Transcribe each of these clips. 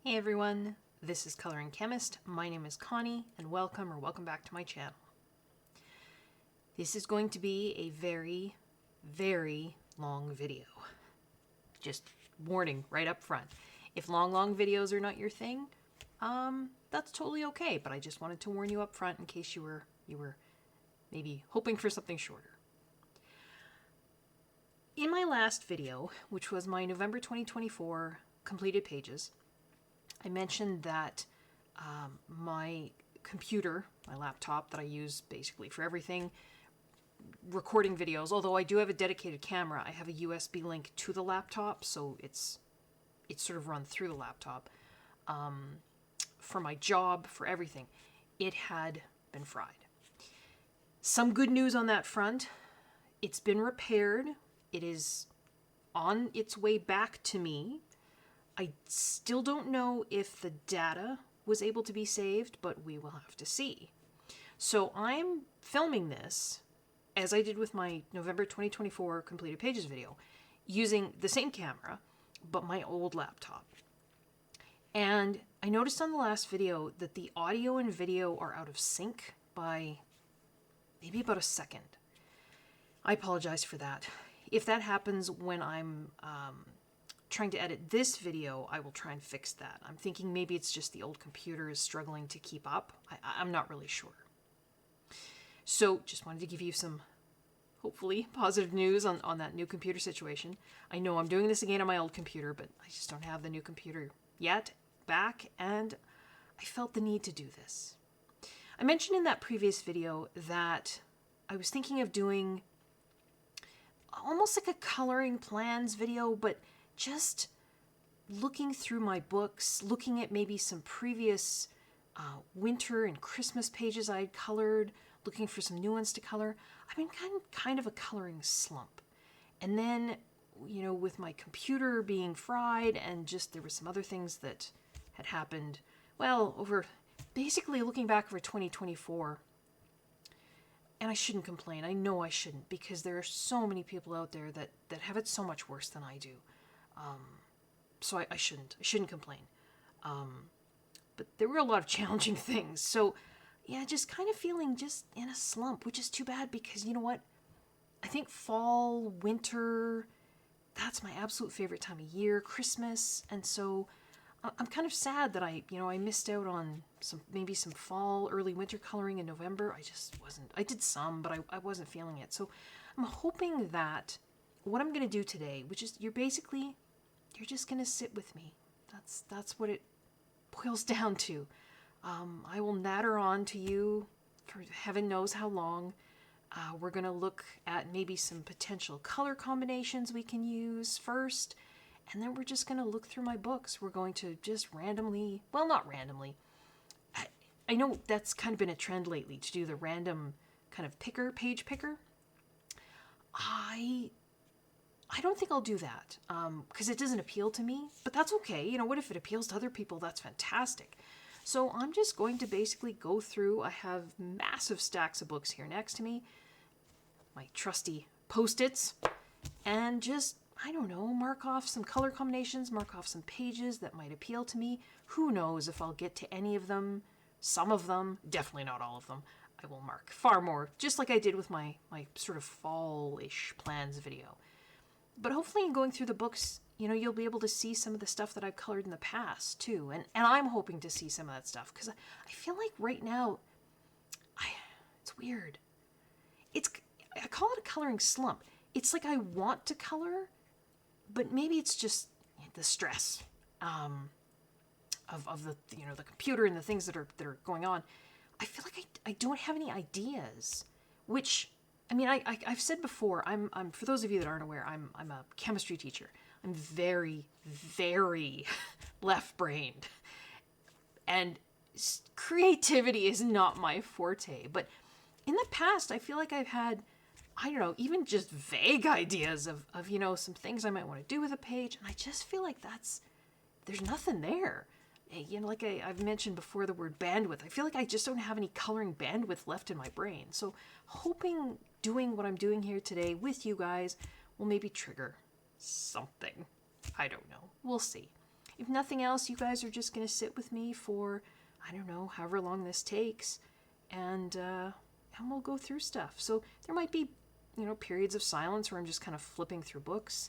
Hey everyone, this is Coloring Chemist. My name is Connie and welcome back to my channel. This is going to be a very, very long video. Just warning right up front. If long videos are not your thing, that's totally okay, but I just wanted to warn you up front in case you were maybe hoping for something shorter. In my last video, which was my November 2024 completed pages, I mentioned that my computer, my laptop that I use basically for everything, recording videos, although I do have a dedicated camera, I have a USB link to the laptop, so it's sort of run through the laptop. For my job, for everything, it had been fried. Some good news on that front. It's been repaired. It is on its way back to me. I still don't know if the data was able to be saved, but we will have to see. So I'm filming this, as I did with my November 2024 completed pages video, using the same camera, but my old laptop. And I noticed on the last video that the audio and video are out of sync by maybe about a second. I apologize for that. If that happens when I'm trying to edit this video, I will try and fix that. I'm thinking maybe it's just the old computer is struggling to keep up. I'm not really sure. So just wanted to give you some hopefully positive news on that new computer situation. I know I'm doing this again on my old computer, but I just don't have the new computer yet back, and I felt the need to do this. I mentioned in that previous video that I was thinking of doing almost like a coloring plans video, but just looking through my books, looking at maybe some previous winter and Christmas pages I had colored, looking for some new ones to color. I've been kind of a coloring slump. And then, you know, with my computer being fried and just there were some other things that had happened, well, over basically looking back over 2024, and I shouldn't complain. I know I shouldn't, because there are so many people out there that have it so much worse than I do. So I shouldn't complain. But there were a lot of challenging things. So yeah, just kind of feeling just in a slump, which is too bad because you know what? I think fall, winter, that's my absolute favorite time of year, Christmas. And so I'm kind of sad that I missed out on maybe some fall, early winter coloring in November. I did some, but I wasn't feeling it. So I'm hoping that what I'm going to do today, which is you're just going to sit with me. That's what it boils down to. I will natter on to you for heaven knows how long. We're going to look at maybe some potential color combinations we can use first, and then we're just going to look through my books. We're going to just randomly, well, not randomly. I know that's kind of been a trend lately to do the random kind of page picker. I don't think I'll do that because it doesn't appeal to me, but that's okay. You know, what if it appeals to other people? That's fantastic. So I'm just going to basically go through. I have massive stacks of books here next to me, my trusty Post-its, and just, I don't know, mark off some color combinations, mark off some pages that might appeal to me. Who knows if I'll get to any of them, some of them, definitely not all of them. I will mark far more, just like I did with my sort of fall-ish plans video. But hopefully in going through the books, you know, you'll be able to see some of the stuff that I've colored in the past, too. And I'm hoping to see some of that stuff, because I feel like right now, it's weird. I call it a coloring slump. It's like I want to color, but maybe it's just the stress of the, you know, the computer and the things that are going on. I feel like I don't have any ideas, which... I mean, I've said before, I'm for those of you that aren't aware, I'm a chemistry teacher. I'm very, very left-brained. And creativity is not my forte. But in the past, I feel like I've had, I don't know, even just vague ideas of you know, some things I might want to do with a page. And I just feel like there's nothing there. You know, like I've mentioned before the word bandwidth, I feel like I just don't have any coloring bandwidth left in my brain. So hoping doing what I'm doing here today with you guys will maybe trigger something. I don't know. We'll see. if nothing else, you guys are just going to sit with me for, I don't know, however long this takes, and we'll go through stuff. So there might be, periods of silence where I'm just kind of flipping through books.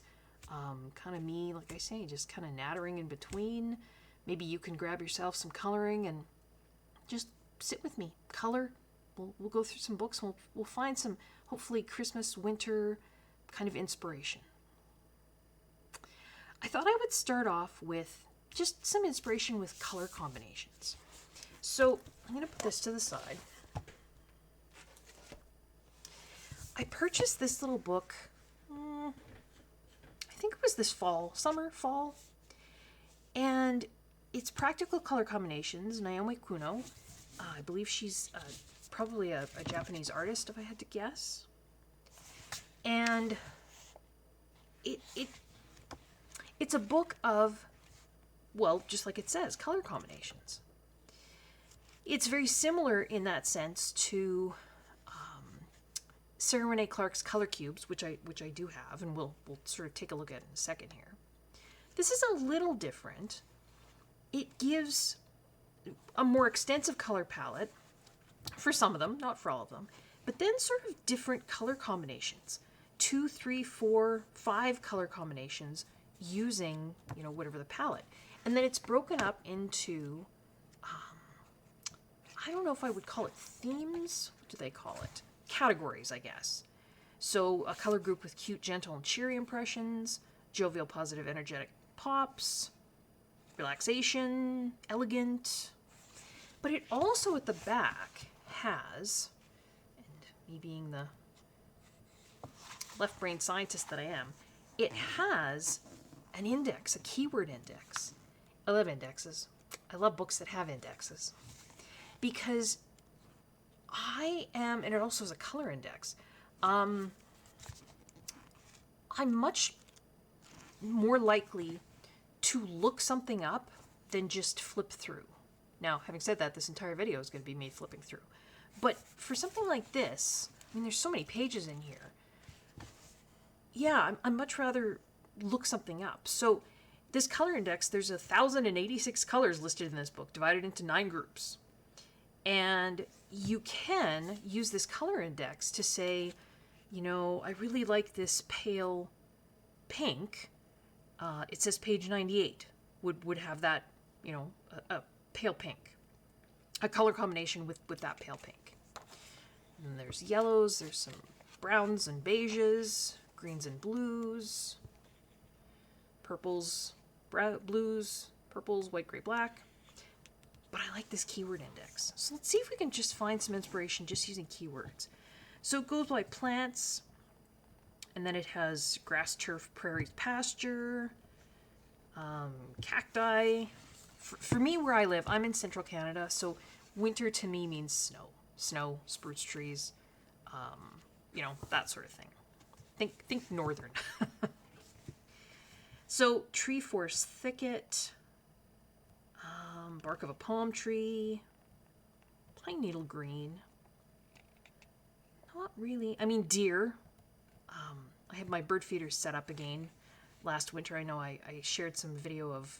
Kind of me, like I say, just kind of nattering in between. Maybe you can grab yourself some coloring and just sit with me. Color. We'll go through some books. And we'll find some, hopefully, Christmas, winter kind of inspiration. I thought I would start off with just some inspiration with color combinations. So I'm going to put this to the side. I purchased this little book, I think it was this fall, and it's Practical Color Combinations, Naomi Kuno. I believe she's probably a Japanese artist, if I had to guess. And it's a book of, well, just like it says, color combinations. It's very similar in that sense to Sarah Renee Clark's Color Cubes, which I do have, and we'll sort of take a look at in a second here. This is a little different. It gives a more extensive color palette for some of them, not for all of them, but then sort of different color combinations. 2, 3, 4, 5 color combinations using, whatever the palette. And then it's broken up into, I don't know if I would call it themes. What do they call it? Categories, I guess. So a color group with cute, gentle, and cheery impressions, jovial, positive, energetic pops, relaxation, elegant. But it also at the back has, and me being the left-brain scientist that I am, it has an index, a keyword index. I love indexes. I love books that have indexes. Because and it also has a color index. I'm much more likely to look something up than just flip through. Now, having said that, this entire video is going to be me flipping through. But for something like this, there's so many pages in here. Yeah, I'd much rather look something up. So this color index, there's 1,086 colors listed in this book, divided into 9 groups. And you can use this color index to say, I really like this pale pink. It says page 98 would have that, a pale pink. A color combination with that pale pink. And there's yellows, there's some browns and beiges, greens and blues, purples, blues, purples, white, gray, black. But I like this keyword index. So let's see if we can just find some inspiration just using keywords. So it goes by plants, and then it has grass, turf, prairies, pasture, cacti. For me, where I live, I'm in central Canada, so winter to me means snow. Snow, spruce trees, that sort of thing. Think northern. So tree forest thicket, bark of a palm tree, pine needle green. Not really. Deer. I have my bird feeders set up again. Last winter, I know I shared some video of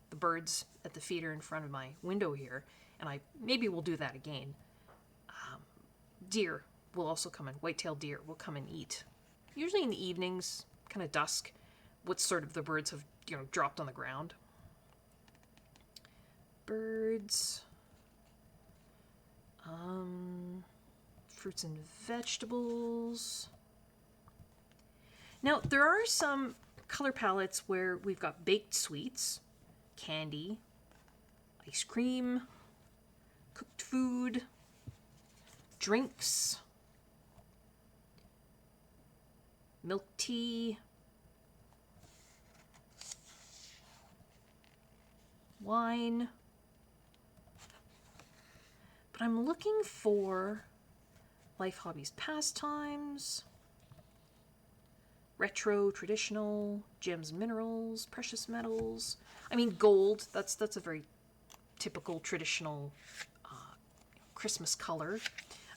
the birds at the feeder in front of my window here, and I maybe we'll do that again. Deer will also come in. White-tailed deer will come and eat. Usually in the evenings, kind of dusk, what sort of the birds have dropped on the ground. Birds, fruits and vegetables. Now, there are some color palettes where we've got baked sweets, candy, ice cream, cooked food, drinks, milk tea, wine. But I'm looking for life, hobbies, pastimes, retro, traditional, gems, minerals, precious metals. Gold, that's a very typical traditional Christmas color.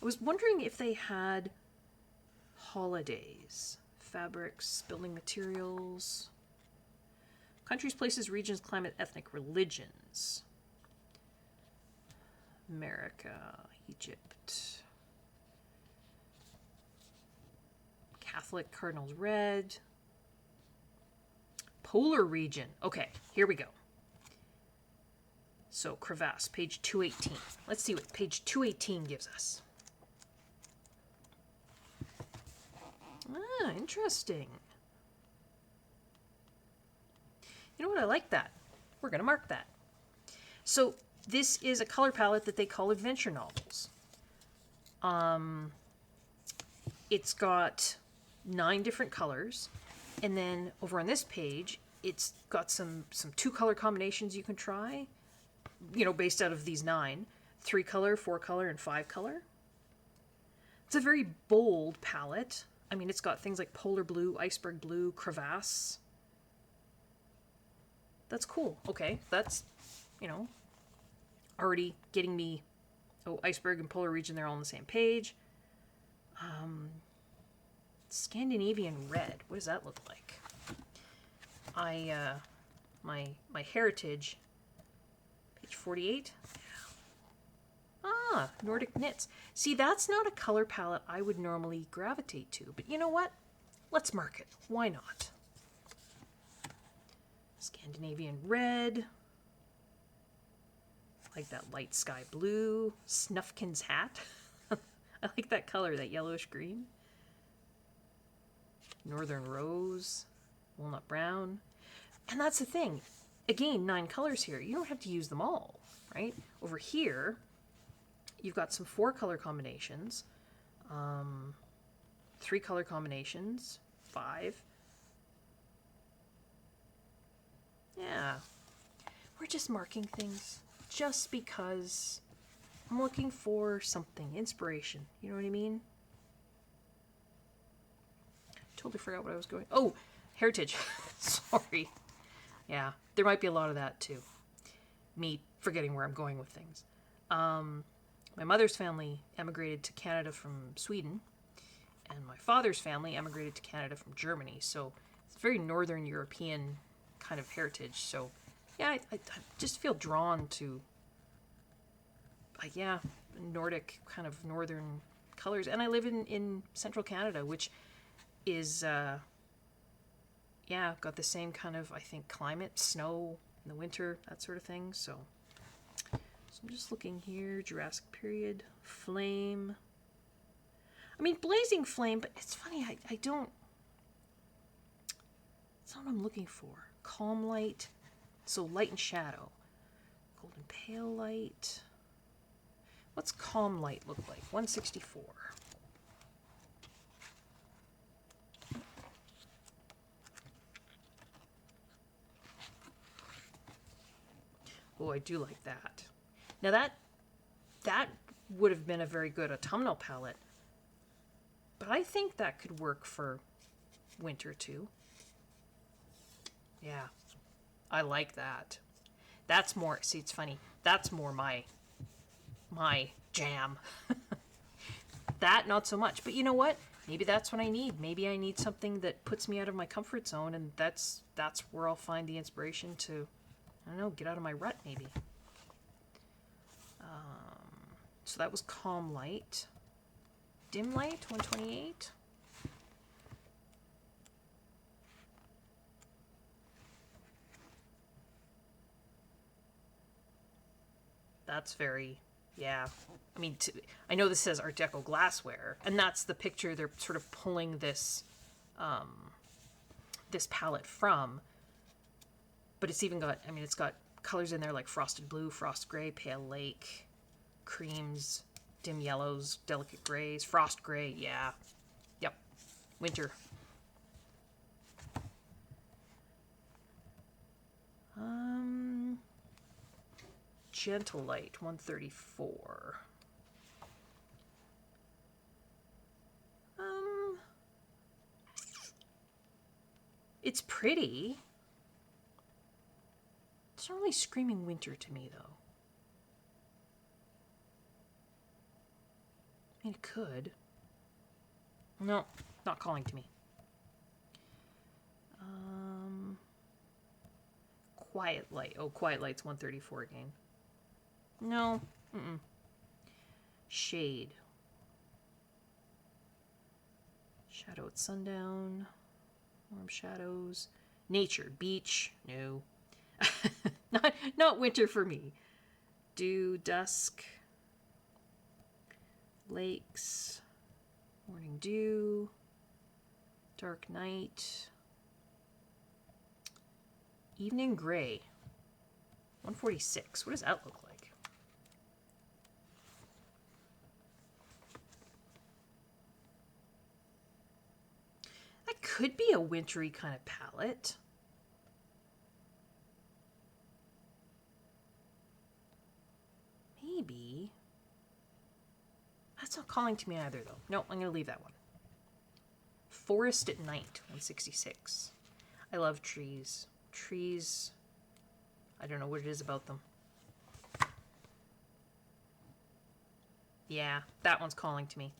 I was wondering if they had holidays, fabrics, building materials, Countries, places, regions, climate, ethnic, religions. America, Egypt. Catholic, cardinals, red. Polar region. Okay, here we go. So, crevasse, page 218. Let's see what page 218 gives us. Ah, interesting. You know what? I like that. We're going to mark that. So, this is a color palette that they call adventure novels. It's got 9 different colors. And then over on this page, it's got some 2-color combinations you can try. You know, based out of these 9. 3-color, 4-color, and 5-color. It's a very bold palette. I mean, it's got things like polar blue, iceberg blue, crevasse. That's cool. Okay, that's, you know, already getting me... Oh, iceberg and polar region, they're all on the same page. Scandinavian red. What does that look like? My heritage... Page 48. Ah, Nordic knits. See, that's not a color palette I would normally gravitate to. But you know what? Let's mark it. Why not? Scandinavian red. I like that light sky blue. Snufkin's hat. I like that color, that yellowish green. Northern rose. Walnut brown. And that's the thing. Again, 9 colors here. You don't have to use them all, right? Over here, you've got some 4-color combinations, 3-color combinations, 5. Yeah. We're just marking things just because I'm looking for something, inspiration. You know what I mean? Totally forgot what I was going... Oh, heritage. Sorry. Yeah, there might be a lot of that too. Me forgetting where I'm going with things. My mother's family emigrated to Canada from Sweden, and my father's family emigrated to Canada from Germany. So it's a very Northern European kind of heritage. So yeah, I just feel drawn to, yeah, Nordic kind of northern colors. And I live in central Canada, which is... yeah, got the same kind of, I think, climate, snow in the winter, that sort of thing. So I'm just looking here, Jurassic period, flame. I mean, blazing flame, but it's funny, I don't, that's not what I'm looking for. Calm light, so light and shadow. Golden pale light. What's calm light look like? 164. Oh, I do like that. Now that would have been a very good autumnal palette. But I think that could work for winter too. Yeah. I like that. That's more, see, it's funny. That's more my jam. That, not so much. But you know what? Maybe that's what I need. Maybe I need something that puts me out of my comfort zone, and that's where I'll find the inspiration to, I don't know, get out of my rut, maybe. So that was calm light. Dim light, 128. That's very, yeah. I mean, I know this says Art Deco glassware, and that's the picture they're sort of pulling this, this palette from. But it's even got, I mean, it's got colors in there like frosted blue, frost gray, pale lake, creams, dim yellows, delicate grays, frost gray, yeah. Yep. Winter. Gentle light, 134. It's pretty. It's not really screaming winter to me, though. I mean, it could. No, not calling to me. Quiet Light. Oh, Quiet Light's 134 again. No. Mm-mm. Shade. Shadow at sundown. Warm shadows. Nature. Beach. No. not winter for me. Dew. Dusk. Lakes. Morning dew. Dark night. Evening gray. 146. What does that look like? That could be a wintry kind of palette. Maybe. That's not calling to me either, though. No, I'm going to leave that one. Forest at Night, 166. I love trees. Trees, I don't know what it is about them. Yeah, that one's calling to me.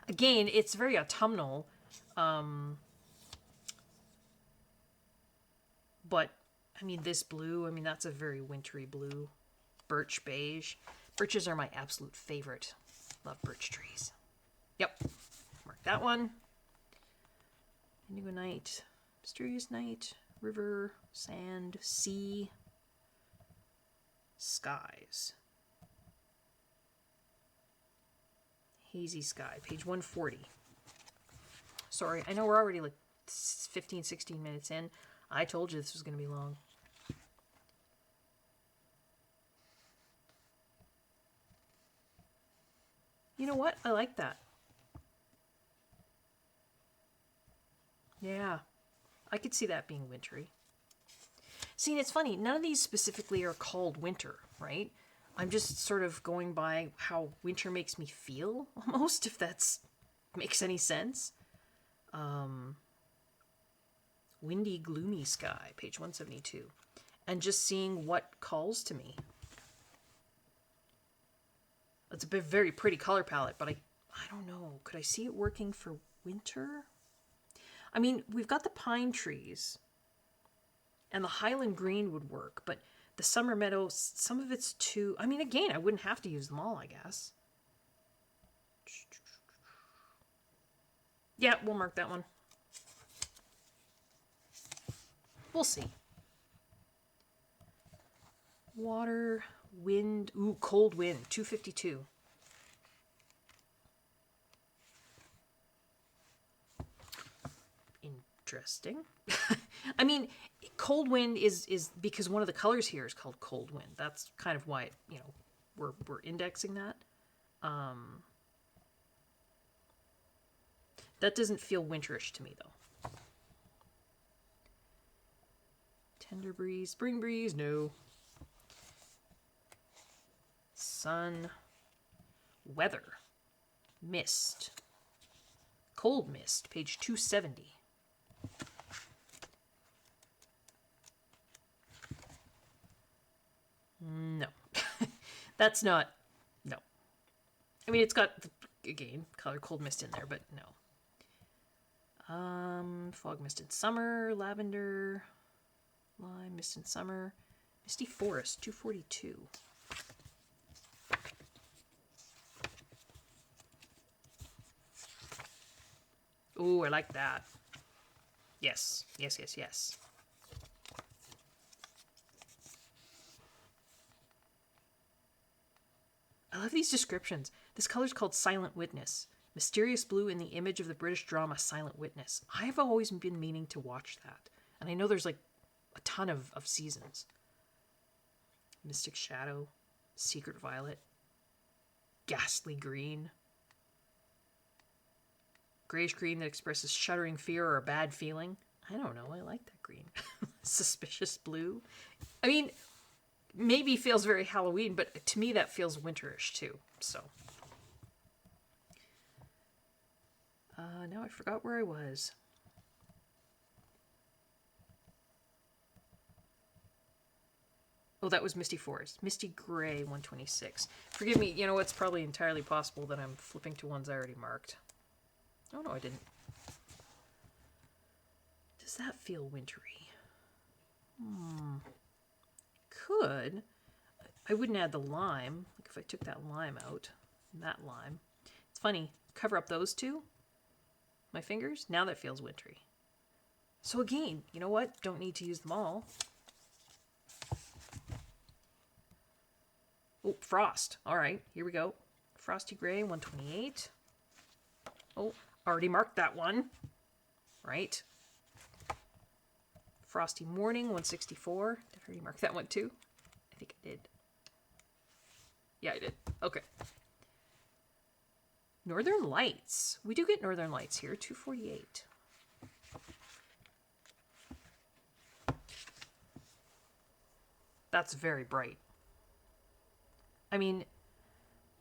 Again, it's very autumnal. But, I mean, this blue, I mean, that's a very wintry blue. Birch beige. Birches are my absolute favorite. Love birch trees. Yep. Mark that one. Indigo Night. Mysterious Night. River. Sand. Sea. Skies. Hazy Sky. Page 140. Sorry, I know we're already like 15, 16 minutes in. I told you this was going to be long. You know what? I like that. Yeah. I could see that being wintry. See, it's funny. None of these specifically are called winter, right? I'm just sort of going by how winter makes me feel, almost, if that's makes any sense. Windy, gloomy sky, page 172. And just seeing what calls to me. It's a very pretty color palette, but I don't know. Could I see it working for winter? I mean, we've got the pine trees. And the Highland green would work, but the summer meadow, some of it's too... I mean, again, I wouldn't have to use them all, I guess. Yeah, we'll mark that one. We'll see. Water, wind... Ooh, cold wind, 252. Interesting. I mean, cold wind is because one of the colors here is called cold wind. That's kind of why, you know, we're indexing that. That doesn't feel winterish to me, though. Tender breeze, spring breeze, no. Sun, weather, mist, cold mist, page 270. No. That's not... No. I mean, it's got, again, color cold mist in there, but no. Fog mist in summer, lavender, lime mist in summer, misty forest, 242. Ooh, I like that. Yes, yes, yes, yes. I love these descriptions. This color's called Silent Witness. Mysterious blue in the image of the British drama Silent Witness. I have always been meaning to watch that. And I know there's like a ton of seasons. Mystic Shadow. Secret Violet. Ghastly Green. Grayish green that expresses shuddering fear or a bad feeling. I don't know. I like that green. Suspicious blue. I mean... maybe feels very Halloween, but to me that feels winterish too. So, now I forgot where I was. Oh, that was Misty Forest. Misty Gray, 126. Forgive me, you know, it's probably entirely possible that I'm flipping to ones I already marked. Oh, no, I didn't. Does that feel wintry? Could. I wouldn't add the lime. Like if I took that lime out, and that lime. It's funny. Cover up those two. My fingers. Now that feels wintry. So again, you know what? Don't need to use them all. Oh, frost. All right, here we go. Frosty Gray, 128. Oh, already marked that one. Right. Frosty Morning, 164. Did I already mark that one too? I think I did. Yeah, I did. Okay. Northern Lights. We do get Northern Lights here, 248. That's very bright. I mean,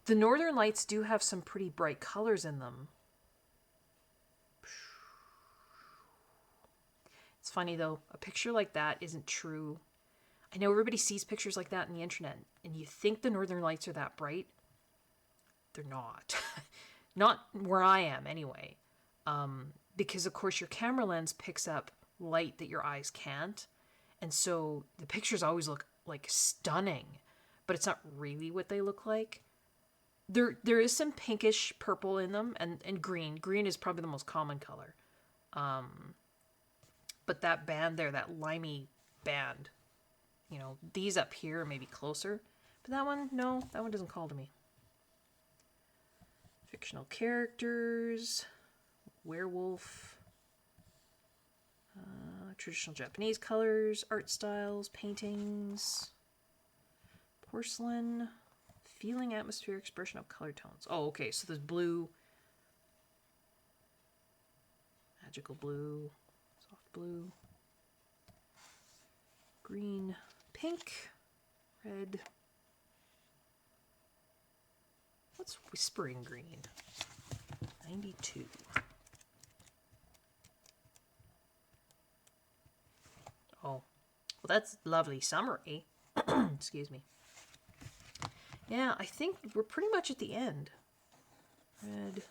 the Northern Lights do have some pretty bright colors in them. It's funny though, a picture like that isn't true. I know everybody sees pictures like that on the internet, and you think the Northern Lights are that bright. They're not. Not where I am anyway. Because of course your camera lens picks up light that your eyes can't. And so the pictures always look like stunning, but it's not really what they look like. There is some pinkish purple in them, and green. Green is probably the most common color. But that band there, that limey band, you know, these up here are maybe closer. But that one, no, that one doesn't call to me. Fictional characters, werewolf, traditional Japanese colors, art styles, paintings, porcelain, feeling, atmosphere, expression of color tones. Oh, okay, so there's blue, magical blue, soft blue, green, pink, red. What's whispering green? 92. Oh, well, that's lovely summary. Excuse me. Yeah, I think we're pretty much at the end. Red,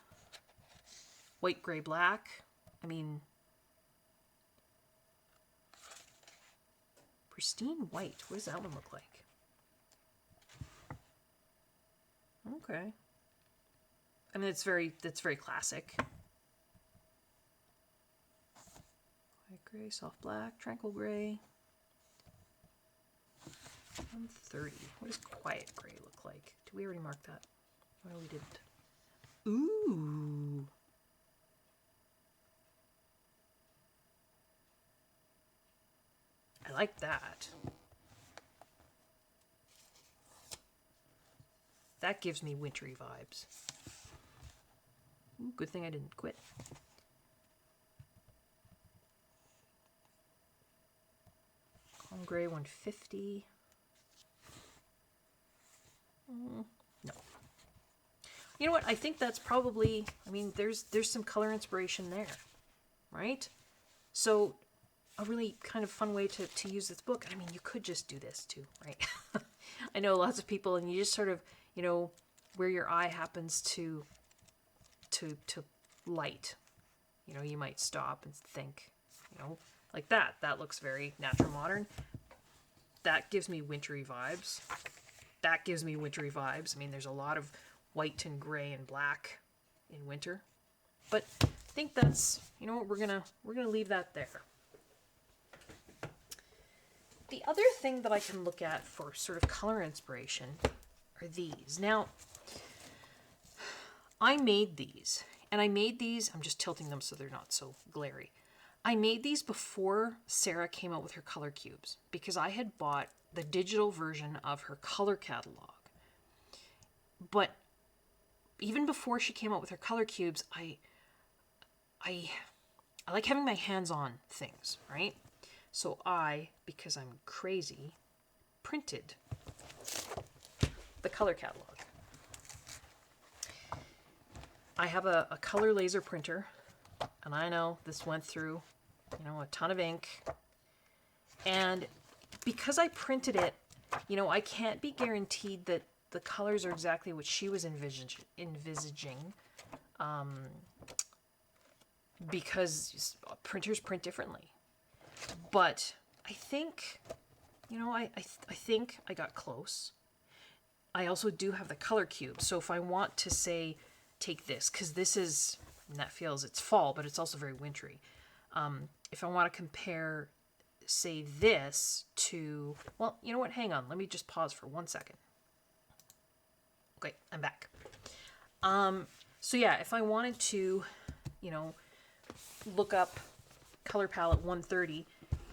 white, gray, black. I mean, pristine white. What does that one look like? Okay. I mean, that's very classic. White, gray, soft black, tranquil gray. 130. What does quiet gray look like? Did we already mark that? No, we didn't. Ooh. I like that. That gives me wintry vibes. Ooh, good thing I didn't quit. Calm gray, 150. No. You know what? I think that's probably, I mean, there's some color inspiration there, right? So a really kind of fun way to use this book. I mean, you could just do this too, right? I know lots of people, and you just sort of, you know, where your eye happens to light. You know, you might stop and think, you know, like that. That looks very natural modern. That gives me wintry vibes. That gives me wintry vibes. I mean, there's a lot of white and gray and black in winter. But I think that's, you know what, we're gonna leave that there. The other thing that I can look at for sort of color inspiration are these. Now, I made these, and I made these, I'm just tilting them so they're not so glary. I made these before Sarah came out with her color cubes, because I had bought the digital version of her color catalog. But even before she came out with her color cubes, I like having my hands on things, right? So I, because I'm crazy, printed the color catalog. I have a color laser printer, and I know this went through, you know, a ton of ink. And because I printed it, you know, I can't be guaranteed that the colors are exactly what she was envisaging, because printers print differently. But I think, you know, I think I got close. I also do have the color cube. So if I want to say, take this, because this is, and that feels, it's fall, but it's also very wintry. If I want to compare, say, this to, well, you know what? Hang on. Let me just pause for 1 second. Okay, I'm back. So yeah, if I wanted to, you know, look up color palette 130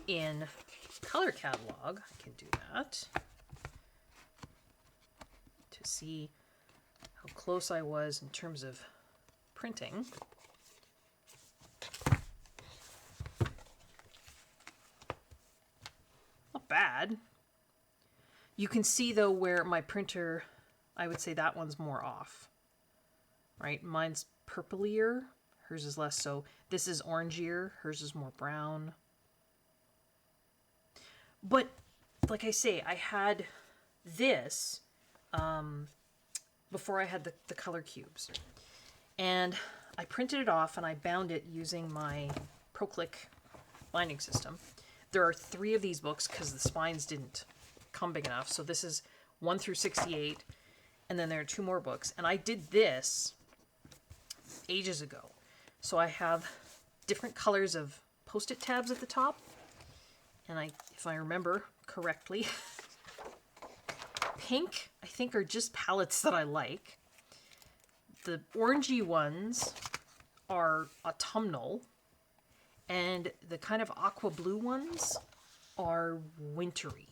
in color catalog, I can do that to see how close I was in terms of printing. Not bad. You can see though where my printer, I would say that one's more off, right? Mine's purplier, hers is less so. This is orangier, hers is more brown. But like I say, I had this before I had the color cubes. And I printed it off and I bound it using my ProClick binding system. There are 3 of these books because the spines didn't come big enough. So this is 1 through 68. And then there are 2 more books. And I did this ages ago. So I have different colors of Post-it tabs at the top. And if I remember correctly, pink, I think, are just palettes that I like. The orangey ones are autumnal. And the kind of aqua blue ones are wintry.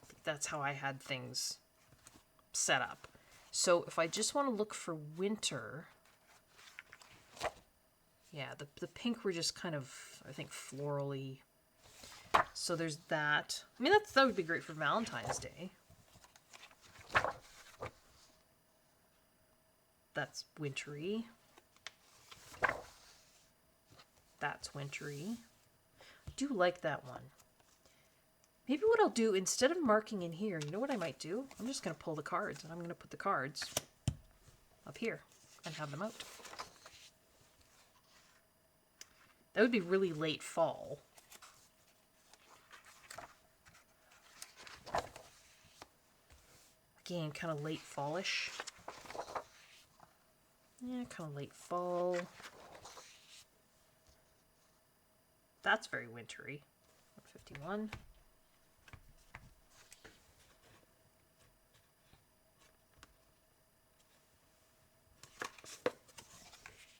I think that's how I had things set up. So if I just want to look for winter, yeah, the pink were just kind of, I think, florally. So there's that. I mean, that would be great for Valentine's Day. That's wintry. That's wintry. I do like that one. Maybe what I'll do, instead of marking in here, you know what I might do? I'm just going to pull the cards, and I'm going to put the cards up here and have them out. That would be really late fall. Again, kind of late fallish. Yeah, kind of late fall. That's very wintry. 151.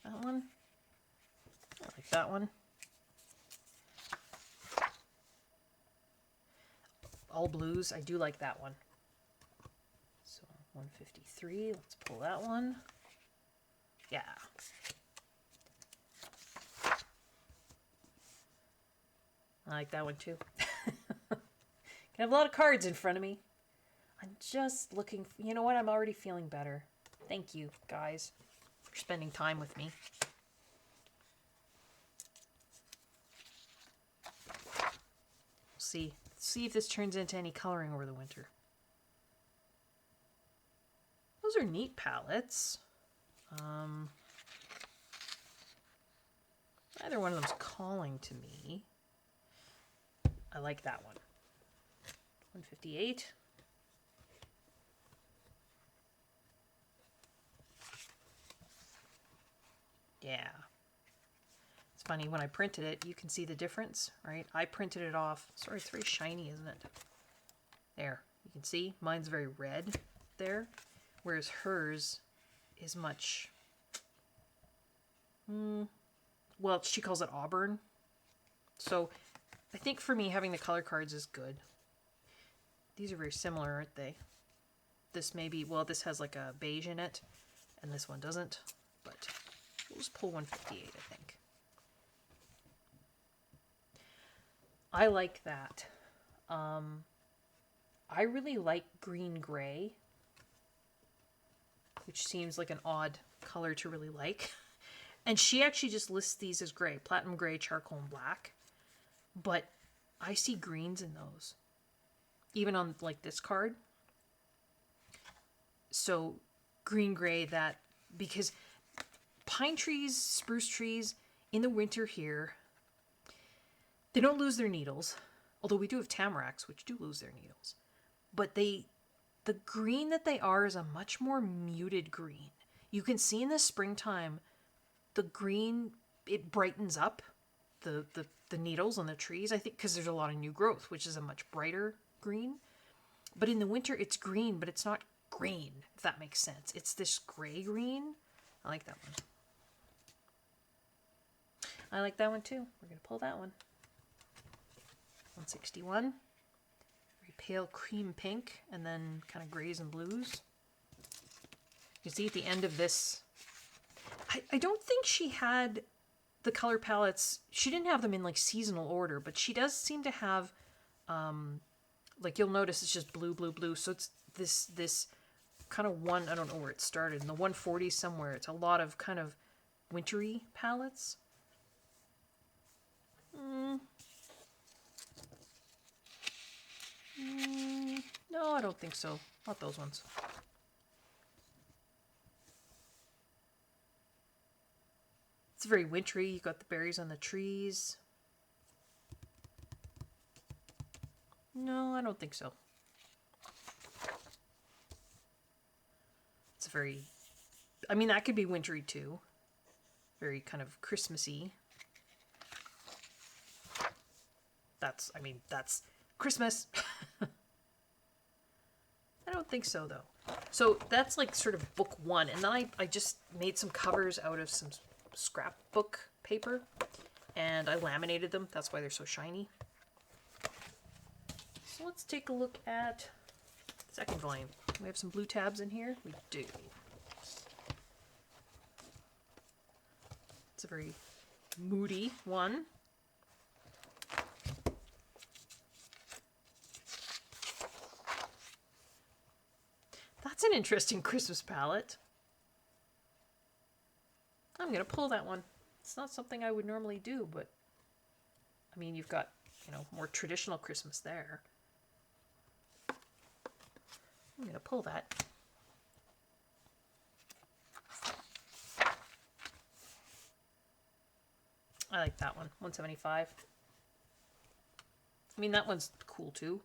That one. I like that one. All blues. I do like that one. So 153. Let's pull that one. Yeah. I like that one too. Can have a lot of cards in front of me. I'm just looking, you know what? I'm already feeling better. Thank you, guys, for spending time with me. See if this turns into any coloring over the winter. Those are neat palettes. Neither one of them's calling to me. I like that one. 158. Yeah. It's funny, when I printed it, you can see the difference, right? I printed it off. Sorry, it's very shiny, isn't it? There. You can see mine's very red there, whereas hers is much... well, she calls it auburn. So I think for me, having the color cards is good. These are very similar, aren't they? This maybe, well, this has like a beige in it, and this one doesn't, but we'll just pull 158, I think. I like that. I really like green-gray, which seems like an odd color to really like. And she actually just lists these as gray, platinum gray, charcoal, and black. But I see greens in those. Even on like this card. So green gray, that, because pine trees, spruce trees in the winter here, they don't lose their needles, Although we do have tamaracks, which do lose their needles. But the green that they are is a much more muted green. You can see in the springtime, the green, it brightens up the needles on the trees, I think, because there's a lot of new growth, which is a much brighter green. But in the winter, it's green, but it's not green, if that makes sense. It's this gray green. I like that one. I like that one too. We're going to pull that one. 161. Very pale cream pink, and then kind of grays and blues. You can see at the end of this, I don't think she had the color palettes, she didn't have them in like seasonal order, but she does seem to have, like you'll notice it's just blue, blue, blue. So it's this kind of one, I don't know where it started, in the 140s somewhere. It's a lot of kind of wintry palettes. No, I don't think so. Not those ones. It's very wintry. You've got the berries on the trees. No, I don't think so. It's very... I mean, that could be wintry too. Very kind of Christmassy. That's Christmas. I don't think so, though. So that's like sort of book one. And then I just made some covers out of some scrapbook paper. And I laminated them. That's why they're so shiny. So let's take a look at the second volume. We have some blue tabs in here. We do. It's a very moody one. That's an interesting Christmas palette. I'm going to pull that one. It's not something I would normally do, but I mean, you've got, you know, more traditional Christmas there. I'm going to pull that. I like that one, 175. I mean, that one's cool too.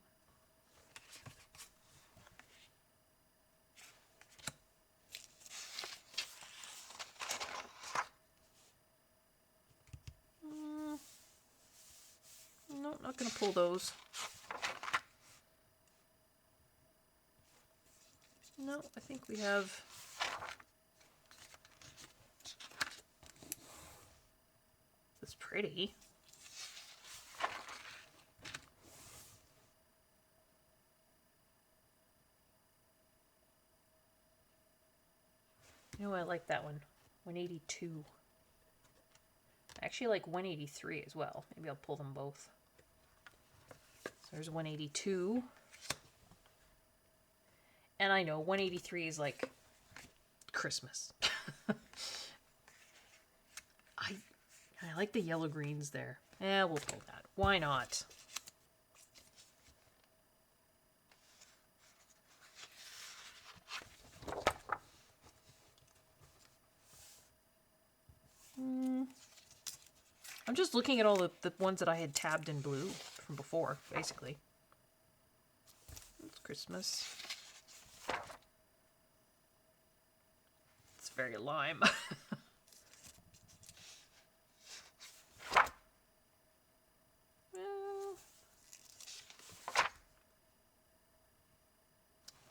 No, not going to pull those. No, I think we have... That's pretty. You know, I like that one. 182. I actually like 183 as well. Maybe I'll pull them both. So there's 182. And I know 183 is like Christmas. I like the yellow greens there. Yeah, we'll pull that. Why not? I'm just looking at all the ones that I had tabbed in blue from before, basically. It's Christmas. It's very lime.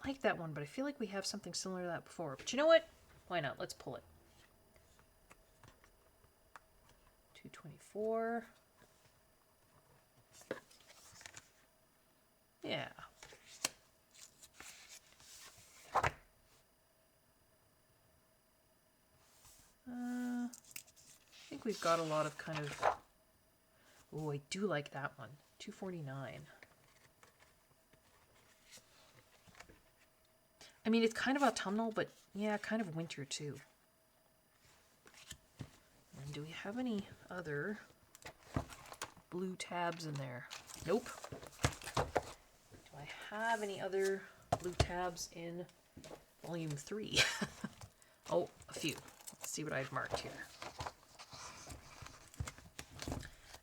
I like that one, but I feel like we have something similar to that before. But you know what? Why not? Let's pull it. 224. Yeah. I think we've got a lot of kind of... Oh, I do like that one. 249. I mean, it's kind of autumnal, but yeah, kind of winter too. And do we have any other blue tabs in there? Nope. Do I have any other blue tabs in volume 3? Oh, a few. Let's see what I've marked here.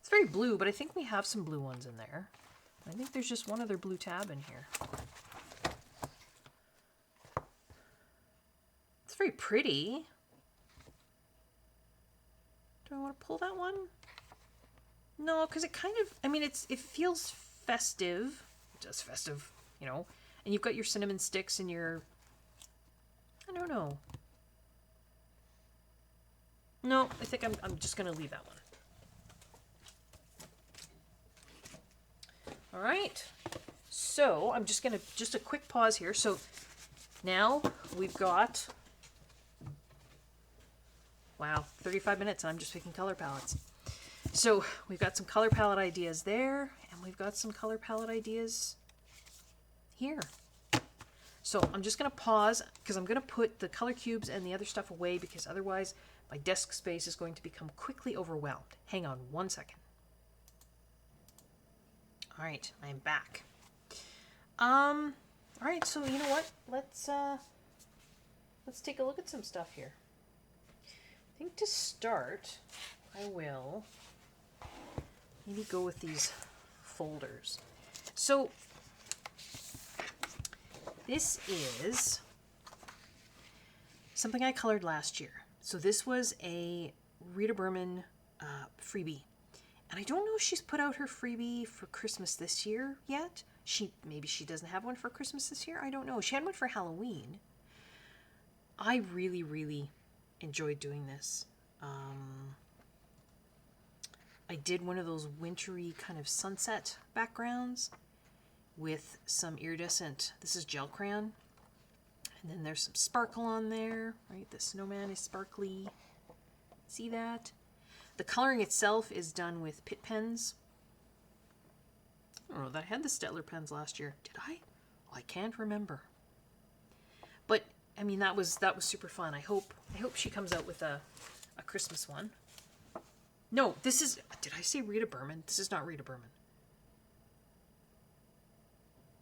It's very blue, but I think we have some blue ones in there. I think there's just one other blue tab in here. It's very pretty. Do I want to pull that one? No, because it kind of, I mean, it feels festive. It does festive, you know. And you've got your cinnamon sticks and your, I don't know. No, I think I'm just going to leave that one. All right. So I'm just going to, just a quick pause here. So now we've got, wow, 35 minutes and I'm just picking color palettes. So we've got some color palette ideas there, and we've got some color palette ideas here. So I'm just going to pause because I'm going to put the color cubes and the other stuff away because otherwise my desk space is going to become quickly overwhelmed. Hang on one second. All right, I'm back. All right, so you know what? Let's take a look at some stuff here. I think to start, I will maybe go with these folders. So this is something I colored last year. So this was a Rita Berman freebie. And I don't know if she's put out her freebie for Christmas this year yet. Maybe she doesn't have one for Christmas this year. I don't know. She had one for Halloween. I really, really enjoyed doing this. I did one of those wintry kind of sunset backgrounds with some iridescent, this is gel crayon, and then there's some sparkle on there, right? The snowman is sparkly. See that? The coloring itself is done with Pitt pens. I don't know that I had the Stettler pens last year. Did I? I can't remember. But I mean that was super fun. I hope she comes out with a Christmas one. No, this is, did I say Rita Berman? This is not Rita Berman.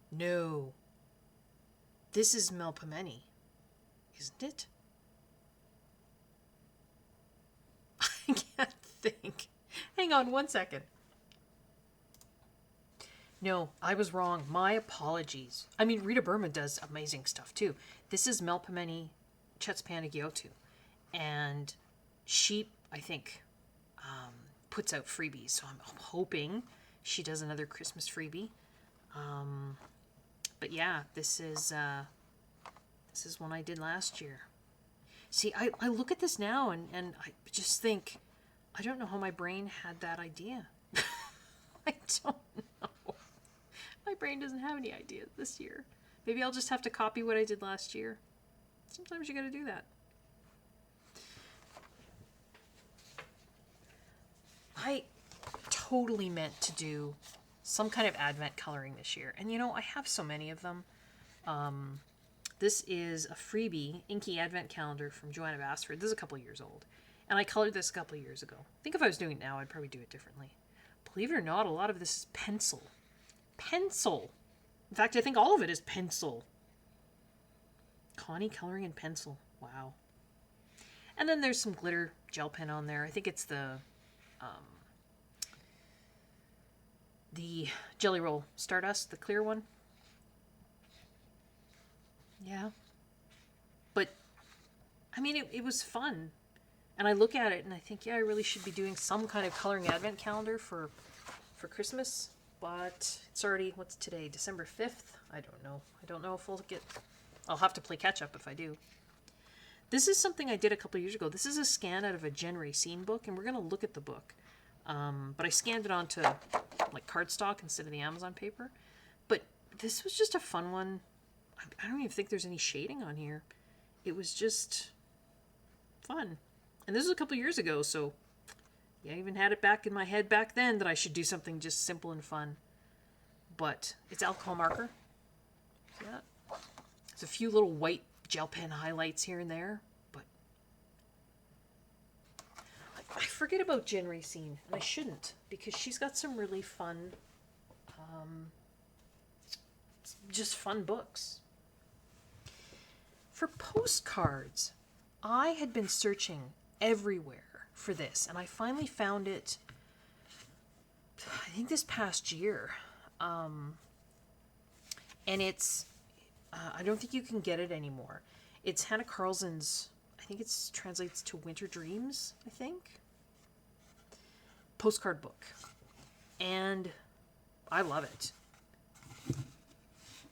No. This is Melpomene, isn't it? I can't think. Hang on one second. No, I was wrong. My apologies. I mean, Rita Berman does amazing stuff too. This is Melpomene Chetspanigiotto. And she, I think, puts out freebies. So I'm hoping she does another Christmas freebie. But yeah, this is one I did last year. See, I look at this now and I just think, I don't know how my brain had that idea. I don't know. My brain doesn't have any ideas this year. Maybe I'll just have to copy what I did last year. Sometimes you gotta do that. I totally meant to do some kind of advent coloring this year. And you know, I have so many of them. This is a freebie inky advent calendar from Joanna Bassford. This is a couple years old. And I colored this a couple of years ago. I think if I was doing it now, I'd probably do it differently. Believe it or not, a lot of this is pencil. Pencil. In fact, I think all of it is pencil. Connie coloring in pencil. Wow. And then there's some glitter gel pen on there. I think it's the Jelly Roll Stardust, the clear one. Yeah. But, I mean, it was fun. And I look at it and I think, yeah, I really should be doing some kind of coloring advent calendar for Christmas. But it's already, what's today, December 5th? I don't know. I don't know if we'll get, I'll have to play catch up if I do. This is something I did a couple of years ago. This is a scan out of a Jen Racine book, and we're going to look at the book. But I scanned it onto like cardstock instead of the Amazon paper. But this was just a fun one. I don't even think there's any shading on here. It was just fun. And this was a couple years ago, so yeah, I even had it back in my head back then that I should do something just simple and fun. But it's alcohol marker. See that? There's a few little white gel pen highlights here and there, but I forget about Jen Racine, and I shouldn't, because she's got some really fun, just fun books. For postcards, I had been searching everywhere for this, and I finally found it, I think this past year. And it's, I don't think you can get it anymore. It's Hannah Carlson's, I think it translates to Winter Dreams, I think. Postcard book. And I love it.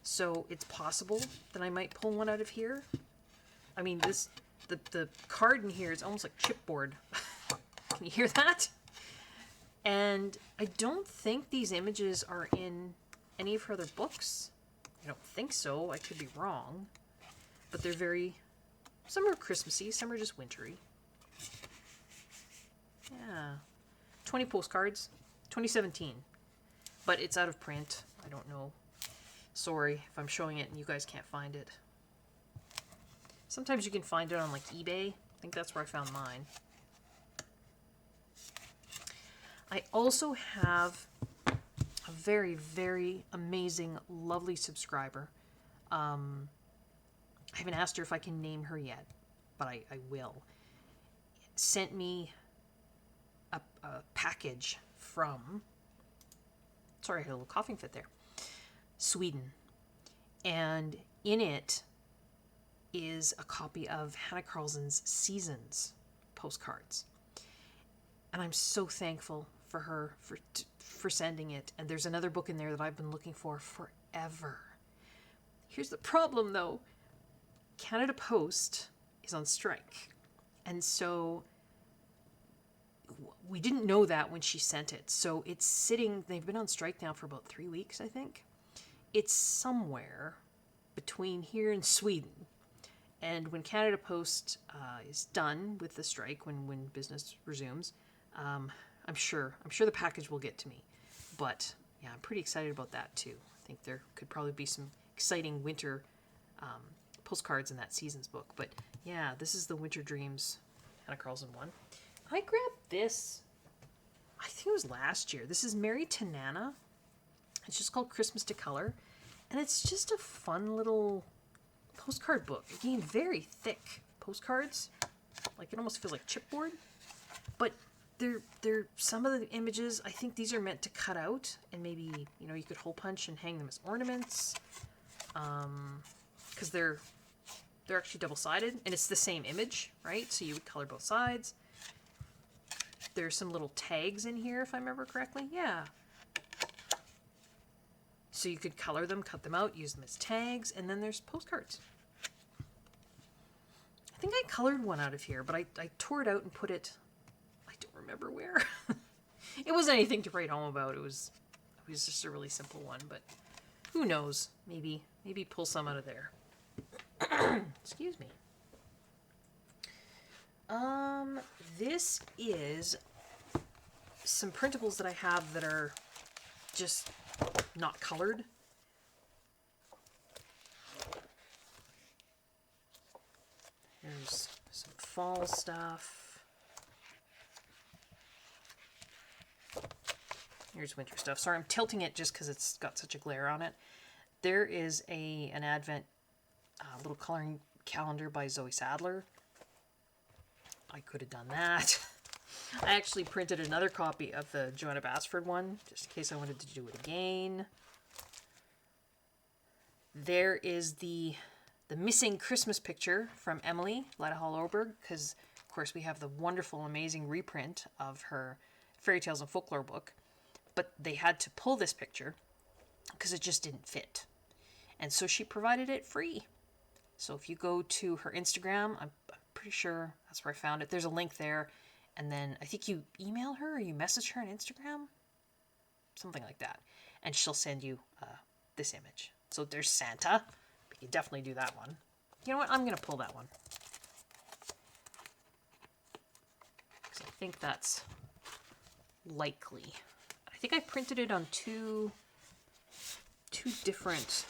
So it's possible that I might pull one out of here. I mean, the card in here is almost like chipboard. Can you hear that? And I don't think these images are in any of her other books. I don't think so. I could be wrong. But they're some are Christmassy, some are just wintry. Yeah. 20 postcards. 2017. But it's out of print. I don't know. Sorry if I'm showing it and you guys can't find it. Sometimes you can find it on like eBay. I think that's where I found mine. I also have a very, very amazing, lovely subscriber. I haven't asked her if I can name her yet, but I will. Sent me a package from, sorry, I had a little coughing fit there, Sweden. And in it is a copy of Hannah Carlson's Seasons postcards. And I'm so thankful for her for sending it. And there's another book in there that I've been looking for forever. Here's the problem, though. Canada Post is on strike. And so we didn't know that when she sent it. So it's sitting, they've been on strike now for about 3 weeks, I think. It's somewhere between here and Sweden. And when Canada Post is done with the strike, when business resumes, I'm sure the package will get to me. But yeah, I'm pretty excited about that too. I think there could probably be some exciting winter postcards in that Seasons book. But yeah, this is the Winter Dreams Hannah Carlson one. I grabbed this, I think it was last year. This is Mary Tanana. It's just called Christmas to Color. And it's just a fun little postcard book. Again, very thick postcards. Like, it almost feels like chipboard. But they're some of the images, I think these are meant to cut out. And maybe, you could hole punch and hang them as ornaments. Because they're actually double-sided. And it's the same image, right? So you would color both sides. There's some little tags in here, if I remember correctly. Yeah. So you could color them, cut them out, use them as tags, and then there's postcards. I think I colored one out of here, but I tore it out and put it, I don't remember where. It wasn't anything to write home about. It was just a really simple one, but who knows? Maybe pull some out of there. Excuse me. This is some printables that I have that are just not colored. There's some fall stuff. Here's winter stuff. Sorry, I'm tilting it just because it's got such a glare on it. There is an Advent little coloring calendar by Zoe Sadler. I could have done that. I actually printed another copy of the Joanna Basford one, just in case I wanted to do it again. There is the missing Christmas picture from Emily Lida Hall-Oberg, because, of course, we have the wonderful, amazing reprint of her Fairy Tales and Folklore book, but they had to pull this picture because it just didn't fit. And so she provided it free. So if you go to her Instagram, I'm pretty sure that's where I found it. There's a link there. And then I think you email her or you message her on Instagram. Something like that. And she'll send you this image. So there's Santa. You definitely do that one. You know what? I'm going to pull that one. Because I think that's likely. I think I printed it on two different...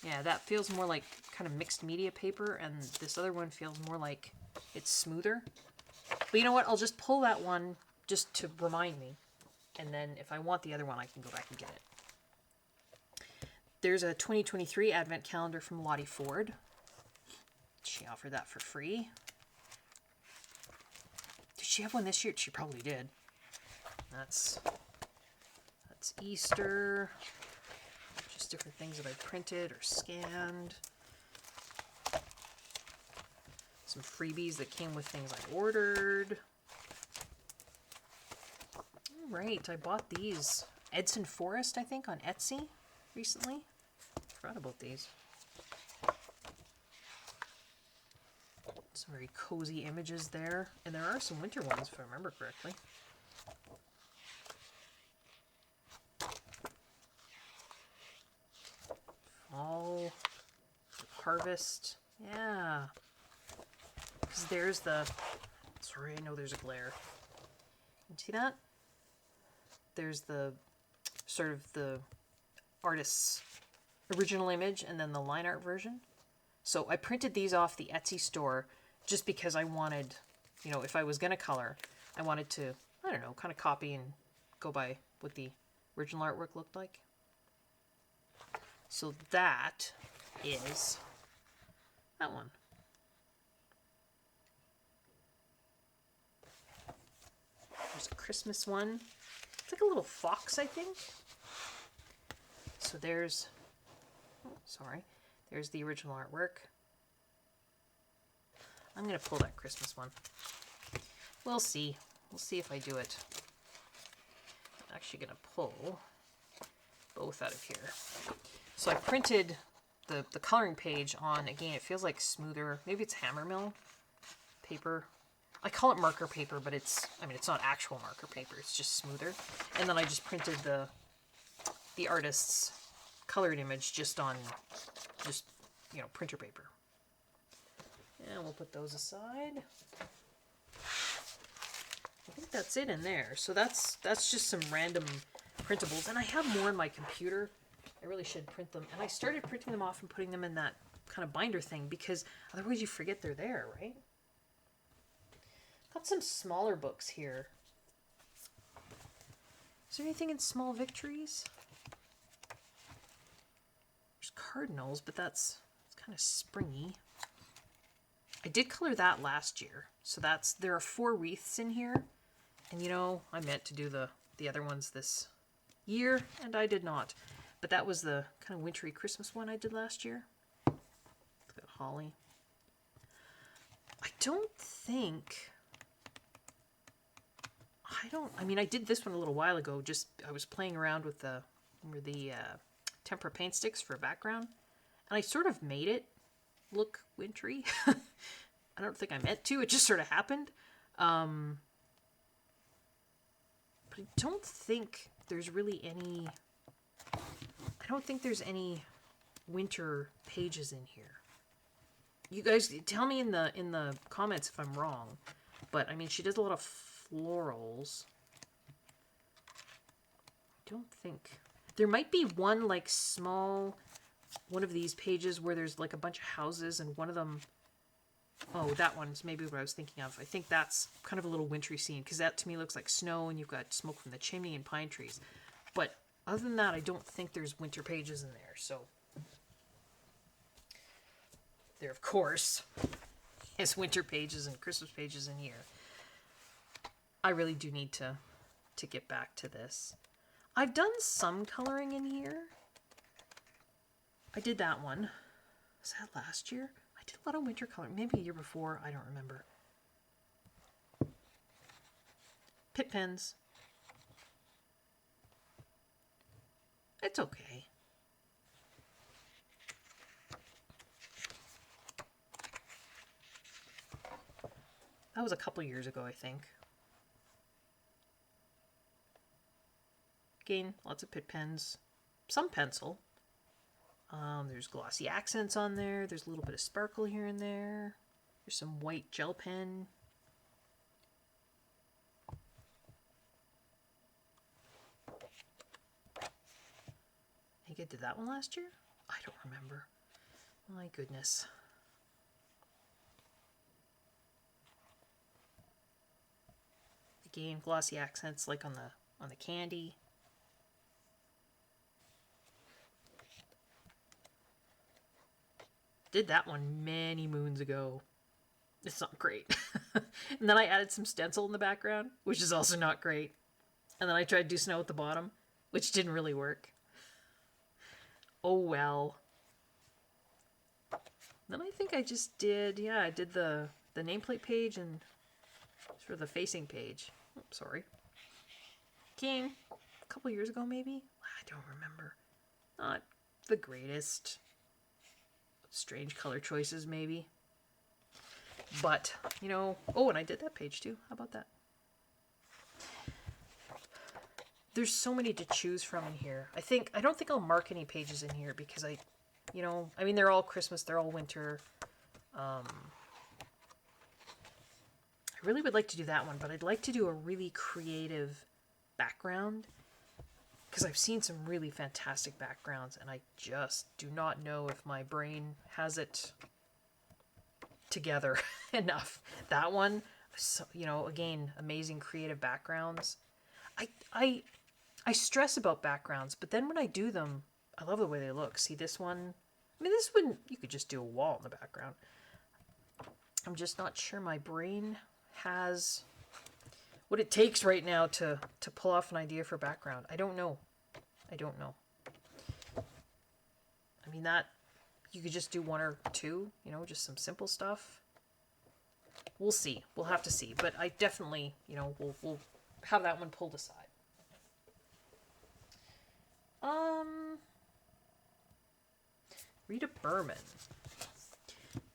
Yeah, that feels more like kind of mixed media paper, and this other one feels more like it's smoother. But you know what? I'll just pull that one just to remind me. And then if I want the other one, I can go back and get it. There's a 2023 Advent calendar from Lottie Ford. She offered that for free. Did she have one this year? She probably did. That's Easter. Just different things that I printed or scanned. Some freebies that came with things I ordered. All right, I bought these. Edson Forest, I think, on Etsy recently. Forgot about these. Some very cozy images there. And there are some winter ones, if I remember correctly. Fall, harvest. Yeah. Because there's the... Sorry, I know there's a glare. You see that? There's the sort of the artist's original image and then the line art version. So I printed these off the Etsy store just because I wanted, you know, if I was going to color, I wanted to, I don't know, kind of copy and go by what the original artwork looked like. So that is that one. There's a Christmas one. It's like a little fox, I think. So there's, there's the original artwork. I'm going to pull that Christmas one. We'll see. We'll see if I do it. I'm actually going to pull both out of here. So I printed the coloring page on, again, it feels like smoother, maybe it's hammermill paper. I call it marker paper, but it's, I mean, it's not actual marker paper, it's just smoother. And then I just printed the artist's colored image just on, you know, printer paper. And we'll put those aside. I think that's it in there. So that's just some random printables. And I have more in my computer. I really should print them. And I started printing them off and putting them in that kind of binder thing because otherwise you forget they're there, right? Got some smaller books here. Is there anything in Small Victories? There's Cardinals, but it's kind of springy. I did color that last year. So there are 4 wreaths in here. And you know, I meant to do the other ones this year, and I did not. But that was the kind of wintry Christmas one I did last year. It's got holly. I mean, I did this one a little while ago. I was playing around with the tempera paint sticks for background. And I sort of made it look wintry. I don't think I meant to. It just sort of happened. But I don't think there's really any... I don't think there's any winter pages in here. You guys tell me in the comments if I'm wrong. But I mean, she does a lot of florals. I don't think there might be one like small one of these pages where there's like a bunch of houses and one of them, oh, that one's maybe what I was thinking of. I think that's kind of a little wintry scene because that to me looks like snow and you've got smoke from the chimney and pine trees. But other than that, I don't think there's winter pages in there. So there, of course, is winter pages and Christmas pages in here. I really do need to get back to this. I've done some coloring in here. I did that one. Was that last year? I did a lot of winter coloring. Maybe a year before. I don't remember. Pit pens. It's okay. That was a couple years ago, I think. Again, lots of pit pens. Some pencil. There's glossy accents on there. There's a little bit of sparkle here and there. There's some white gel pen. I think I did that one last year? I don't remember. My goodness. Again, glossy accents like on the candy. Did that one many moons ago. It's not great. And then I added some stencil in the background, which is also not great. And then I tried to do snow at the bottom, which didn't really work. Oh well. Then I think I just did, yeah, I did the nameplate page and sort of the facing page. Oh, sorry. Came a couple years ago, maybe? I don't remember. Not the greatest. Strange color choices, maybe. But, you know, oh, and I did that page too. How about that? There's so many to choose from in here. I don't think I'll mark any pages in here because you know, I mean, they're all Christmas, they're all winter. I really would like to do that one, but I'd like to do a really creative background because I've seen some really fantastic backgrounds and I just do not know if my brain has it together enough. That one, so, you know, again, amazing creative backgrounds. I stress about backgrounds, but then when I do them, I love the way they look. See this one? I mean, this one, you could just do a wall in the background. I'm just not sure my brain has what it takes right now to pull off an idea for background. I don't know. I don't know. I mean, that, you could just do one or two, you know, just some simple stuff. We'll see. We'll have to see. But I definitely, you know, we'll have that one pulled aside. Rita Berman.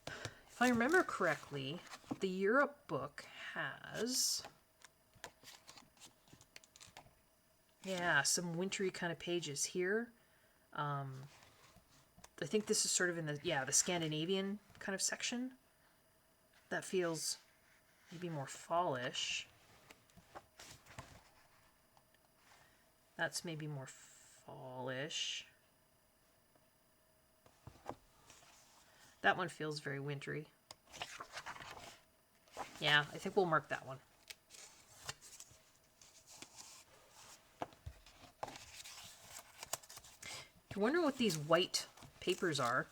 If I remember correctly, the Europe book has, yeah, some wintry kind of pages here. I think this is sort of in the, yeah, the Scandinavian kind of section. That feels maybe more fallish. That's maybe more fallish. That one feels very wintry. Yeah, I think we'll mark that one. If you wonder what these white papers are,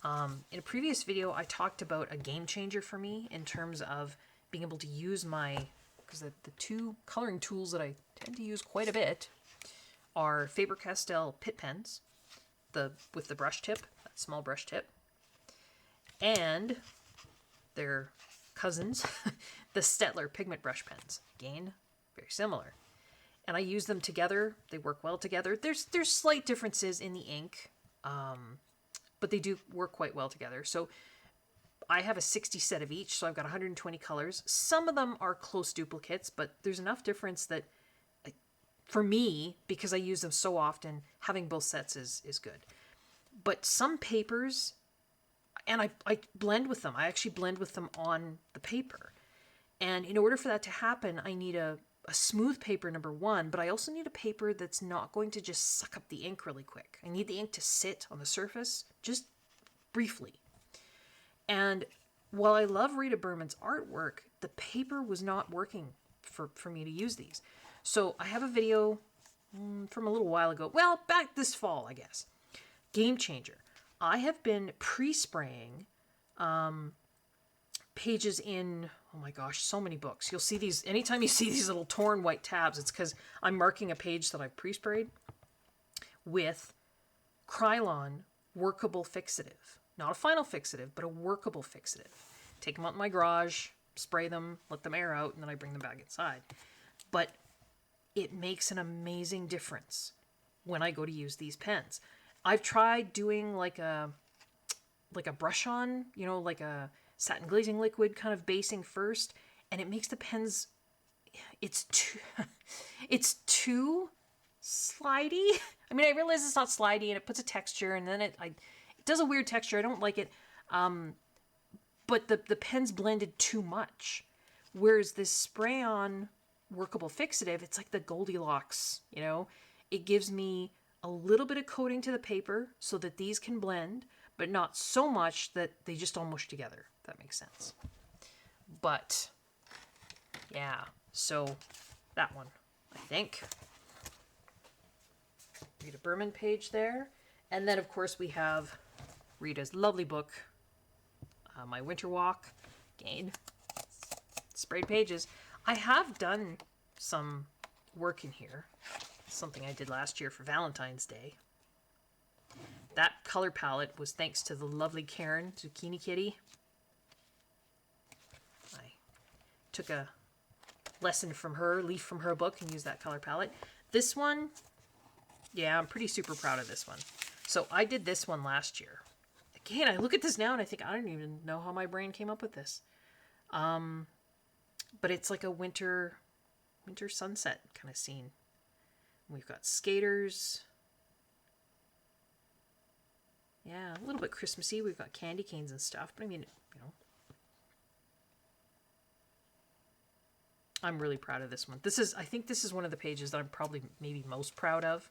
in a previous video I talked about a game changer for me in terms of being able to use my, because the two coloring tools that I tend to use quite a bit are Faber-Castell Pitt pens, with the brush tip, that small brush tip, and their cousins, the Stettler pigment brush pens. Again, very similar. And I use them together. They work well together. There's slight differences in the ink, but they do work quite well together. So I have a 60 set of each, so I've got 120 colors. Some of them are close duplicates, but there's enough difference that, for me, because I use them so often, having both sets is good. But some papers, and I blend with them. I actually blend with them on the paper. And in order for that to happen, I need a smooth paper, number one, but I also need a paper that's not going to just suck up the ink really quick. I need the ink to sit on the surface just briefly. And while I love Rita Berman's artwork, the paper was not working for me to use these. So I have a video from a little while ago. Well, back this fall, I guess. Game changer. I have been pre-spraying pages in, oh my gosh, so many books. You'll see these, anytime you see these little torn white tabs, it's because I'm marking a page that I've pre-sprayed with Krylon workable fixative. Not a final fixative, but a workable fixative. Take them out in my garage, spray them, let them air out, and then I bring them back inside. But it makes an amazing difference when I go to use these pens. I've tried doing like a brush on, you know, like a satin glazing liquid kind of basing first, and it makes the pens, it's too slidey. I mean, I realize it's not slidey and it puts a texture, and then it does a weird texture. I don't like it. But the pen's blended too much. Whereas this spray-on workable fixative, it's like the Goldilocks, you know? It gives me a little bit of coating to the paper so that these can blend, but not so much that they just all mush together, if that makes sense. But, yeah, so that one, I think. Rita Berman page there. And then, of course, we have Rita's lovely book, My Winter Walk. Again, sprayed pages. I have done some work in here. Something I did last year for Valentine's Day. That color palette was thanks to the lovely Karen, Zucchini Kitty. I took a lesson from her, leaf from her book, and used that color palette. This one, yeah, I'm pretty super proud of this one. So I did this one last year. Again, I look at this now and I think, I don't even know how my brain came up with this. But it's like a winter sunset kind of scene. We've got skaters. Yeah, a little bit Christmassy. We've got candy canes and stuff. But I mean, you know, I'm really proud of this one. I think this is one of the pages that I'm probably maybe most proud of.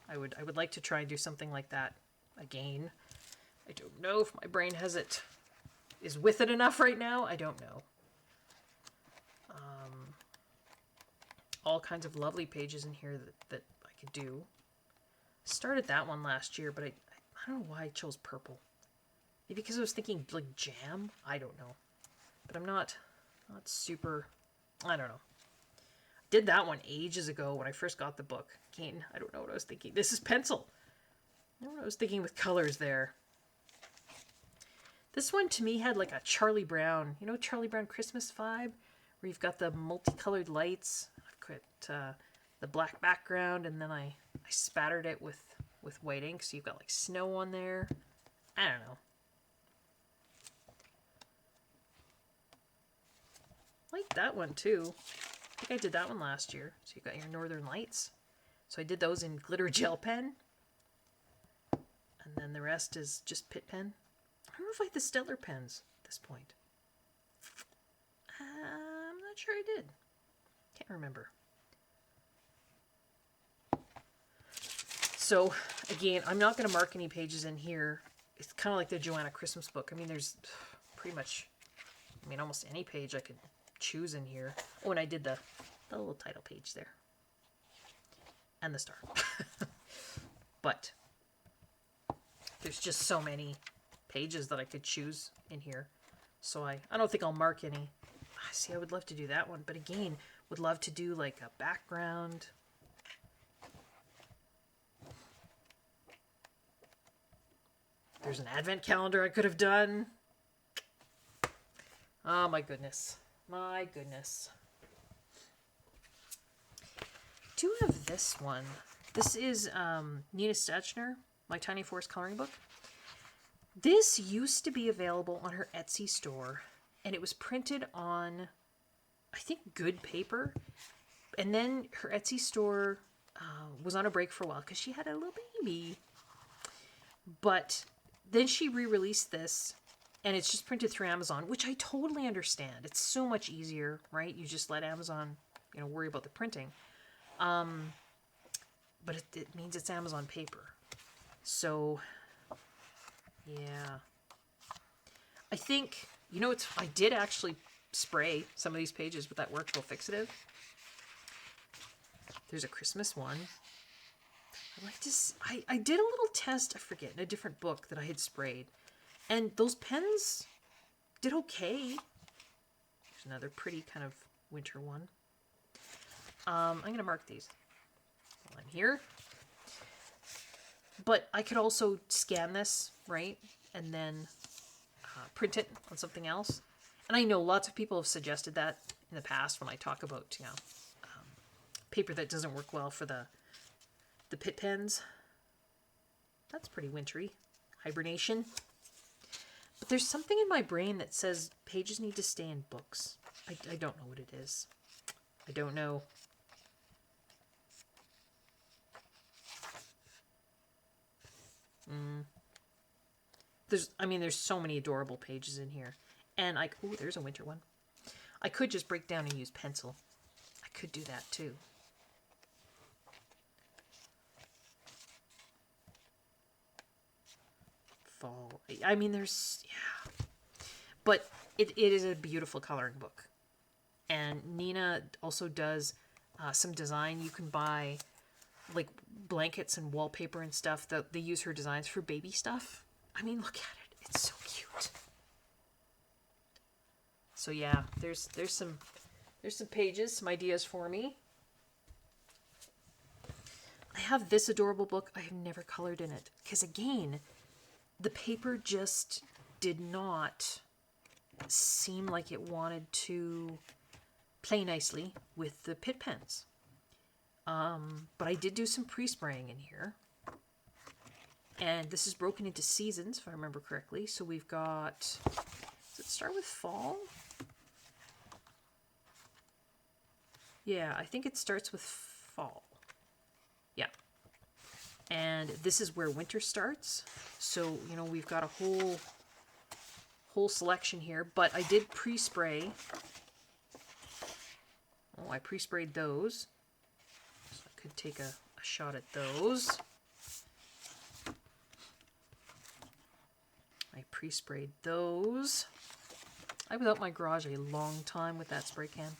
I would like to try and do something like that again. I don't know if my brain is with it enough right now. I don't know. All kinds of lovely pages in here that I could do. Started that one last year, but I don't know why I chose purple. Maybe because I was thinking like jam? I don't know. But I'm not super, I don't know. Did that one ages ago when I first got the book. Again, I don't know what I was thinking. This is pencil. I don't know what I was thinking with colors there. This one to me had like a Charlie Brown, you know, Charlie Brown Christmas vibe, where you've got the multicolored lights. I've got the black background, and then I spattered it with white ink, so you've got like snow on there. I don't know. Like that one too. I think I did that one last year. So you've got your Northern Lights. So I did those in glitter gel pen. And then the rest is just Pitt pen. I don't know if I had the Stellar pens at this point. I'm not sure I did. Can't remember. So, again, I'm not going to mark any pages in here. It's kind of like the Joanna Christmas book. I mean, there's pretty much, almost any page I could choose in here. Oh, and I did the little title page there. And the star. But there's just so many pages that I could choose in here. So I don't think I'll mark any. See, I would love to do that one. But again, would love to do like a background. There's an advent calendar I could have done. Oh my goodness. My goodness. I do have this one. This is Nina Stachner, My Tiny Forest Coloring Book. This used to be available on her Etsy store, and it was printed on, I think, good paper. And then her Etsy store was on a break for a while because she had a little baby. But then she re-released this, and it's just printed through Amazon, which I totally understand. It's so much easier, right? You just let Amazon, worry about the printing. But it means it's Amazon paper. So, yeah. I think, I did actually spray some of these pages with that workable fixative. There's a Christmas one. I did a little test, I forget, in a different book that I had sprayed. And those pens did okay. There's another pretty kind of winter one. I'm going to mark these while I'm here. But I could also scan this, right? And then print it on something else. And I know lots of people have suggested that in the past when I talk about, paper that doesn't work well for the Pitt pens. That's pretty wintry. Hibernation. But there's something in my brain that says pages need to stay in books. I don't know what it is. I don't know. There's so many adorable pages in here. And there's a winter one. I could just break down and use pencil. I could do that too. Fall. But it is a beautiful coloring book. And Nina also does some design. You can buy like blankets and wallpaper and stuff that they use her designs for baby stuff. Look at it. It's so cute. So yeah, there's some There's some pages, some ideas for me. I have this adorable book. I have never colored in it. Because again, the paper just did not seem like it wanted to play nicely with the Pitt pens. But I did do some pre-spraying in here. And this is broken into seasons, if I remember correctly. So we've got... Does it start with fall? Yeah, I think it starts with fall. Yeah. And this is where winter starts. So, you know, we've got a whole selection here. But I did pre-spray. Oh, I pre-sprayed those. So I could take a shot at those. I pre-sprayed those. I was out my garage a long time with that spray can.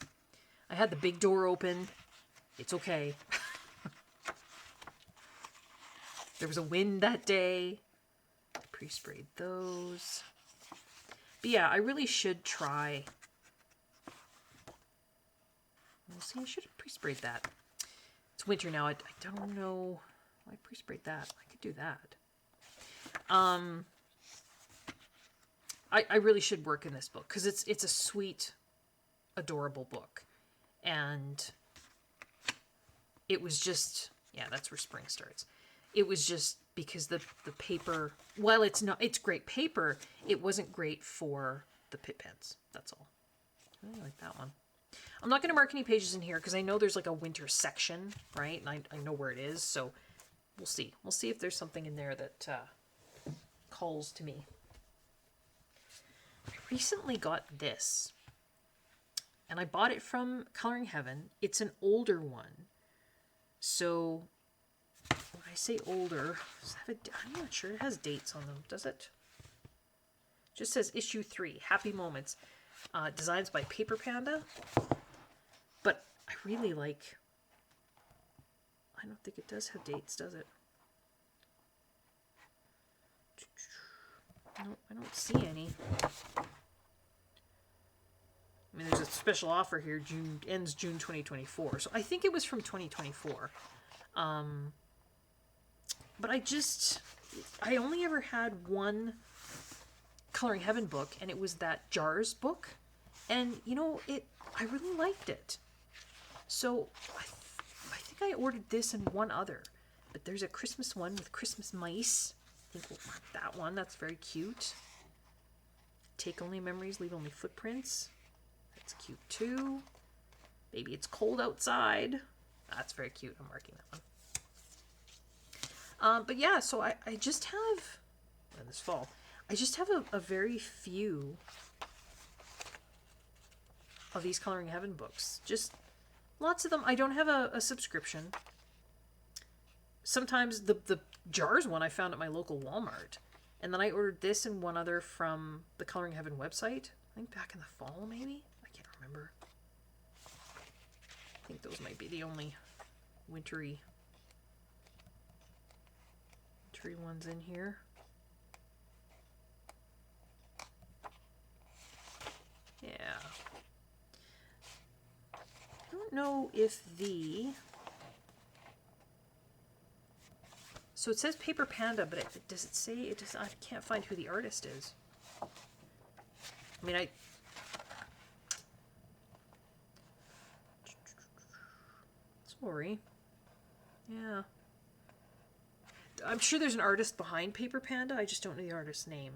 I had the big door open. It's okay. There was a wind that day. I pre-sprayed those. But yeah, I really should try. We'll see, I should have pre-sprayed that. It's winter now. I don't know. I pre-sprayed that. I could do that. I really should work in this book because it's a sweet, adorable book. And it was just, yeah, that's where spring starts. It was just because the paper, while it's great paper, it wasn't great for the Pitt pens. That's all. I really like that one. I'm not going to mark any pages in here because I know there's like a winter section, right? And I know where it is, so we'll see. We'll see if there's something in there that calls to me. I recently got this. And I bought it from Coloring Heaven. It's an older one. So, when I say older, I'm not sure. It has dates on them, does it? Just says issue 3, Happy Moments. Designs by Paper Panda. But I really like... I don't think it does have dates, does it? No, I don't see any. I mean, there's a special offer here. Ends June 2024. So I think it was from 2024. But I only ever had one Coloring Heaven book, and it was that Jars book. And, you know, I really liked it. So I think I ordered this and one other. But there's a Christmas one with Christmas mice. I think we'll mark that one. That's very cute. Take only memories, leave only footprints. That's cute too. Baby, it's cold outside. That's very cute. I'm marking that one. But yeah, so I just have, this fall, I just have a very few of these Coloring Heaven books. Just lots of them. I don't have a subscription. Sometimes the Jars one I found at my local Walmart. And then I ordered this and one other from the Coloring Heaven website. I think back in the fall, maybe? I can't remember. I think those might be the only wintry ones in here. Yeah. I don't know if so it says Paper Panda, but does it say it does? I can't find who the artist is. I mean, sorry. Yeah. I'm sure there's an artist behind Paper Panda. I just don't know the artist's name.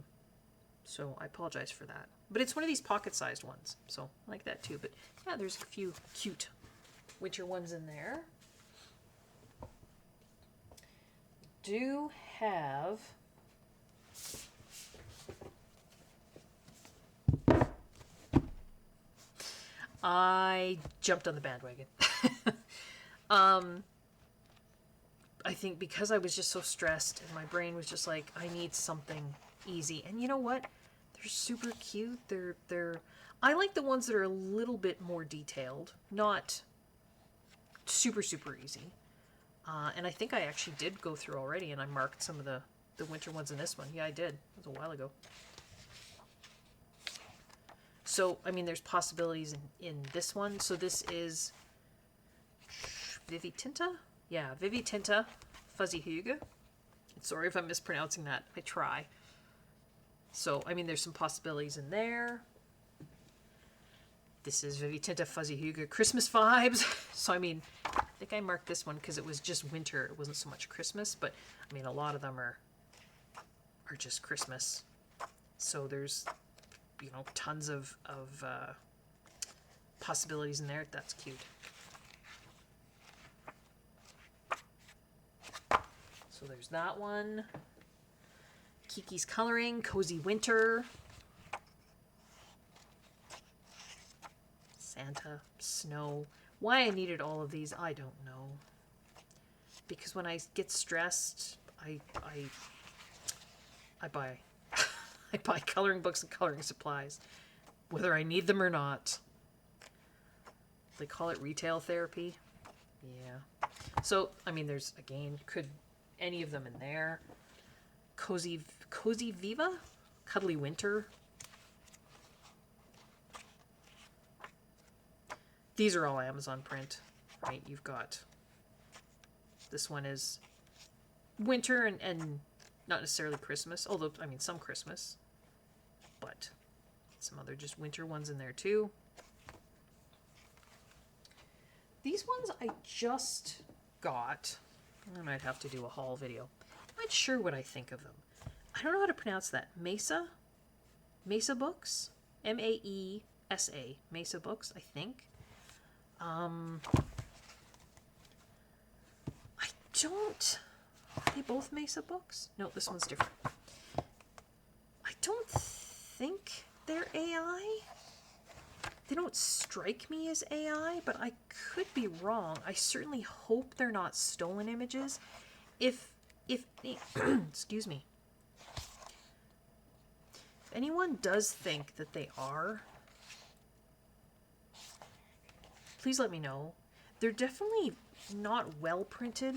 So I apologize for that. But it's one of these pocket-sized ones. So I like that too. But yeah, there's a few cute winter ones in there. Do have... I jumped on the bandwagon. I think because I was just so stressed and my brain was just like, I need something easy. And you know what? They're super cute. I like the ones that are a little bit more detailed, not super easy. And I think I actually did go through already and I marked some of the winter ones in this one. Yeah, I did. It was a while ago. So, I mean, there's possibilities in this one. So this is Vivi Tinta? Yeah, Vivi Tinta Fuzzy Hygge. Sorry if I'm mispronouncing that. I try. So, I mean, there's some possibilities in there. This is Vivi Tinta Fuzzy Hygge Christmas vibes. So, I mean, I think I marked this one because it was just winter. It wasn't so much Christmas, but I mean, a lot of them are just Christmas. So there's, you know, tons of possibilities in there. That's cute. So there's that one. Kiki's Coloring, Cozy Winter. Santa, snow. Why I needed all of these, I don't know. Because when I get stressed, I buy I buy coloring books and coloring supplies, whether I need them or not. They call it retail therapy. Yeah. So, I mean, there's, again, could any of them in there. Cozy Viva? Cuddly Winter. These are all Amazon print, right? You've got, this one is winter and not necessarily Christmas, although, I mean, some Christmas, but some other just winter ones in there too. These ones I just got. I might have to do a haul video. I'm not sure what I think of them. I don't know how to pronounce that. Mesa Books? M-A-E-S-A. Mesa Books, I think. I don't... Are they both Mesa Books? No, this one's different. I don't think they're AI. They don't strike me as AI, but I could be wrong. I certainly hope they're not stolen images. If excuse me. If anyone does think that they are, please let me know. They're definitely not well printed.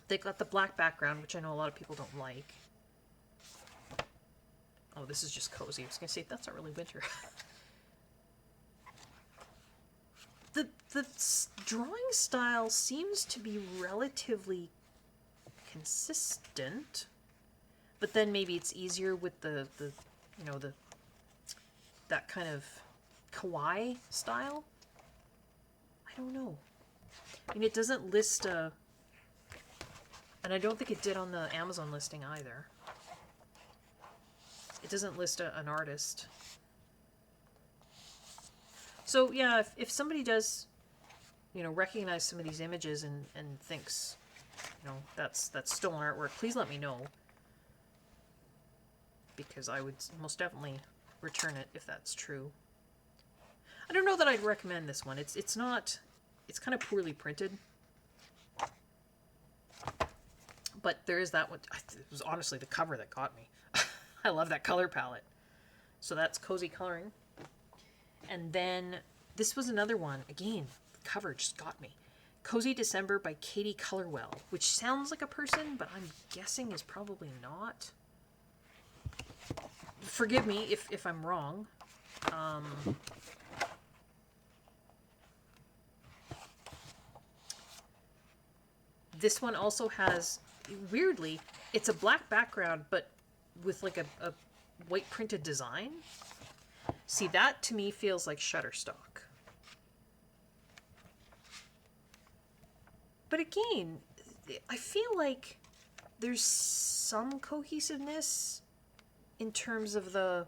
They got the black background, which I know a lot of people don't like. Oh, this is just cozy. I was gonna say that's not really winter. The drawing style seems to be relatively consistent, but then maybe it's easier with the you know, that kind of kawaii style. I don't know. I mean, it doesn't list a, and I don't think it did on the Amazon listing either. It doesn't list an artist. So yeah, if somebody does, you know, recognize some of these images and thinks, you know, that's stolen artwork, please let me know. Because I would most definitely return it if that's true. I don't know that I'd recommend this one. It's not, it's kind of poorly printed. But there is that one. It was honestly the cover that got me. I love that color palette. So that's Cozy Coloring. And then this was another one. Again, the cover just got me. Cozy December by Katie Colorwell, which sounds like a person, but I'm guessing is probably not. Forgive me if I'm wrong. This one also has, weirdly, it's a black background, but with like a white printed design. See, that to me feels like Shutterstock. But again, I feel like there's some cohesiveness in terms of the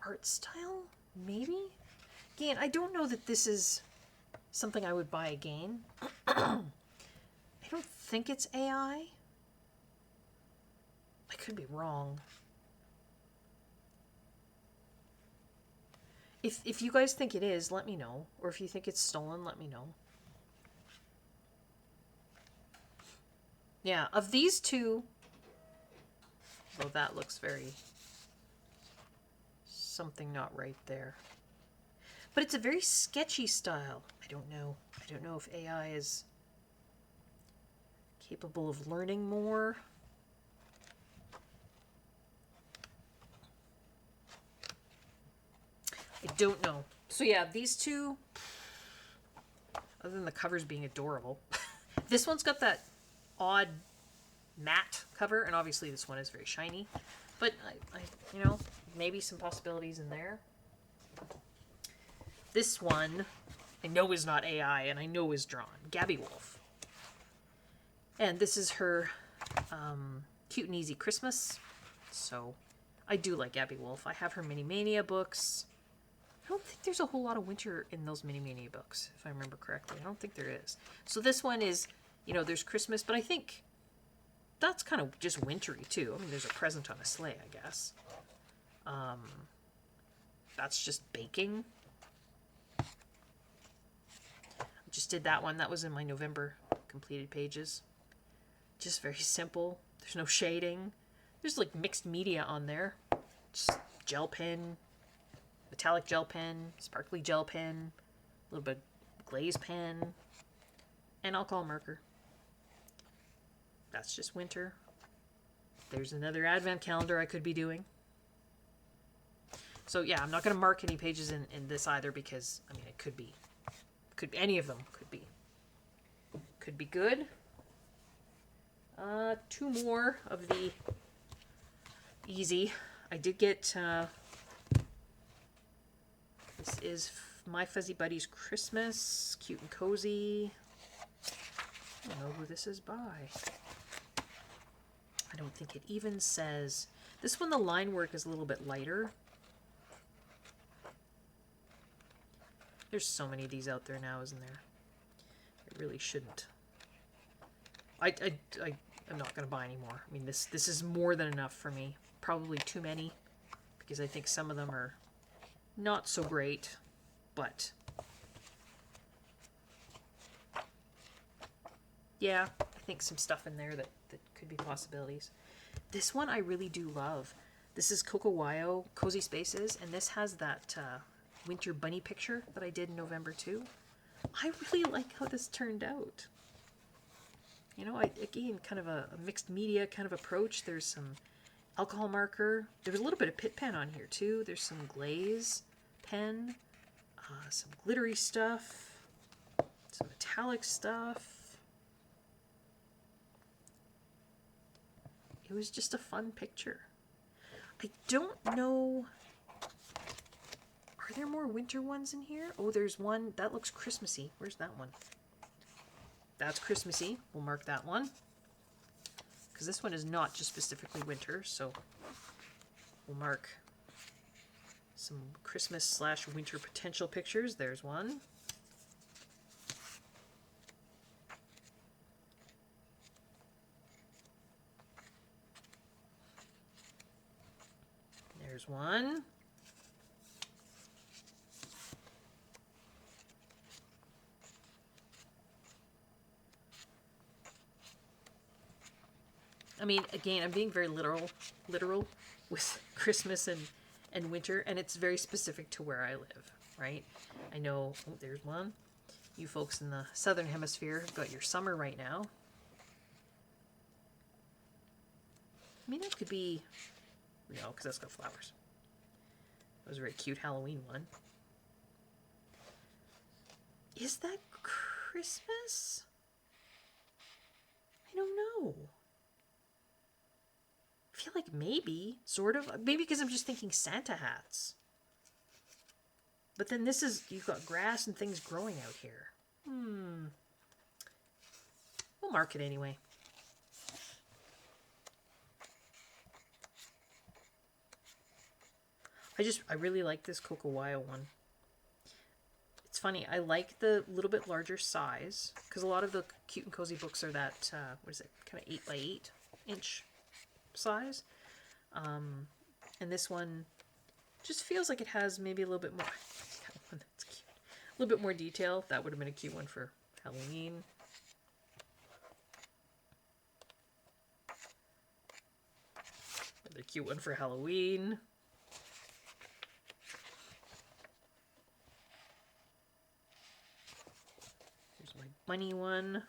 art style, maybe? Again, I don't know that this is something I would buy again. I don't think it's AI. I could be wrong. If you guys think it is, let me know. Or if you think it's stolen, let me know. Yeah, of these two, though that looks very... something not right there. But it's a very sketchy style. I don't know. I don't know if AI is capable of learning more. don't know. So yeah, these two, other than the covers being adorable, this one's got that odd matte cover, and obviously this one is very shiny. But I you know, maybe some possibilities in there. This one, I know is not AI, and I know is drawn. Gabby Wolf. And this is her Cute and Easy Christmas. So, I do like Gabby Wolf. I have her Mini Mania books. I don't think there's a whole lot of winter in those Mini Mania books, if I remember correctly. I don't think there is. So this one is, you know, there's Christmas, but I think that's kind of just wintry, too. I mean, there's a present on a sleigh, I guess. That's just baking. I just did that one. That was in my November completed pages. Just very simple. There's no shading. There's like mixed media on there. Just gel pen, metallic gel pen, sparkly gel pen, a little bit of glaze pen, and alcohol marker. That's just winter. There's another advent calendar I could be doing. So yeah, I'm not going to mark any pages in this either because, I mean, it could be. Any of them could be. Could be good. Two more of the easy. I did get, this is My Fuzzy Buddy's Christmas. Cute and cozy. I don't know who this is by. I don't think it even says. This one, the line work is a little bit lighter. There's so many of these out there now, isn't there? It really shouldn't. I'm not going to buy any more. I mean, this is more than enough for me. Probably too many, because I think some of them are not so great, but yeah, I think some stuff in there that could be possibilities. This one I really do love. This is Coco Wyo, Cozy Spaces, and this has that winter bunny picture that I did in November too. I really like how this turned out. You know, again, kind of a mixed media kind of approach. There's some alcohol marker. There's a little bit of Pitt pen on here too. There's some glaze pen, some glittery stuff, some metallic stuff. It was just a fun picture. I don't know. Are there more winter ones in here? Oh, there's one. That looks Christmassy. Where's that one? That's Christmassy. We'll mark that one. Because this one is not just specifically winter, so we'll mark some Christmas/winter potential pictures. There's one. There's one. I mean, again, I'm being very literal with Christmas and winter, and it's very specific to where I live, right? I know, oh, there's one. You folks in the southern hemisphere have got your summer right now. I mean, that could be, no, because that's got flowers. That was a very cute Halloween one. Is that Christmas? I don't know. I feel like maybe, sort of. Maybe because I'm just thinking Santa hats. But then this is, you've got grass and things growing out here. We'll mark it anyway. I really like this Coco Wyo one. It's funny, I like the little bit larger size, because a lot of the cute and cozy books are that, what is it, kind of 8 by 8 inch size. And this one just feels like it has maybe a little bit more. That's cute. A little bit more detail. That would have been a cute one for Halloween. Another cute one for Halloween. Here's my bunny one.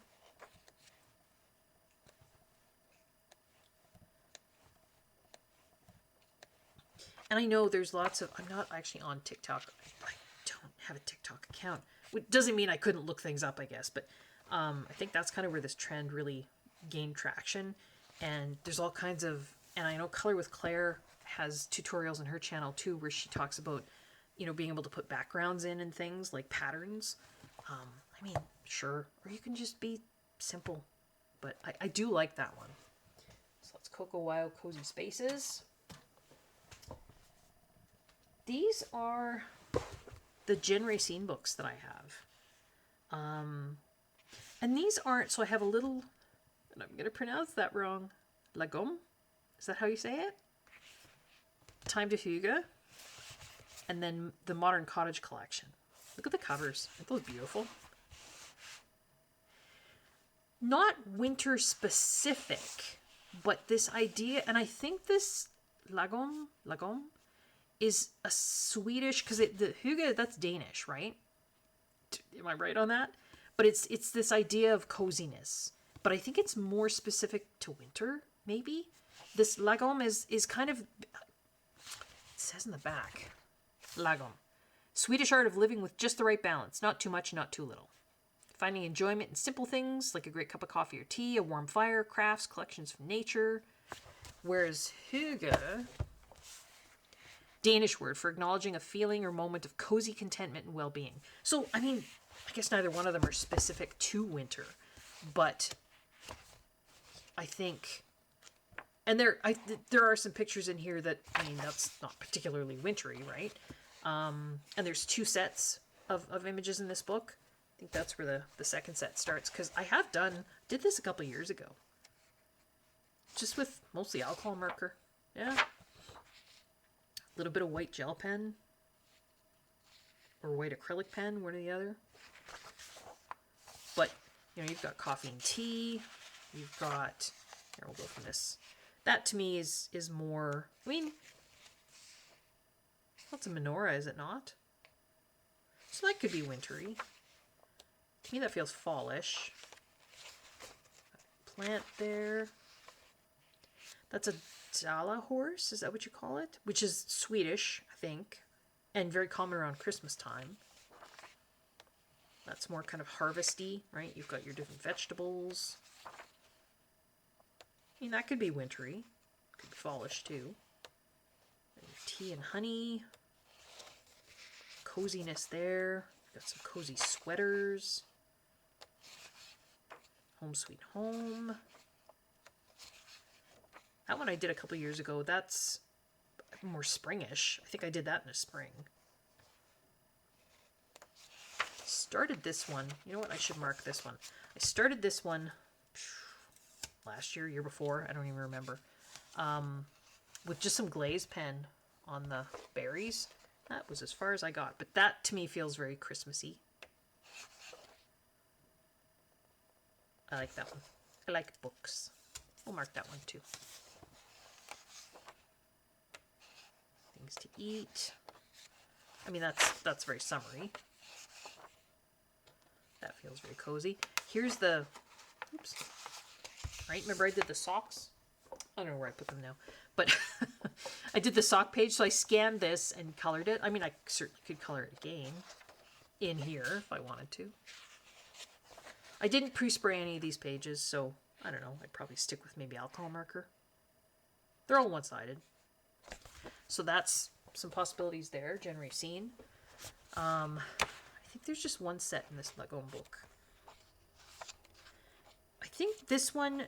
And I know there's lots of, I'm not actually on TikTok. I don't have a TikTok account. Which doesn't mean I couldn't look things up, I guess. But I think that's kind of where this trend really gained traction. And there's all kinds of, and I know Color with Claire has tutorials on her channel too, where she talks about, you know, being able to put backgrounds in and things like patterns. I mean, sure. Or you can just be simple. But I do like that one. So that's Cocoa Wild Cozy Spaces. These are the Jen Racine books that I have. And these aren't, so I have a little, and I'm going to pronounce that wrong, Lagom? Is that how you say it? Time to Hygge. And then the Modern Cottage Collection. Look at the covers. Aren't those beautiful? Not winter specific, but this idea, and I think this Lagom is a Swedish, because the Hygge, that's Danish, right? Am I right on that? But it's this idea of coziness. But I think it's more specific to winter, maybe. This Lagom is kind of, it says in the back, Lagom. Swedish art of living with just the right balance. Not too much, not too little. Finding enjoyment in simple things, like a great cup of coffee or tea, a warm fire, crafts, collections from nature. Whereas Hygge, Danish word for acknowledging a feeling or moment of cozy contentment and well-being. So, I mean, I guess neither one of them are specific to winter, but I think, and there are some pictures in here that, I mean, that's not particularly wintry, right? And there's 2 sets of images in this book. I think that's where the second set starts, because I did this a couple years ago. Just with mostly alcohol marker. Yeah. A little bit of white gel pen. Or white acrylic pen, one or the other. But, you know, you've got coffee and tea. You've got, here, we'll go from this. That to me is more, I mean, that's a menorah, is it not? So that could be wintry. To me, that feels fallish. Plant there. That's a Dala horse, is that what you call it? Which is Swedish, I think, and very common around Christmas time. That's more kind of harvesty, right? You've got your different vegetables. I mean, that could be wintry. Could be fallish, too. And tea and honey. Coziness there. Got some cozy sweaters. Home Sweet Home. That one I did a couple years ago. That's more springish. I think I did that in the spring. Started this one. You know what? I should mark this one. I started this one last year, year before. I don't even remember. With just some glaze pen on the berries. That was as far as I got. But that to me feels very Christmassy. I like that one. I like books. We'll mark that one too. Things to eat. I mean, that's very summery. That feels very cozy. Here's the, oops. Right, remember I did the socks? I don't know where I put them now. But I did the sock page, so I scanned this and colored it. I mean, I certainly could color it again in here if I wanted to. I didn't pre-spray any of these pages, so I don't know. I'd probably stick with maybe alcohol marker. They're all one-sided. So that's some possibilities there. Jen Racine. I think there's just one set in this Lego book. I think this one,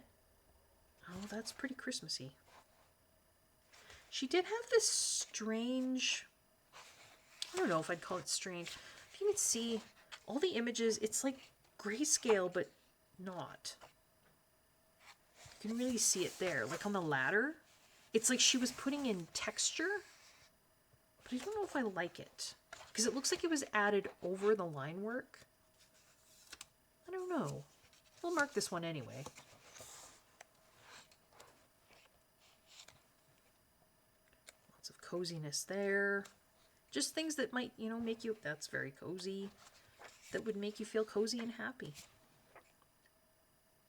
oh, that's pretty Christmassy. She did have this strange, I don't know if I'd call it strange. If you can see all the images, it's like grayscale, but not. You can really see it there. Like on the ladder, it's like she was putting in texture, but I don't know if I like it. Because it looks like it was added over the line work. I don't know. We'll mark this one anyway. Lots of coziness there. Just things that might, you know, make you, that's very cozy. That would make you feel cozy and happy.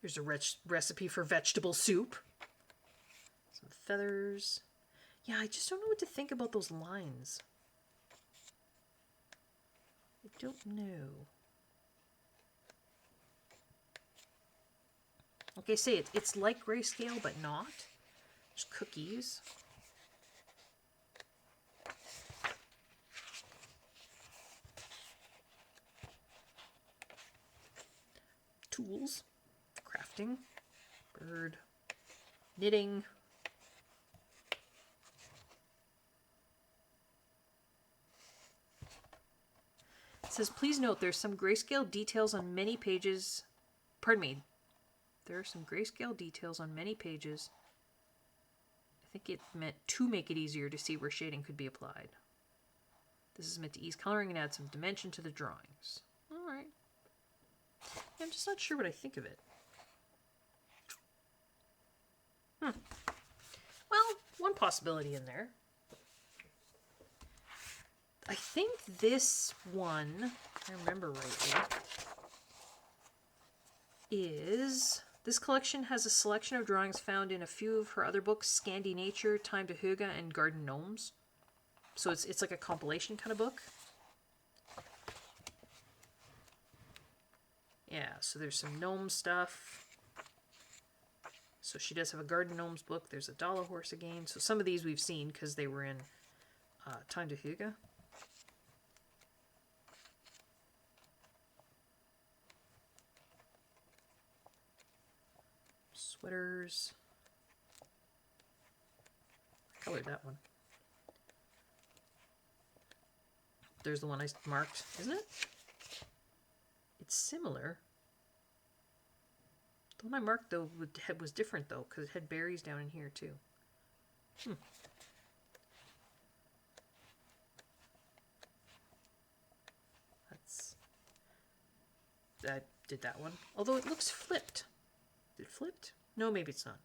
Here's a recipe for vegetable soup. Some feathers. Yeah, I just don't know what to think about those lines. I don't know. Like I say, it's like grayscale, but not. There's cookies. Tools. Crafting. Bird. Knitting. It says, please note there's some grayscale details on many pages. Pardon me. There are some grayscale details on many pages. I think it meant to make it easier to see where shading could be applied. This is meant to ease coloring and add some dimension to the drawings. Alright. I'm just not sure what I think of it. Well, one possibility in there. I think this one, if I remember rightly, is... This collection has a selection of drawings found in a few of her other books, Scandi Nature, Time to Hygge, and Garden Gnomes. So it's like a compilation kind of book. Yeah, so there's some gnome stuff. So she does have a Garden Gnomes book. There's a Dollar Horse again. So some of these we've seen because they were in Time to Hygge. Sweaters. I colored that one. There's the one I marked, isn't it? It's similar. The one I marked, though, was different, though, because it had berries down in here, too. I did that one. Although it looks flipped. Is it flipped? No, maybe it's not.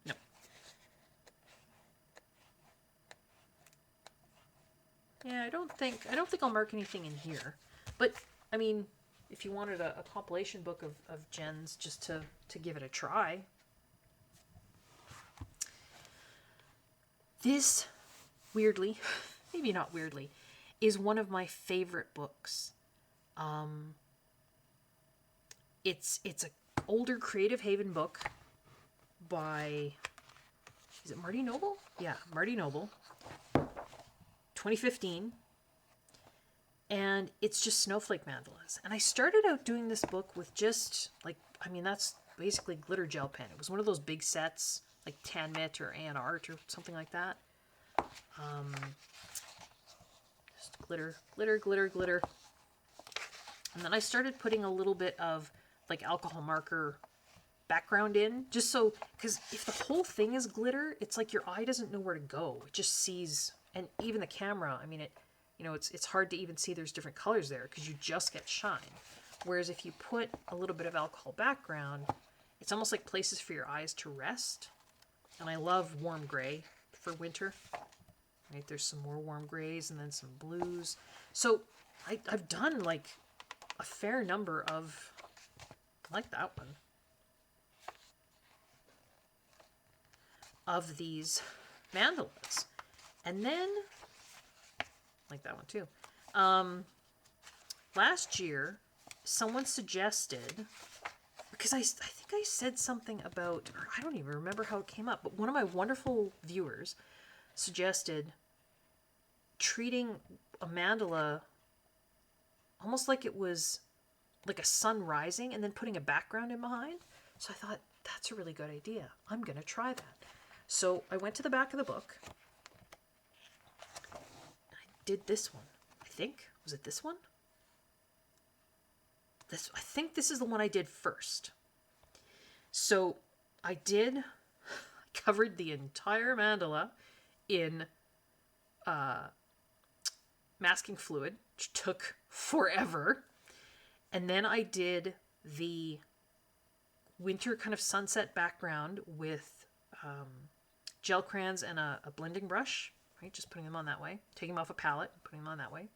No. Yeah, I don't think I'll mark anything in here. But, I mean, if you wanted a compilation book of Jen's just to give it a try. This, weirdly, maybe not weirdly, is one of my favorite books. It's an older Creative Haven book by, is it Marty Noble? Yeah, Marty Noble. 2015. And it's just snowflake mandalas. And I started out doing this book with just, like, I mean, that's basically glitter gel pen. It was one of those big sets, like Tan Mit or Ann Art or something like that. Just glitter, glitter, glitter, glitter. And then I started putting a little bit of, like, alcohol marker background in, just so, because if the whole thing is glitter, it's like your eye doesn't know where to go. It just sees, and even the camera, I mean, it's hard to even see there's different colors there because you just get shine. Whereas if you put a little bit of alcohol background, it's almost like places for your eyes to rest. And I love warm gray for winter. Right, there's some more warm grays and then some blues. So I've done like a fair number of, I like that one, of these mandalas. And then, like that one too. Last year, someone suggested, because I think I said something about, or I don't even remember how it came up, but one of my wonderful viewers suggested treating a mandala almost like it was like a sun rising and then putting a background in behind. So I thought, that's a really good idea. I'm going to try that. So I went to the back of the book. I did this one, I think. Was it this one? I think this is the one I did first. So I covered the entire mandala in masking fluid, which took forever. And then I did the winter kind of sunset background with gel crayons and a blending brush, right? Just putting them on that way, taking them off a palette, putting them on that way.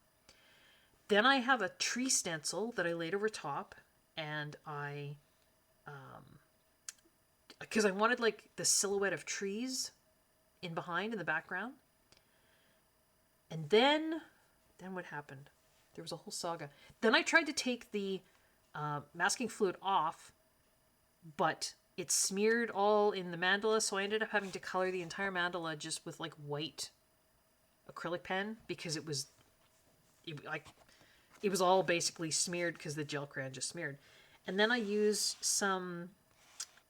Then I have a tree stencil that I laid over top, and I, because I wanted like the silhouette of trees in behind in the background. And then what happened? There was a whole saga. Then I tried to take the masking fluid off, but it smeared all in the mandala, so I ended up having to color the entire mandala just with like white acrylic pen because it was all basically smeared because the gel crayon just smeared. And then I used some,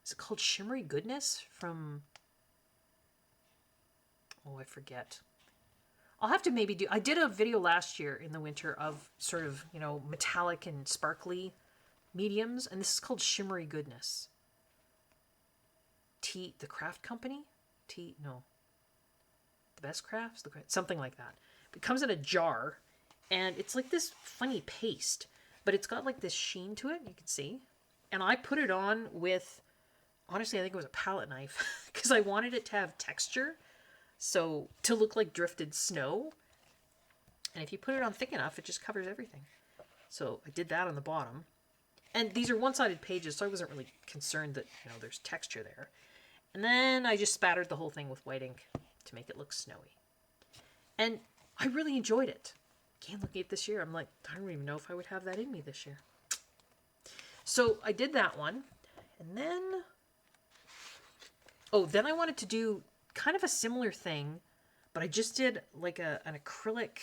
is it called Shimmery Goodness from, oh, I forget. I'll have to maybe do, I did a video last year in the winter of sort of, you know, metallic and sparkly mediums, and this is called Shimmery Goodness. The Craft Company? The Best Crafts? Something like that. It comes in a jar, and it's like this funny paste, but it's got like this sheen to it, you can see. And I put it on with, honestly, I think it was a palette knife, because I wanted it to have texture, so to look like drifted snow. And if you put it on thick enough, it just covers everything. So I did that on the bottom. And these are one-sided pages, so I wasn't really concerned that, you know, there's texture there. And then I just spattered the whole thing with white ink to make it look snowy. And I really enjoyed it. Again, looking at this year, I'm like, I don't even know if I would have that in me this year. So I did that one. And then, then I wanted to do kind of a similar thing, but I just did like an acrylic,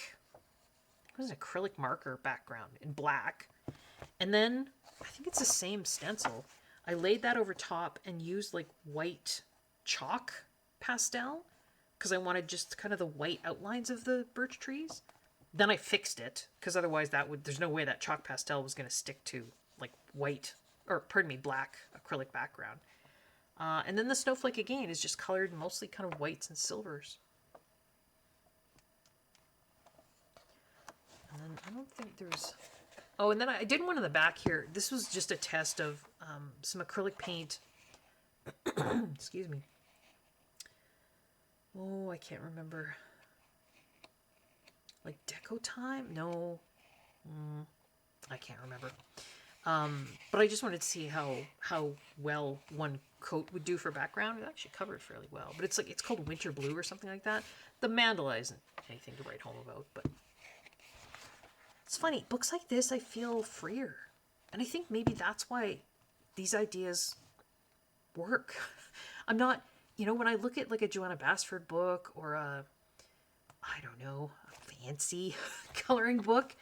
it was an acrylic marker background in black. And then I think it's the same stencil. I laid that over top and used like white chalk pastel because I wanted just kind of the white outlines of the birch trees. Then I fixed it because otherwise there's no way that chalk pastel was going to stick to like black acrylic background. And then the snowflake again is just colored mostly kind of whites and silvers. And then I don't think there's... Oh, and then I did one in the back here. This was just a test of some acrylic paint. Excuse me. Oh, I can't remember. Like Deco Time? No. I can't remember. But I just wanted to see how well one coat would do for background. It actually covered fairly well. But it's called Winter Blue or something like that. The mandala isn't anything to write home about, but... It's funny, books like this, I feel freer. And I think maybe that's why these ideas work. I'm not, you know, when I look at like a Joanna Basford book or a fancy coloring book,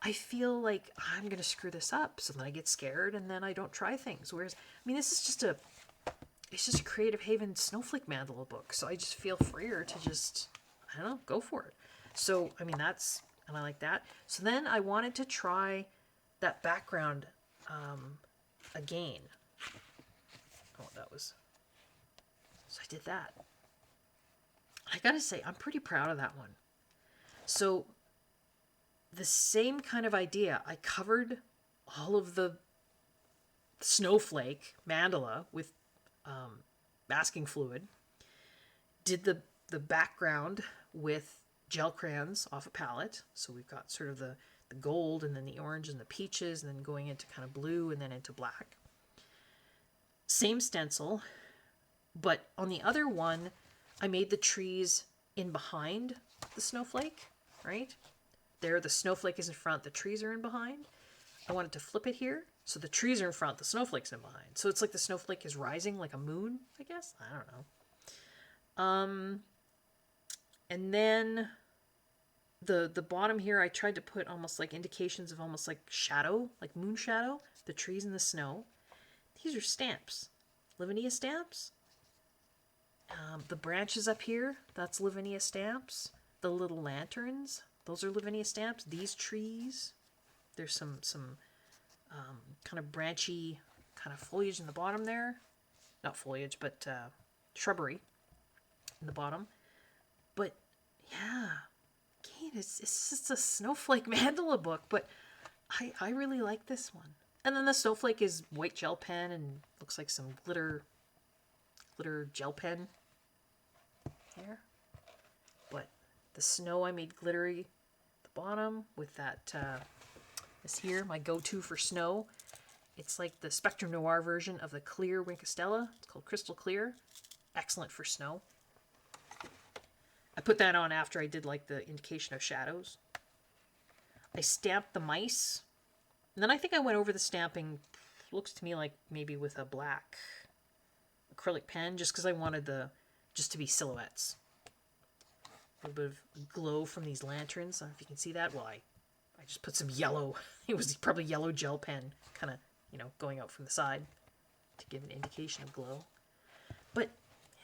I feel like I'm going to screw this up. So then I get scared and then I don't try things. Whereas, I mean, this is just it's a Creative Haven Snowflake mandala book. So I just feel freer to just, I don't know, go for it. So, I mean, and I like that. So then I wanted to try that background again. Oh, that was... So I did that. I gotta say, I'm pretty proud of that one. So the same kind of idea. I covered all of the snowflake mandala with masking fluid. Did the background with gel crayons off a palette. So we've got sort of the gold and then the orange and the peaches and then going into kind of blue and then into black. Same stencil, but on the other one, I made the trees in behind the snowflake, right? There, the snowflake is in front, the trees are in behind. I wanted to flip it here. So the trees are in front, the snowflake's in behind. So it's like the snowflake is rising like a moon, I guess. I don't know. And then the bottom here, I tried to put almost like indications of almost like shadow, like moon shadow, the trees in the snow. These are stamps, Lavinia stamps. The branches up here, that's Lavinia stamps. The little lanterns, those are Lavinia stamps. These trees, there's some kind of branchy kind of foliage in the bottom there. Not foliage, but shrubbery in the bottom. But yeah, again, it's just a snowflake mandala book, but I really like this one. And then the snowflake is white gel pen and looks like some glitter gel pen there. But the snow I made glittery at the bottom with that, this here, my go-to for snow. It's like the Spectrum Noir version of the clear Wink of Stella. It's called Crystal Clear. Excellent for snow. I put that on after I did like the indication of shadows. I stamped the mice. And then I think I went over the stamping, looks to me like maybe with a black acrylic pen, just because I wanted just to be silhouettes. A little bit of glow from these lanterns. I don't know if you can see that. Well, I just put some yellow, it was probably yellow gel pen, kind of, going out from the side to give an indication of glow. But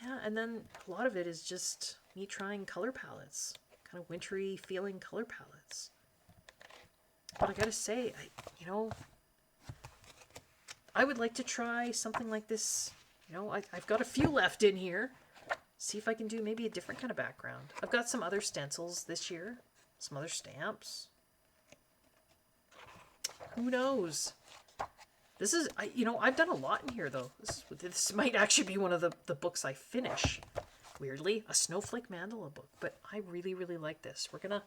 yeah, and then a lot of it is just me trying color palettes, kind of wintry feeling color palettes. But I gotta say, I would like to try something like this. I've got a few left in here. See if I can do maybe a different kind of background. I've got some other stencils this year, some other stamps. Who knows? This is, I've done a lot in here though. This might actually be one of the books I finish. Weirdly, a snowflake mandala book. But I really, really like this. I'm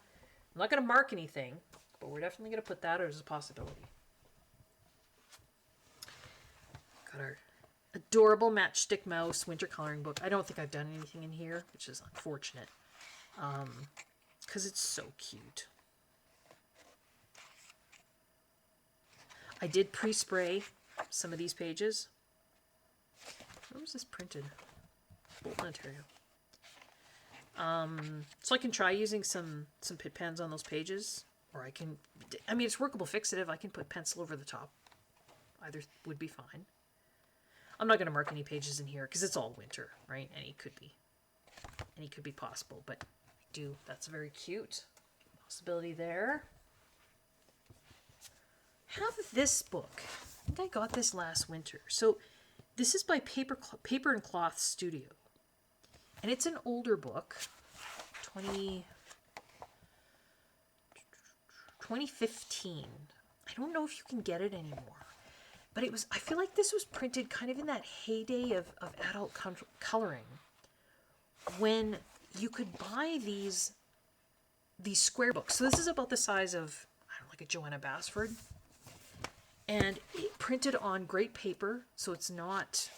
not gonna mark anything, but we're definitely gonna put that as a possibility. Got our adorable Matchstick Mouse winter coloring book. I don't think I've done anything in here, which is unfortunate, because it's so cute. I did pre-spray some of these pages. Where was this printed? Bolton, Ontario. So I can try using some Pitt pens on those pages, or it's workable fixative. I can put pencil over the top. Either would be fine. I'm not going to mark any pages in here because it's all winter, right? Any could be possible, but that's very cute. Possibility there. Have this book. I think I got this last winter. So this is by Paper and Cloth Studio. And it's an older book. 2015. I don't know if you can get it anymore. But I feel like this was printed kind of in that heyday of adult coloring, when you could buy these square books. So this is about the size of, like a Joanna Basford. And it printed on great paper, so it's not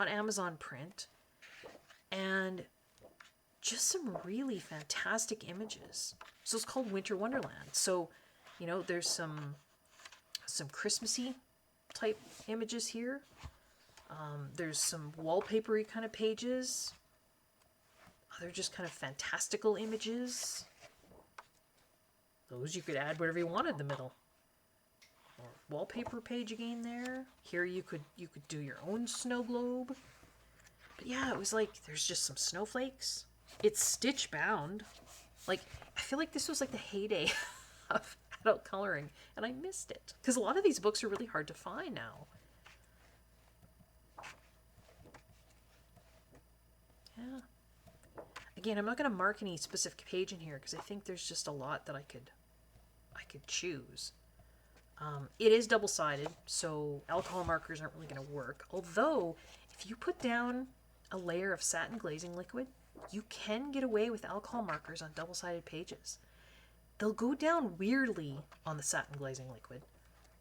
Amazon print. And just some really fantastic images. So it's called Winter Wonderland. So, there's some Christmassy type images here. There's some wallpapery kind of pages. They're just kind of fantastical images. Those you could add whatever you want in the middle. Or wallpaper page again there. Here you could do your own snow globe. But yeah, it was like there's just some snowflakes. It's stitch bound. Like, I feel like this was like the heyday of adult coloring, and I missed it because a lot of these books are really hard to find now. Yeah. Again, I'm not going to mark any specific page in here because I think there's just a lot that I could choose. It is double-sided, so alcohol markers aren't really going to work. Although, if you put down a layer of satin glazing liquid, you can get away with alcohol markers on double-sided pages. They'll go down weirdly on the satin glazing liquid,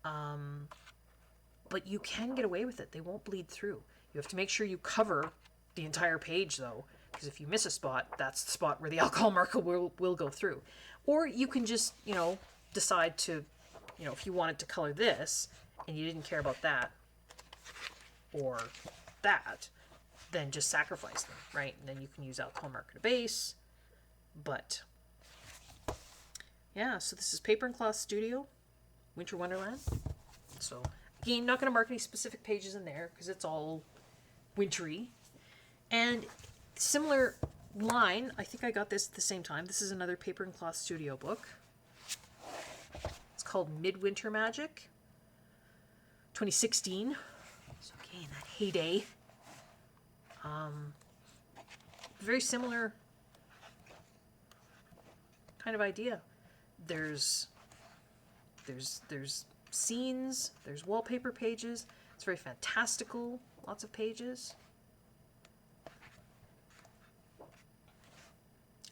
but you can get away with it. They won't bleed through. You have to make sure you cover the entire page, though, because if you miss a spot, that's the spot where the alcohol marker will go through. Or you can just, decide to, if you wanted to color this and you didn't care about that or that, then just sacrifice them, right? And then you can use alcohol marker to base. But yeah, so this is Paper and Cloth Studio, Winter Wonderland. So again, not going to mark any specific pages in there because it's all wintry. And similar line, I think I got this at the same time. This is another Paper and Cloth Studio book. It's called Midwinter Magic, 2016. So again, that heyday. Very similar kind of idea. There's scenes, there's wallpaper pages. It's very fantastical, lots of pages.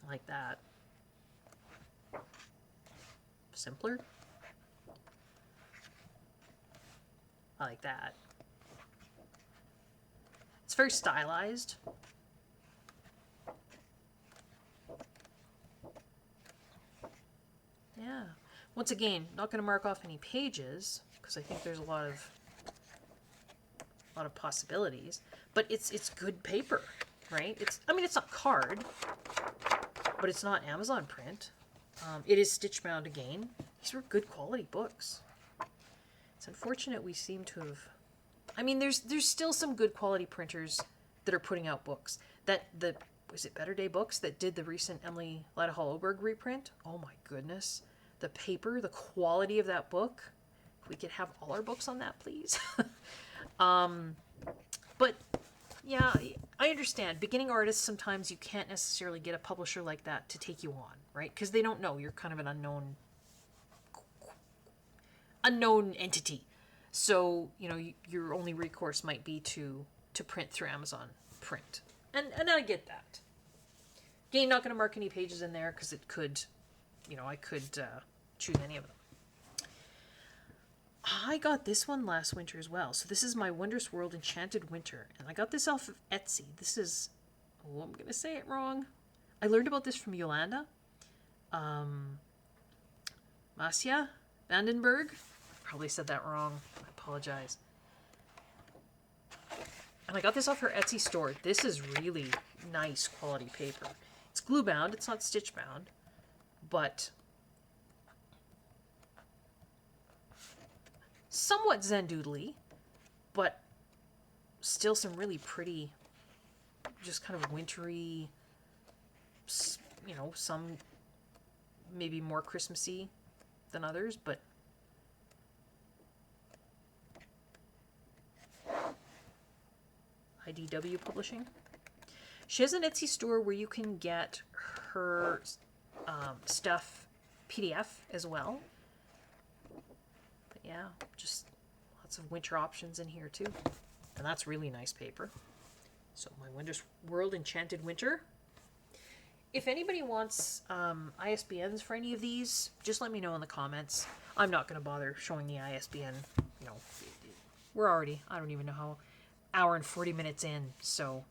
I like that. Simpler. I like that. It's very stylized. Yeah. Once again, not going to mark off any pages because I think there's a lot of possibilities. But it's good paper, right? I mean, it's not card, but it's not Amazon print. It is stitch bound again. These were good quality books. It's unfortunate we seem to have... I mean, there's still some good quality printers that are putting out books. Was it Better Day Books that did the recent Emily Lada Hallberg reprint? Oh my goodness. The paper, the quality of that book. If we could have all our books on that, please. But yeah, I understand. Beginning artists, sometimes you can't necessarily get a publisher like that to take you on, right? Because they don't know. You're kind of an unknown entity. So, you know, your only recourse might be to print through Amazon Print. And I get that. Again, not going to mark any pages in there because it could, you know, I could choose any of them. I got this one last winter as well. So this is my Wondrous World Enchanted Winter. And I got this off of Etsy. This is, oh, I'm going to say it wrong. I learned about this from Yolanda. Masya Vandenberg. Probably said that wrong. I apologize. And I got this off her Etsy store. This is really nice quality paper. It's glue bound. It's not stitch bound. But somewhat zen-doodly. But still some really pretty, just kind of wintry, you know, some maybe more Christmassy than others, but IDW Publishing. She has an Etsy store where you can get her stuff PDF as well. But yeah, just lots of winter options in here too. And that's really nice paper. So my Wondrous World Enchanted Winter. If anybody wants ISBNs for any of these, just let me know in the comments. I'm not going to bother showing the ISBN. You know, we're already, I don't even know how, hour and 40 minutes in. So,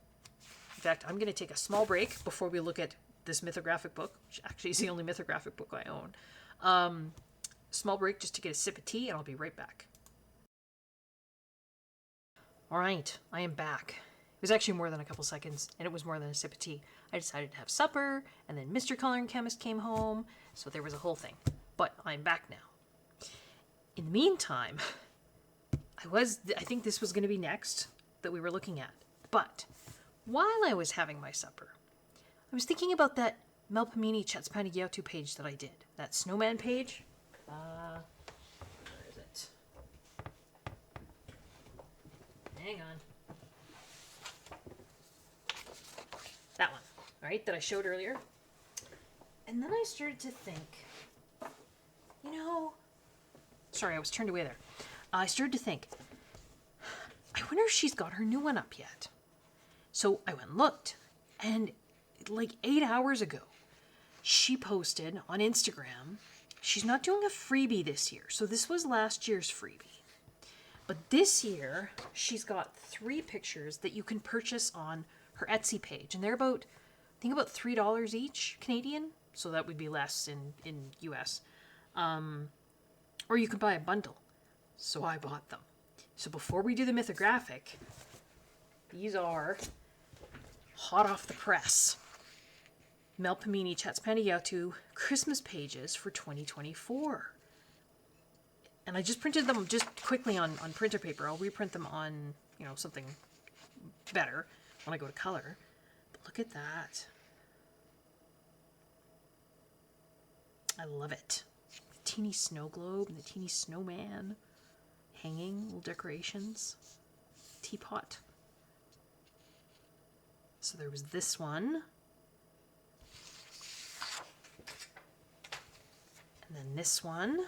in fact, I'm going to take a small break before we look at this mythographic book, which actually is the only mythographic book I own. Small break just to get a sip of tea, and I'll be right back. All right, I am back. It was actually more than a couple seconds, and it was more than a sip of tea. I decided to have supper, and then Mr. Coloring Chemist came home, so there was a whole thing. But I'm back now. In the meantime, I think this was going to be next that we were looking at. But while I was having my supper, I was thinking about that Melpomene Chetspanigyautu page that I did. That snowman page. Where is it? Hang on. That one, right? That I showed earlier. And then I started to think, you know... Sorry, I was turned away there. I started to think, I wonder if she's got her new one up yet. So I went and looked, and like 8 hours ago, she posted on Instagram, she's not doing a freebie this year. So this was last year's freebie. But this year, she's got 3 pictures that you can purchase on her Etsy page. And they're about, I think about $3 each Canadian. So that would be less in US. Or you could buy a bundle. So I bought them. So before we do the mythographic, these are hot off the press. Melpomene Chetspanigyautu Christmas pages for 2024. And I just printed them just quickly on printer paper. I'll reprint them on, you know, something better when I go to color. But look at that. I love it. The teeny snow globe and the teeny snowman. Hanging little decorations. Teapot. So there was this one. And then this one.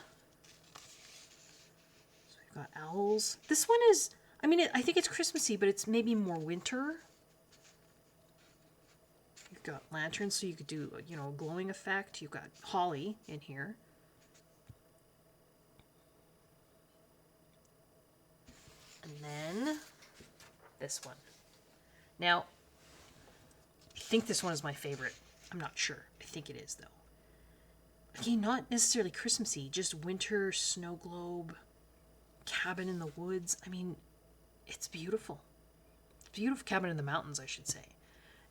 So we've got owls. This one is, I mean, I think it's Christmassy, but it's maybe more winter. You've got lanterns, so you could do, you know, a glowing effect. You've got holly in here. And then this one. Now, I think this one is my favorite. I'm not sure. I think it is, though. again, not necessarily Christmassy, just winter snow globe, cabin in the woods. I mean, it's beautiful. It's a beautiful cabin in the mountains, I should say.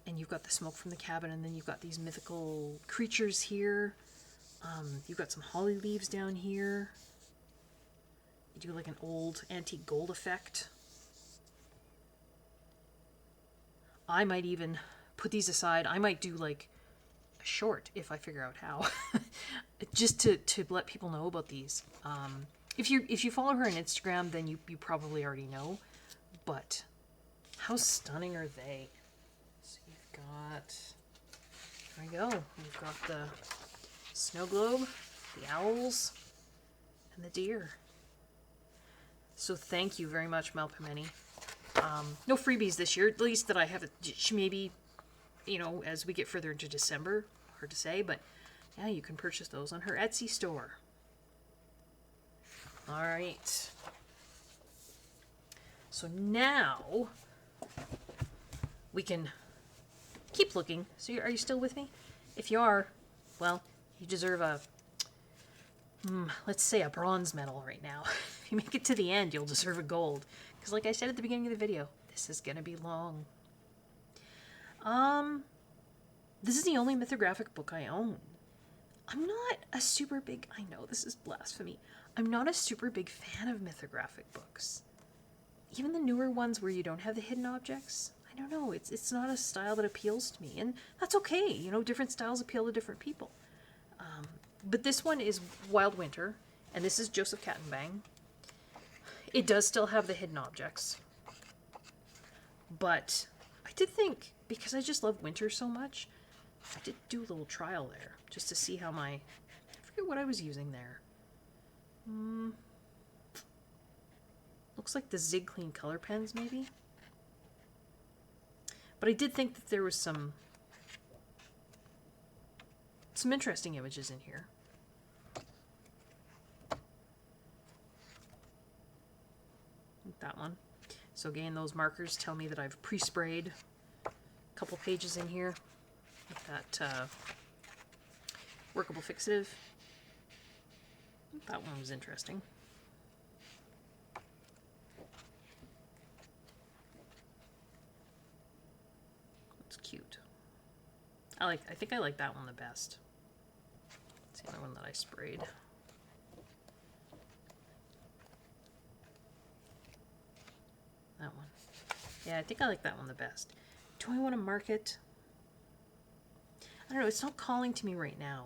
And you've got the smoke from the cabin, and then you've got these mythical creatures here. You've got some holly leaves down here. You do like an old antique gold effect. I might even put these aside. I might do like a short if I figure out how. Just to let people know about these. If you follow her on Instagram, then you probably already know. But how stunning are they? So you've got, there we go. We've got the snow globe, the owls, and the deer. So thank you very much, Melpomene. No freebies this year, at least that I have. Maybe, as we get further into December, hard to say, but yeah, you can purchase those on her Etsy store. All right. So now we can keep looking. So are you still with me? If you are, well, you deserve a, let's say a bronze medal right now. If you make it to the end, you'll deserve a gold. Because like I said at the beginning of the video, this is going to be long. This is the only mythographic book I own. I'm not a super big, I know this is blasphemy, I'm not a super big fan of mythographic books. Even the newer ones where you don't have the hidden objects, I don't know, it's not a style that appeals to me. And that's okay, different styles appeal to different people. But this one is Wild Winter, and this is Joseph Kattenbang. It does still have the hidden objects. But I did think, because I just love winter so much, I did do a little trial there, just to see how I forget what I was using there. Looks like the Zig Clean color pens, maybe? But I did think that there was some interesting images in here. That one. So again, those markers tell me that I've pre-sprayed a couple pages in here with that workable fixative. That one was interesting. It's cute. I think I like that one the best. It's the other one that I sprayed. That one. Yeah, I think I like that one the best. Do I want to mark it? I don't know, it's not calling to me right now.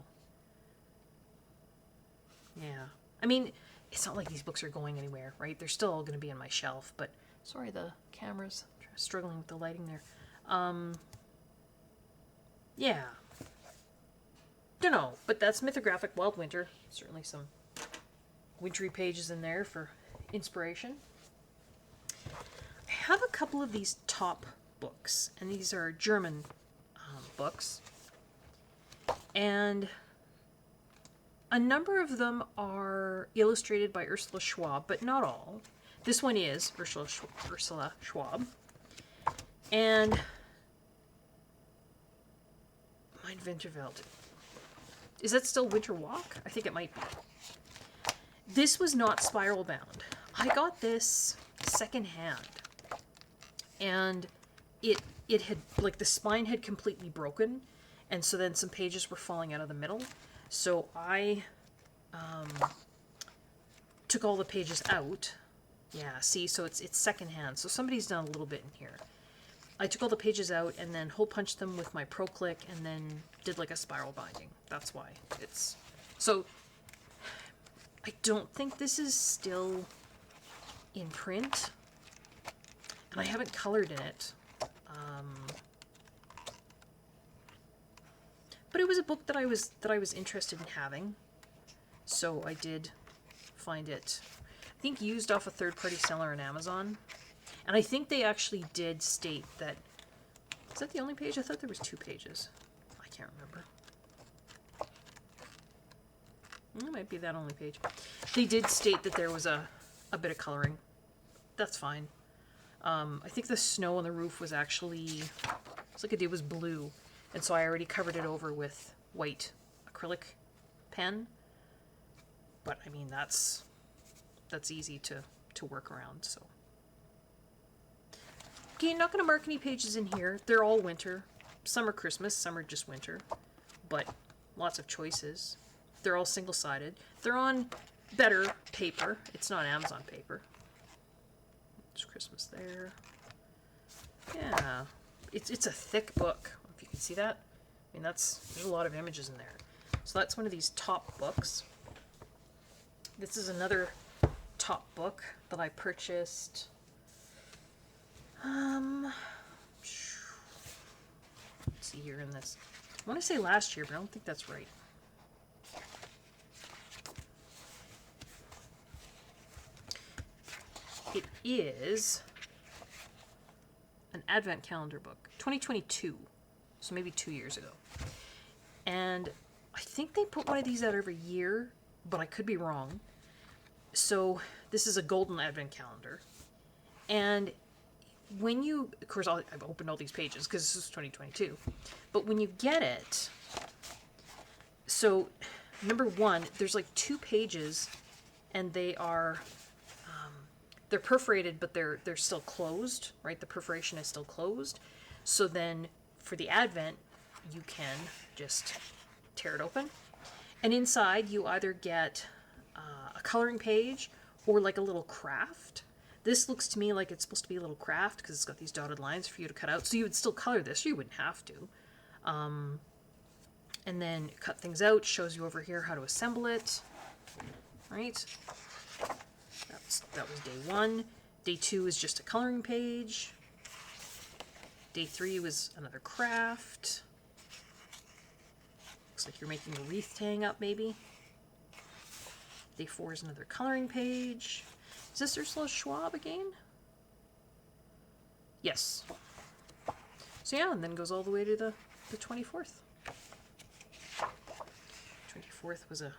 Yeah. I mean, it's not like these books are going anywhere, right? They're still all going to be on my shelf, but sorry, the camera's struggling with the lighting there. Yeah. Don't know, but that's Mythographic Wild Winter. Certainly some wintry pages in there for inspiration. I have a couple of these top books, and these are German books. And a number of them are illustrated by Ursula Schwab, but not all. This one is Ursula Schwab. And Mein Winterwelt. Is that still Winter Walk? I think it might be. This was not spiral bound. I got this secondhand. And it had, like, the spine had completely broken, and so then some pages were falling out of the middle. So I took all the pages out. Yeah, see, so it's secondhand. So somebody's done a little bit in here. I took all the pages out and then hole punched them with my Pro Click and then did like a spiral binding. That's why it's... So I don't think this is still in print. And I haven't colored in it. But it was a book that I was interested in having. So I did find it, I think, used off a third-party seller on Amazon. And I think they actually did state that... Is that the only page? I thought there was 2 pages. I can't remember. It might be that only page. They did state that there was a bit of coloring. That's fine. I think the snow on the roof was actually... It's like it was blue. And so I already covered it over with white acrylic pen. But I mean, that's easy to work around, so. Okay, not going to mark any pages in here. They're all winter. Some are Christmas, some are just winter. But lots of choices. They're all single-sided. They're on better paper. It's not Amazon paper. There's Christmas there. Yeah. It's a thick book. I don't know if you can see that. I mean, there's a lot of images in there. So that's one of these top books. This is another top book that I purchased. Let's see here in this. I want to say last year, but I don't think that's right. It is an advent calendar book, 2022, so maybe 2 years ago. And I think they put one of these out every year, but I could be wrong. So this is a golden advent calendar. And when you, of course, I've opened all these pages because this is 2022, but when you get it, so number one, there's like 2 pages and they are, they're perforated, but they're still closed, right? The perforation is still closed. So then for the advent, you can just tear it open. And inside you either get a coloring page or like a little craft. This looks to me like it's supposed to be a little craft because it's got these dotted lines for you to cut out. So you would still color this. You wouldn't have to. And then cut things out. Shows you over here how to assemble it. Right? That was day 1. Day 2 is just a coloring page. Day 3 was another craft. Looks like you're making a wreath to hang up, maybe. Day 4 is another coloring page. Is this Ursula Schwab again? Yes. So yeah, and then goes all the way to the 24th. 24th was a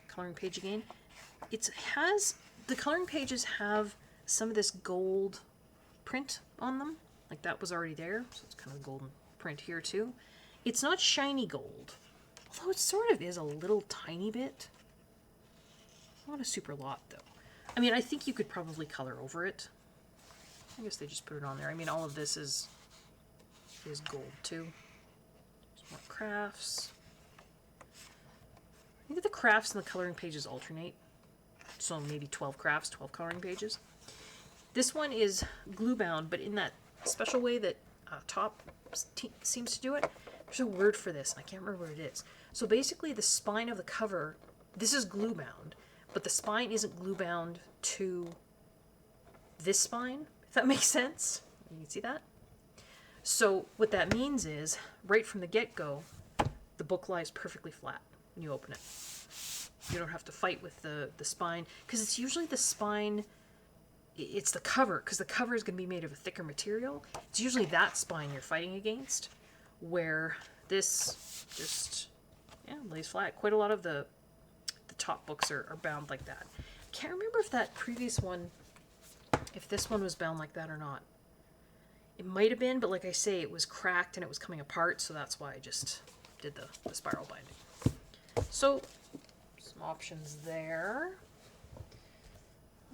coloring page again. The coloring pages have some of this gold print on them. Like that was already there, so it's kind of a golden print here too. It's not shiny gold, although it sort of is a little tiny bit. Not a super lot though. I mean, I think you could probably color over it. I guess they just put it on there. I mean, all of this is gold too. There's more crafts. I think the crafts and the coloring pages alternate. So maybe 12 crafts, 12 coloring pages. This one is glue bound, but in that special way that Top seems to do it. There's a word for this, and I can't remember what it is. So basically the spine of the cover, this is glue bound, but the spine isn't glue bound to this spine, if that makes sense. You can see that? So what that means is, right from the get-go, the book lies perfectly flat when you open it. You don't have to fight with the spine, because it's usually the spine, it's the cover, because the cover is going to be made of a thicker material. It's usually that spine you're fighting against, where this just, lays flat. Quite a lot of the top books are bound like that. Can't remember if that previous one, if this one was bound like that or not. It might have been, but like I say, it was cracked and it was coming apart, so that's why I just did the spiral binding. So, some options there.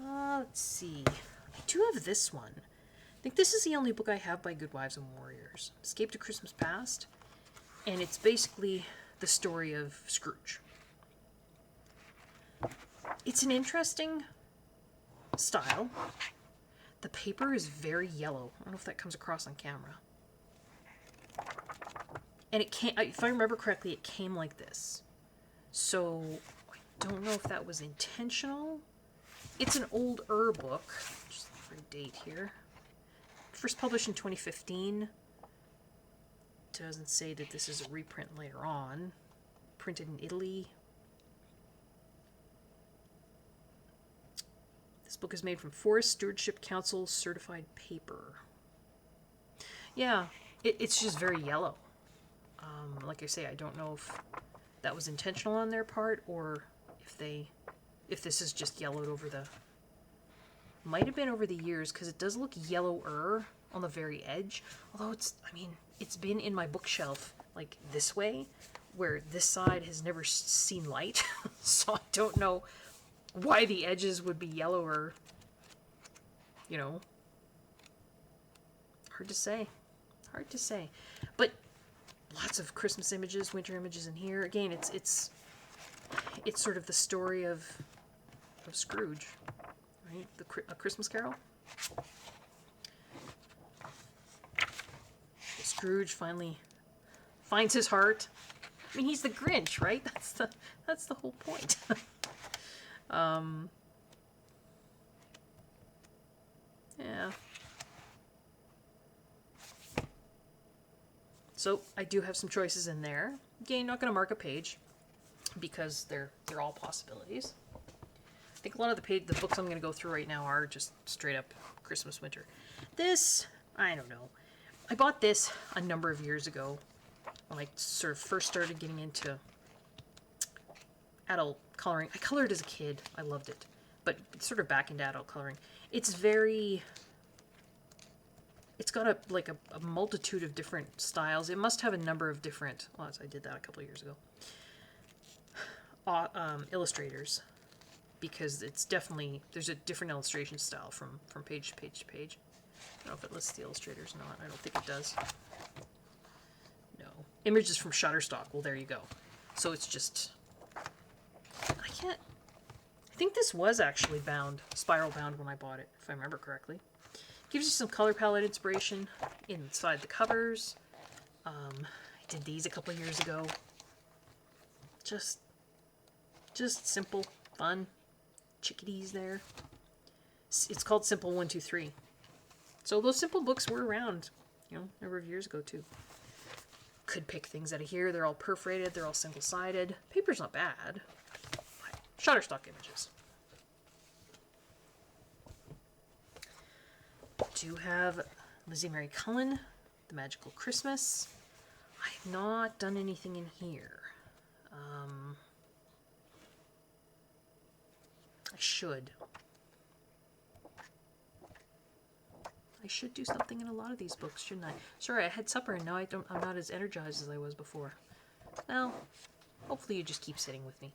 Let's see. I do have this one. I think this is the only book I have by Good Wives and Warriors. Escape to Christmas Past. And it's basically the story of Scrooge. It's an interesting style. The paper is very yellow. I don't know if that comes across on camera. And it came, if I remember correctly, it came like this. So I don't know if that was intentional. It's an older book. Just for a date here. First published in 2015. Doesn't say that this is a reprint later on. Printed in Italy. This book is made from Forest Stewardship Council certified paper. Yeah, it's just very yellow. Like I say, I don't know if that was intentional on their part or if this is just yellowed over the... Might have been over the years, because it does look yellower on the very edge. Although it's been in my bookshelf, like this way, where this side has never seen light. So I don't know why the edges would be yellower. You know, hard to say. Hard to say. But lots of Christmas images, winter images in here. Again, it's sort of the story of Scrooge, right? A Christmas Carol. Scrooge finally finds his heart. I mean, he's the Grinch, right? That's the whole point. Yeah. So I do have some choices in there. Again, not going to mark a page because they're all possibilities. I think a lot of the books I'm going to go through right now are just straight up Christmas winter. This, I don't know. I bought this a number of years ago when I sort of first started getting into adult coloring. I colored as a kid. I loved it. But it's sort of back into adult coloring. It's got a multitude of different styles. It must have a number of different, well, I did that a couple of years ago, illustrators, because it's definitely, there's a different illustration style from page to page to page. I don't know if it lists the illustrators or not. I don't think it does. No. Images from Shutterstock. Well, there you go. So it's just, I think this was actually spiral bound when I bought it, if I remember correctly. Gives you some color palette inspiration inside the covers. I did these a couple years ago. Just simple, fun, chickadees there. It's called Simple 1, 2, 3. So those simple books were around, a number of years ago too. Could pick things out of here. They're all perforated. They're all single-sided. Paper's not bad. Shutterstock images. Do have Lizzie Mary Cullen, The Magical Christmas. I have not done anything in here. I should. I should do something in a lot of these books, shouldn't I? Sorry, I had supper and now I'm not as energized as I was before. Well, hopefully you just keep sitting with me.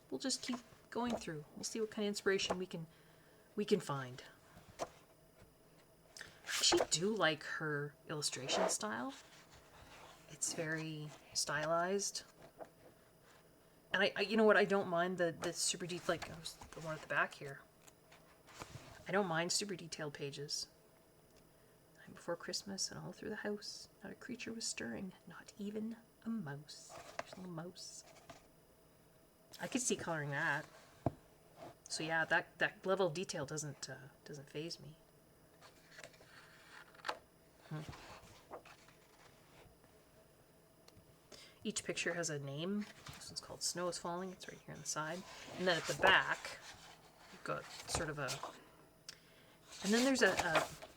We'll just keep going through. We'll see what kind of inspiration we can find. I actually do like her illustration style. It's very stylized. And I you know what, I don't mind the super deep, like the one at the back here. I don't mind super detailed pages. Night before Christmas and all through the house, not a creature was stirring, not even a mouse. There's a little mouse. I could see coloring that. So yeah, that level of detail doesn't faze me. Each picture has a name. This one's called Snow is Falling. It's right here on the side. And then at the back, you've got sort of a... And then there's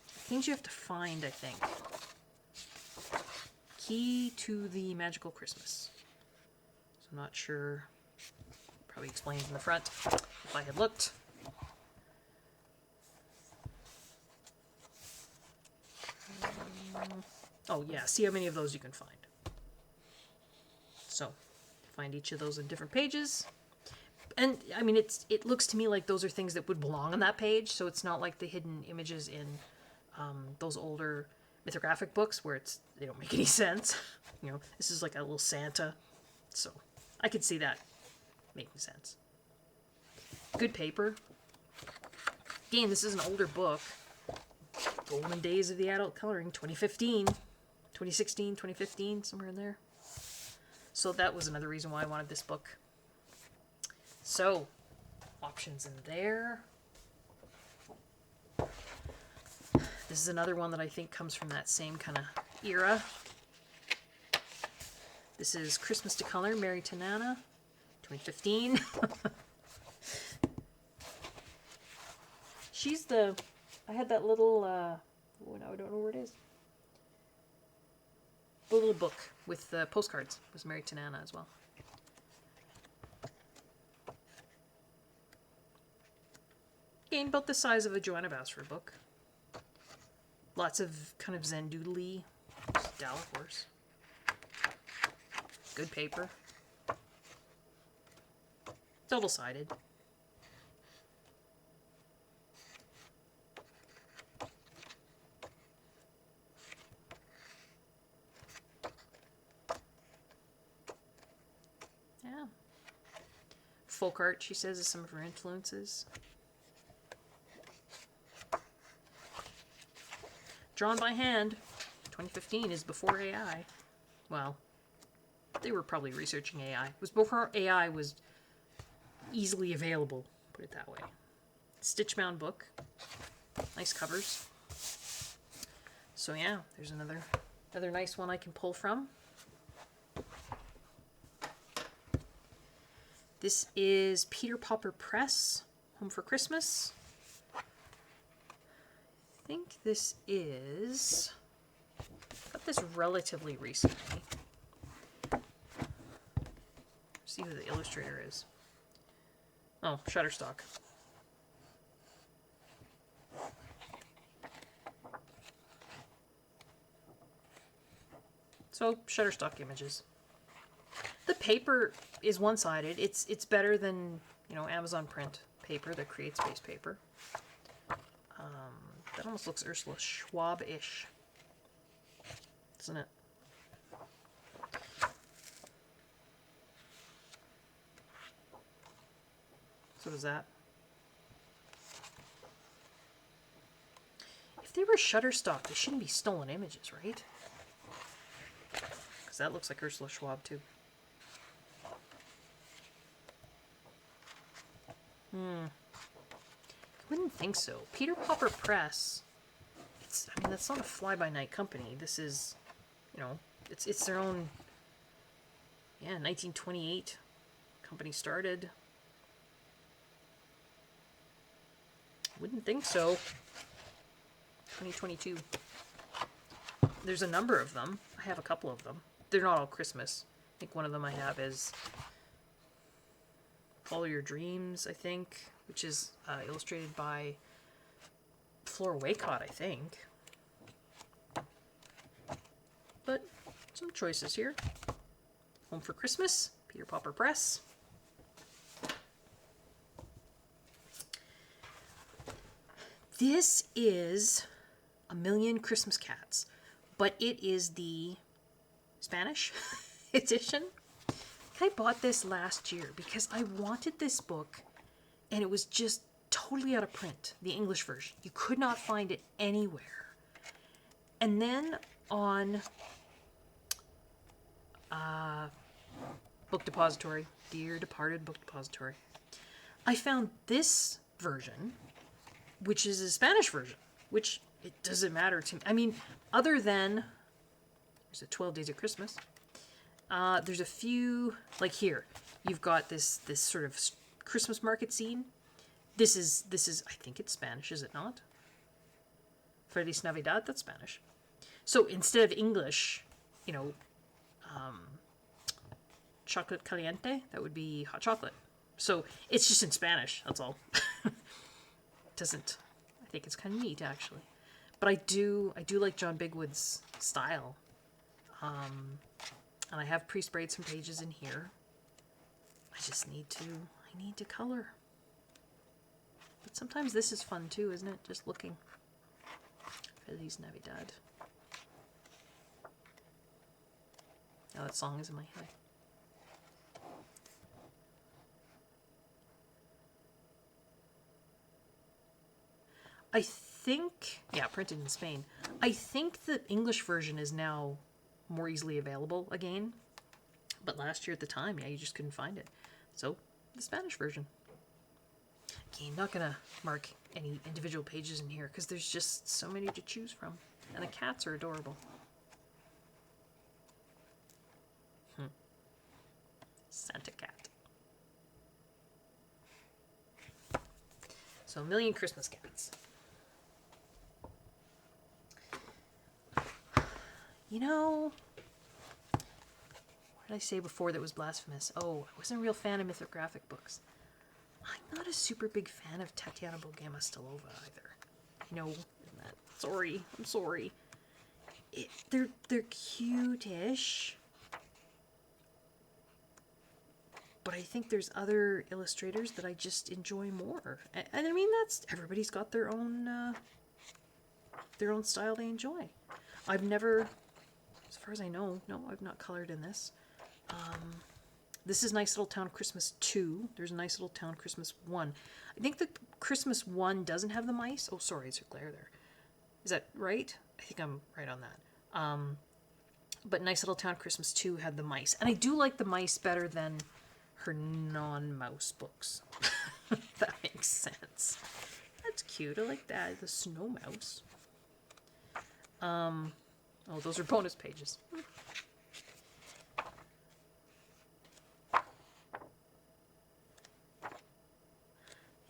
things you have to find, I think. Key to the Magical Christmas. So I'm not sure. Probably explains in the front if I had looked. Oh yeah, see how many of those you can find. So, find each of those in different pages. And, I mean, it looks to me like those are things that would belong on that page, so it's not like the hidden images in those older mythographic books where they don't make any sense. This is like a little Santa. So, I could see that making sense. Good paper. Again, this is an older book. Golden Days of the Adult Coloring, 2015. 2016, 2015, somewhere in there. So that was another reason why I wanted this book. So, options in there. This is another one that I think comes from that same kind of era. This is Christmas to Color, Mary to Nana, 2015. I had that little, now I don't know where it is. The little book with the postcards was Mary to Nana as well. Again, about the size of a Joanna Basfer book. Lots of kind of Zen doodly, Dalla horse. Good paper. Double-sided. Yeah. Folk art, she says, is some of her influences. Drawn by hand. 2015 is before AI. Well, they were probably researching AI. It was before AI was easily available, put it that way. Stitch-bound book. Nice covers. So yeah, there's another nice one I can pull from. This is Peter Popper Press, Home for Christmas. I think this is... got this relatively recently. See who the illustrator is. Oh, Shutterstock. So, Shutterstock images. The paper is one-sided. It's better than, you know, Amazon print paper, the Create Space paper. That almost looks Ursula Schwab-ish, doesn't it? So does that. If they were Shutterstock, they shouldn't be stolen images, right? Because that looks like Ursula Schwab, too. I wouldn't think so. Peter Popper Press, I mean, that's not a fly-by-night company. This is, you know, it's their own, yeah, 1928 company started. Wouldn't think so. 2022. There's a number of them. I have a couple of them. They're not all Christmas. I think one of them I have is Follow Your Dreams, I think, which is illustrated by Flora Waycott, I think. But some choices here. Home for Christmas, Peter Popper Press. This is A Million Christmas Cats, but it is the Spanish edition. I bought this last year because I wanted this book and it was just totally out of print, the English version. You could not find it anywhere. And then on Book Depository, Dear Departed Book Depository, I found this version, which is a Spanish version, which it doesn't matter to me. I mean, other than there's a 12 Days of Christmas. There's a few, like here, you've got this sort of Christmas market scene. This is I think it's Spanish, is it not? Feliz Navidad, that's Spanish. So instead of English, you know, chocolate caliente, that would be hot chocolate. So it's just in Spanish, that's all. Doesn't, I think it's kind of neat actually. But I do like John Bigwood's style. And I have pre-sprayed some pages in here. I need to color. But sometimes this is fun too, isn't it? Just looking. Feliz Navidad. Now that song is in my head. I think, yeah, printed in Spain. I think the English version is now more easily available again. But last year at the time, yeah, you just couldn't find it. So, the Spanish version. Again, not gonna mark any individual pages in here because there's just so many to choose from. And the cats are adorable. Santa cat. So, A Million Christmas Cats. You know, what did I say before that was blasphemous? Oh, I wasn't a real fan of mythographic books. I'm not a super big fan of Tatiana Bogema-Stilova either. You know, sorry, I'm sorry. They're cute-ish, But I think there's other illustrators that I just enjoy more. And I mean, everybody's got their own style they enjoy. I've never, as far as I know, no, I've not colored in this. This is Nice Little Town Christmas 2. There's Nice Little Town Christmas 1. I think the Christmas 1 doesn't have the mice. Oh, sorry, is there glare there? Is that right? I think I'm right on that. But Nice Little Town Christmas 2 had the mice. And I do like the mice better than her non-mouse books. That makes sense. That's cute. I like that. The snow mouse. Oh, those are bonus pages.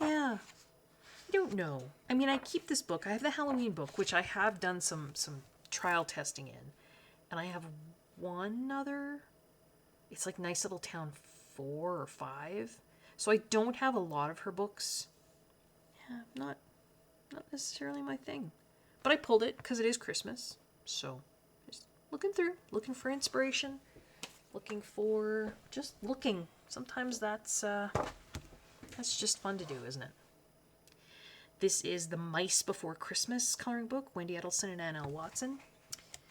Yeah. I don't know. I mean, I keep this book. I have the Halloween book, which I have done some trial testing in. And I have one other. It's like Nice Little Town 4 or 5. So I don't have a lot of her books. Yeah, not necessarily my thing. But I pulled it because it is Christmas. So just looking through, looking for inspiration, just looking. Sometimes that's just fun to do, isn't it? This is the Mice Before Christmas coloring book, Wendy Edelson and Ann L. Watson.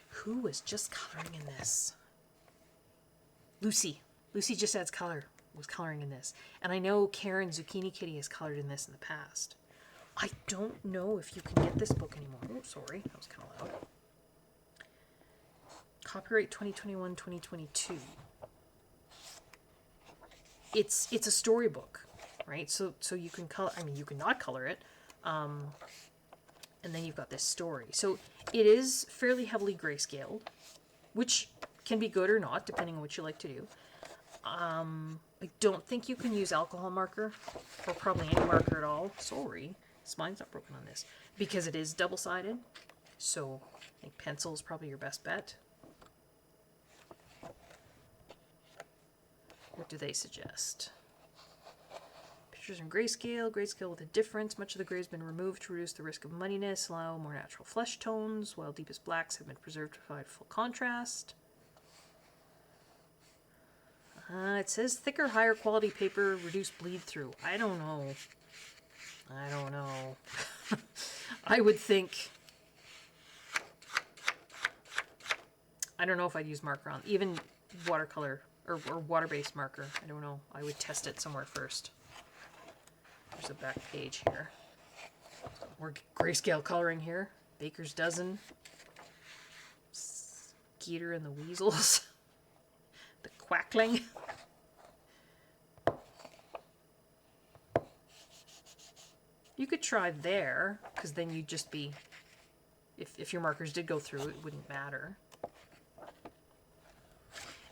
Who was just coloring in this? Lucy. Lucy Just Adds Color was coloring in this. And I know Karen Zucchini Kitty has colored in this in the past. I don't know if you can get this book anymore. Oh, sorry. That was kind of loud. Copyright 2021-2022. It's a storybook, right? So you can color, I mean, you can not color it. And then you've got this story. So it is fairly heavily grayscaled, which can be good or not, depending on what you like to do. I don't think you can use alcohol marker, or probably any marker at all. Sorry, mine's not broken on this. Because it is double-sided, so I think pencil is probably your best bet. What do they suggest? Pictures in grayscale with a difference. Much of the gray has been removed to reduce the risk of muddiness, allow more natural flesh tones, while deepest blacks have been preserved to provide full contrast. It says thicker, higher quality paper, reduce bleed through. I don't know. I would think... I don't know if I'd use marker on, even watercolor or water-based marker. I don't know. I would test it somewhere first. There's a back page here. More grayscale coloring here. Baker's Dozen. Skeeter and the Weasels. The Quackling. You could try there, because then you'd just be... If your markers did go through, it wouldn't matter.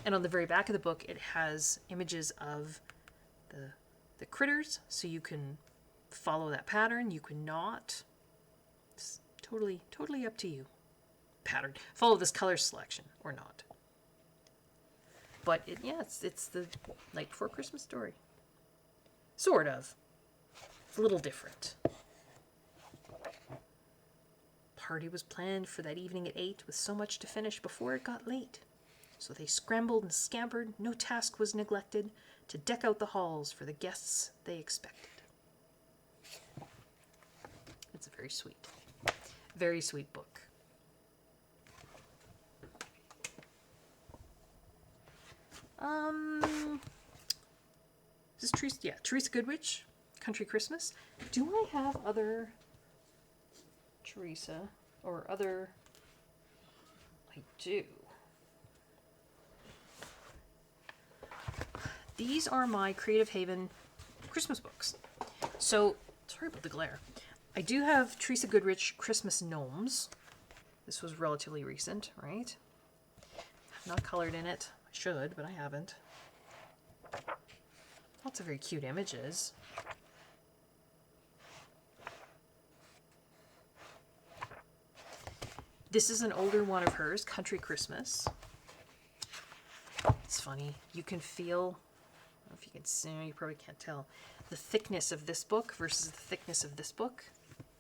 And on the very back of the book, it has images of the critters, so you can follow that pattern. You can not. It's totally up to you. Pattern. Follow this color selection or not. But it's the Night Before Christmas story. Sort of. It's a little different. Party was planned for that evening at 8 with so much to finish before it got late. So they scrambled and scampered, no task was neglected, to deck out the halls for the guests they expected. It's a very sweet book. This is Teresa Goodrich, Country Christmas. Do I have other Teresa or other? I do. These are my Creative Haven Christmas books. So, sorry about the glare. I do have Teresa Goodrich Christmas Gnomes. This was relatively recent, right? I've not colored in it. I should, but I haven't. Lots of very cute images. This is an older one of hers, Country Christmas. It's funny. You can feel... I don't know if you can see, you probably can't tell. The thickness of this book versus the thickness of this book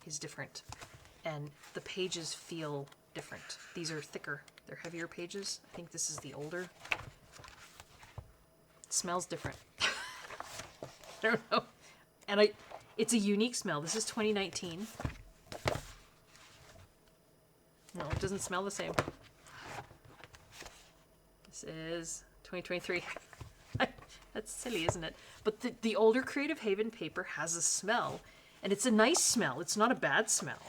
is different. And the pages feel different. These are thicker. They're heavier pages. I think this is the older. It smells different. I don't know. And it's a unique smell. This is 2019. No, it doesn't smell the same. This is 2023. That's silly, isn't it? But the older Creative Haven paper has a smell, and it's a nice smell. It's not a bad smell.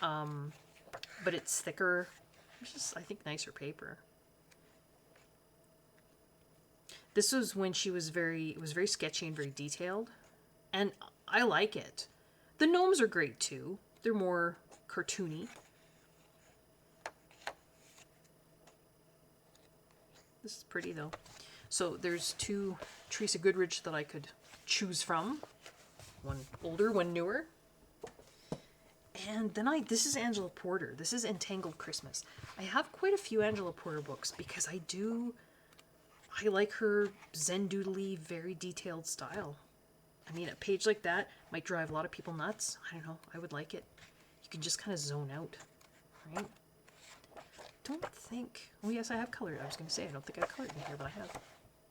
But it's thicker. It's just, I think, nicer paper. This was when it was very sketchy and very detailed. And I like it. The gnomes are great too. They're more cartoony. This is pretty though. So there's two Teresa Goodrich that I could choose from. One older, one newer. And then this is Angela Porter. This is Entangled Christmas. I have quite a few Angela Porter books because I like her zen doodly, very detailed style. I mean, a page like that might drive a lot of people nuts. I don't know. I would like it. You can just kind of zone out, right? Don't think... Oh, yes, I have colored. I was going to say, I don't think I have colored in here, but I have.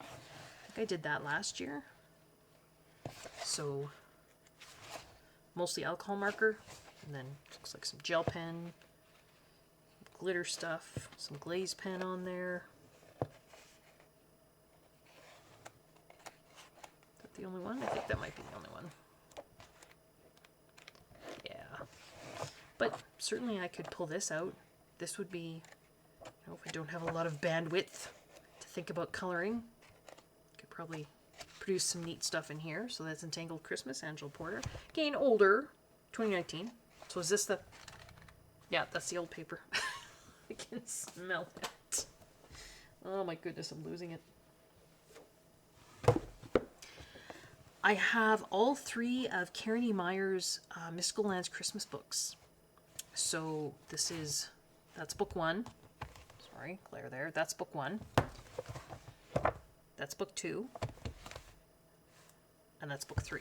I think I did that last year. So, mostly alcohol marker. And then looks like some gel pen, glitter stuff, some glaze pen on there. Is that the only one? I think that might be the only one. Yeah. But certainly I could pull this out. This would be, you know, if I don't have a lot of bandwidth to think about coloring, I could probably produce some neat stuff in here. So that's Entangled Christmas, Angela Porter. Again, older, 2019. So is this the... Yeah, that's the old paper. I can smell it. Oh my goodness, I'm losing it. I have all three of Karen E. Meyer's Mystical Lands Christmas books. So that's book one. Sorry, glare there. That's book one. That's book two. And that's book three.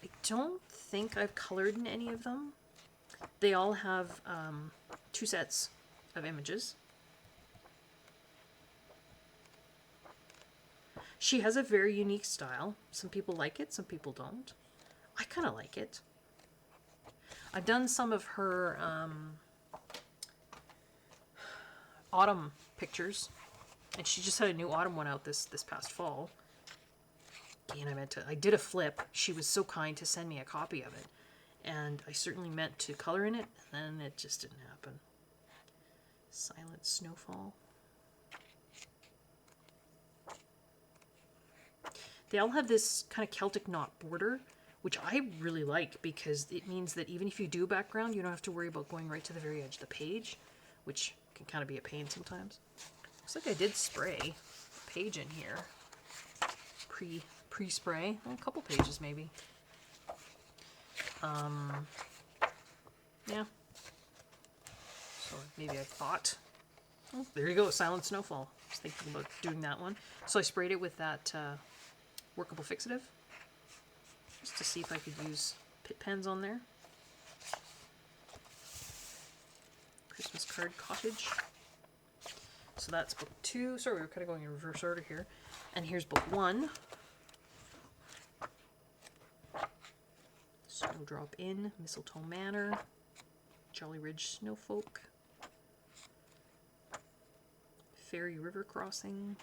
I don't think I've colored in any of them. They all have 2 sets of images. She has a very unique style. Some people like it, some people don't. I kind of like it. I've done some of her autumn pictures, and she just had a new autumn one out this past fall. Again, I did a flip. She was so kind to send me a copy of it. And I certainly meant to color in it, and then it just didn't happen. Silent Snowfall. They all have this kind of Celtic knot border, which I really like because it means that even if you do background, you don't have to worry about going right to the very edge of the page, which can kind of be a pain sometimes. Looks like I did spray a page in here. Pre-spray. Well, a couple pages maybe. Yeah. So maybe I thought, oh, there you go, Silent Snowfall. I was thinking about doing that one. So I sprayed it with that workable fixative, just to see if I could use pit pens on there. Christmas Card Cottage. So that's book two. Sorry, we're kind of going in reverse order here. And here's book one. Snowdrop Inn, Mistletoe Manor, Jolly Ridge Snowfolk, Fairy River Crossing,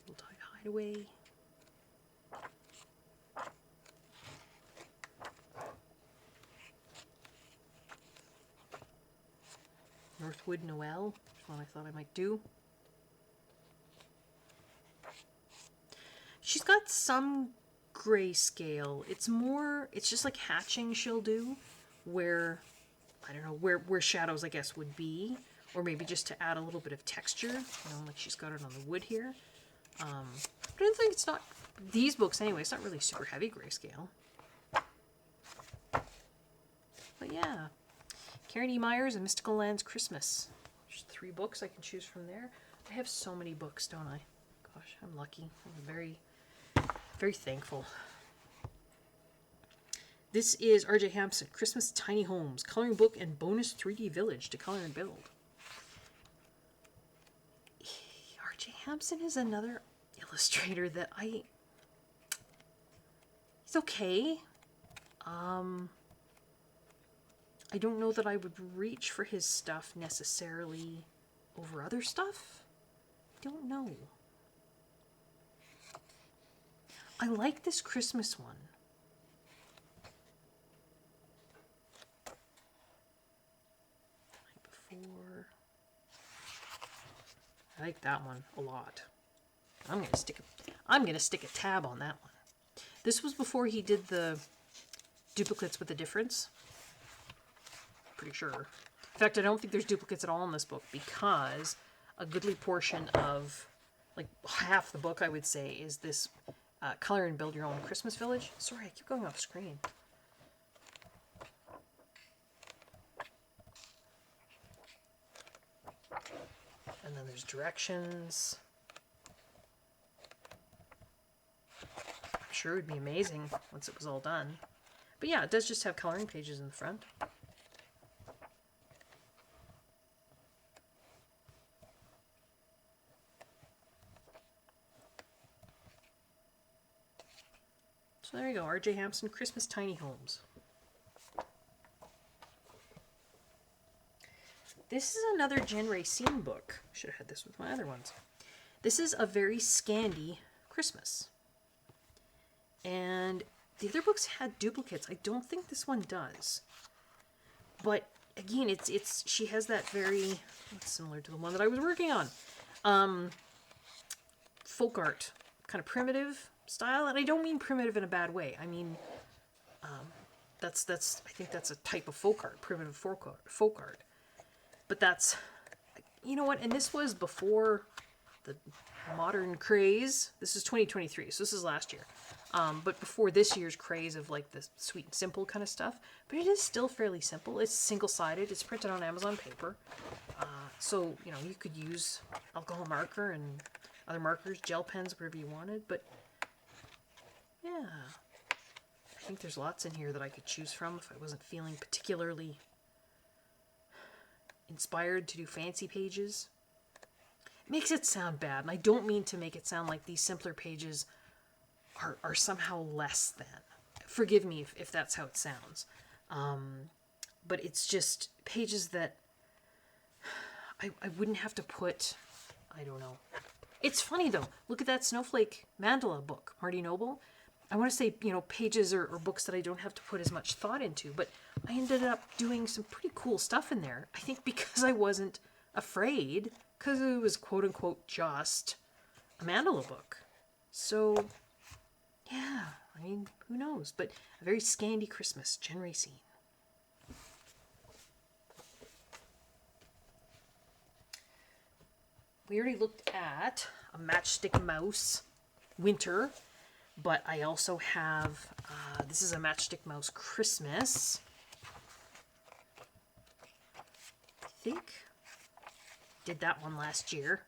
Yuletide Hideaway, Northwood Noel, which one I thought I might do. She's got some grayscale. It's just like hatching she'll do, where, I don't know, where shadows I guess would be, or maybe just to add a little bit of texture, you know, like she's got it on the wood here. But I don't think it's not, these books anyway, it's not really super heavy grayscale. But yeah, Karen E. Meyer's and Mystical Lands Christmas. There's 3 books I can choose from there. I have so many books, don't I? Gosh, I'm lucky. I'm very thankful. This is R.J. Hampson, Christmas Tiny Homes, Coloring Book and Bonus 3D Village to color and build. R.J. Hampson is another illustrator that I It's okay. I don't know that I would reach for his stuff necessarily over other stuff. I don't know. I like this Christmas one. Night Before. I like that one a lot. I'm gonna stick a tab on that one. This was before he did the duplicates with a difference. Pretty sure. In fact, I don't think there's duplicates at all in this book because a goodly portion of, like half the book, I would say, is this color and build your own Christmas village. Sorry, I keep going off screen. And then there's directions. I'm sure it would be amazing once it was all done. But yeah, it does just have coloring pages in the front. So there you go, R.J. Hampson, Christmas Tiny Homes. This is another Jen Racine book. Should have had this with my other ones. This is A Very Scandy Christmas. And the other books had duplicates. I don't think this one does. But again, she has that very, similar to the one that I was working on. Folk art, kind of primitive style, and I don't mean primitive in a bad way. I mean, I think that's a type of folk art, primitive folk art. But that's, you know what? And this was before the modern craze. This is 2023, so this is last year. But before this year's craze of like the sweet and simple kind of stuff. But it is still fairly simple. It's single-sided. It's printed on Amazon paper. So, you know, you could use alcohol marker and other markers, gel pens, whatever you wanted. But yeah, I think there's lots in here that I could choose from if I wasn't feeling particularly inspired to do fancy pages. It makes it sound bad, and I don't mean to make it sound like these simpler pages are somehow less than. Forgive me if that's how it sounds. But it's just pages that I wouldn't have to put, I don't know. It's funny though. Look at that Snowflake Mandala book, Marty Noble. I want to say, you know, pages or books that I don't have to put as much thought into, but I ended up doing some pretty cool stuff in there. I think because I wasn't afraid, because it was quote unquote just a mandala book. So, yeah, I mean, who knows? But A Very Scandy Christmas, Jen Racine. We already looked at A Matchstick Mouse Winter, but I also have, this is A Matchstick Mouse Christmas. I think did that one last year.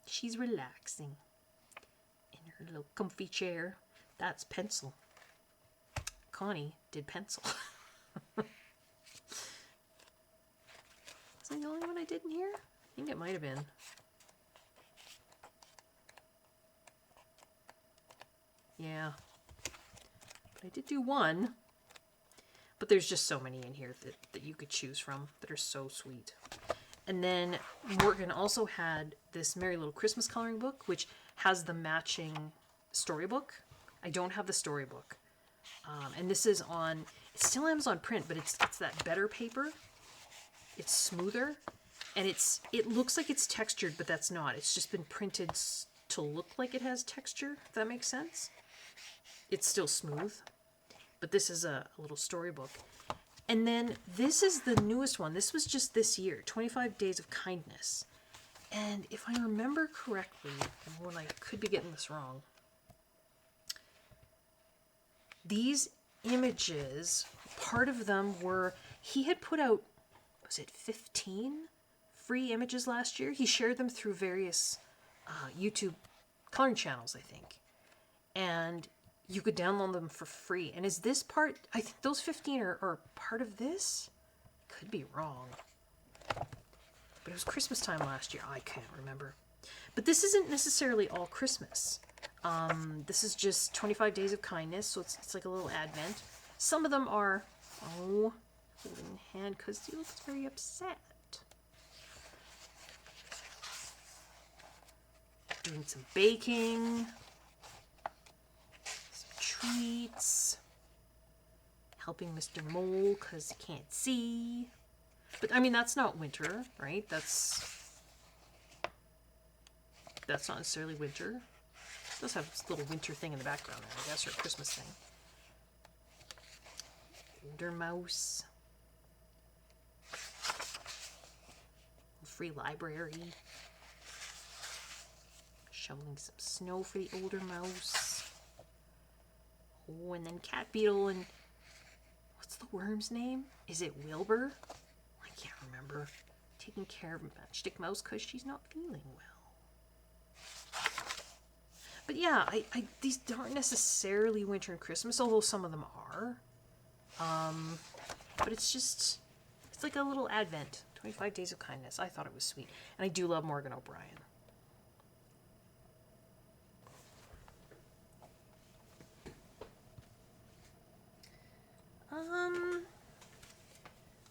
She's relaxing in her little comfy chair. That's pencil. Connie did pencil. Was I the only one I did in here? I think it might have been. Yeah. But I did do one. But there's just so many in here that you could choose from that are so sweet. And then Morgan also had this Merry Little Christmas coloring book, which has the matching storybook. I don't have the storybook. And this is on, it's still Amazon print, but it's that better paper. It's smoother. And it looks like it's textured, but that's not. It's just been printed to look like it has texture, if that makes sense. It's still smooth. But this is a little storybook. And then this is the newest one. This was just this year, 25 Days of Kindness. And if I remember correctly, and when I could be getting this wrong, these images, part of them were, he had put out, was it 15 free images last year? He shared them through various YouTube coloring channels, I think. And you could download them for free. And is this part, I think those 15 are part of this? Could be wrong. But it was Christmas time last year. I can't remember. But this isn't necessarily all Christmas. This is just 25 Days of Kindness, so it's like a little Advent. Some of them are, oh, holding hand because he looks very upset. Doing some baking, some treats, helping Mr. Mole because he can't see. But I mean, that's not winter, right? That's not necessarily winter. It does have this little winter thing in the background there, I guess, or a Christmas thing. Older mouse. Free library. Shoveling some snow for the older mouse. Oh, and then cat beetle and what's the worm's name? Is it Wilbur? I can't remember. Taking care of Matchstick Mouse because she's not feeling well. But yeah, these aren't necessarily winter and Christmas, although some of them are. But it's like a little Advent. 25 Days of Kindness. I thought it was sweet. And I do love Morgan O'Brien.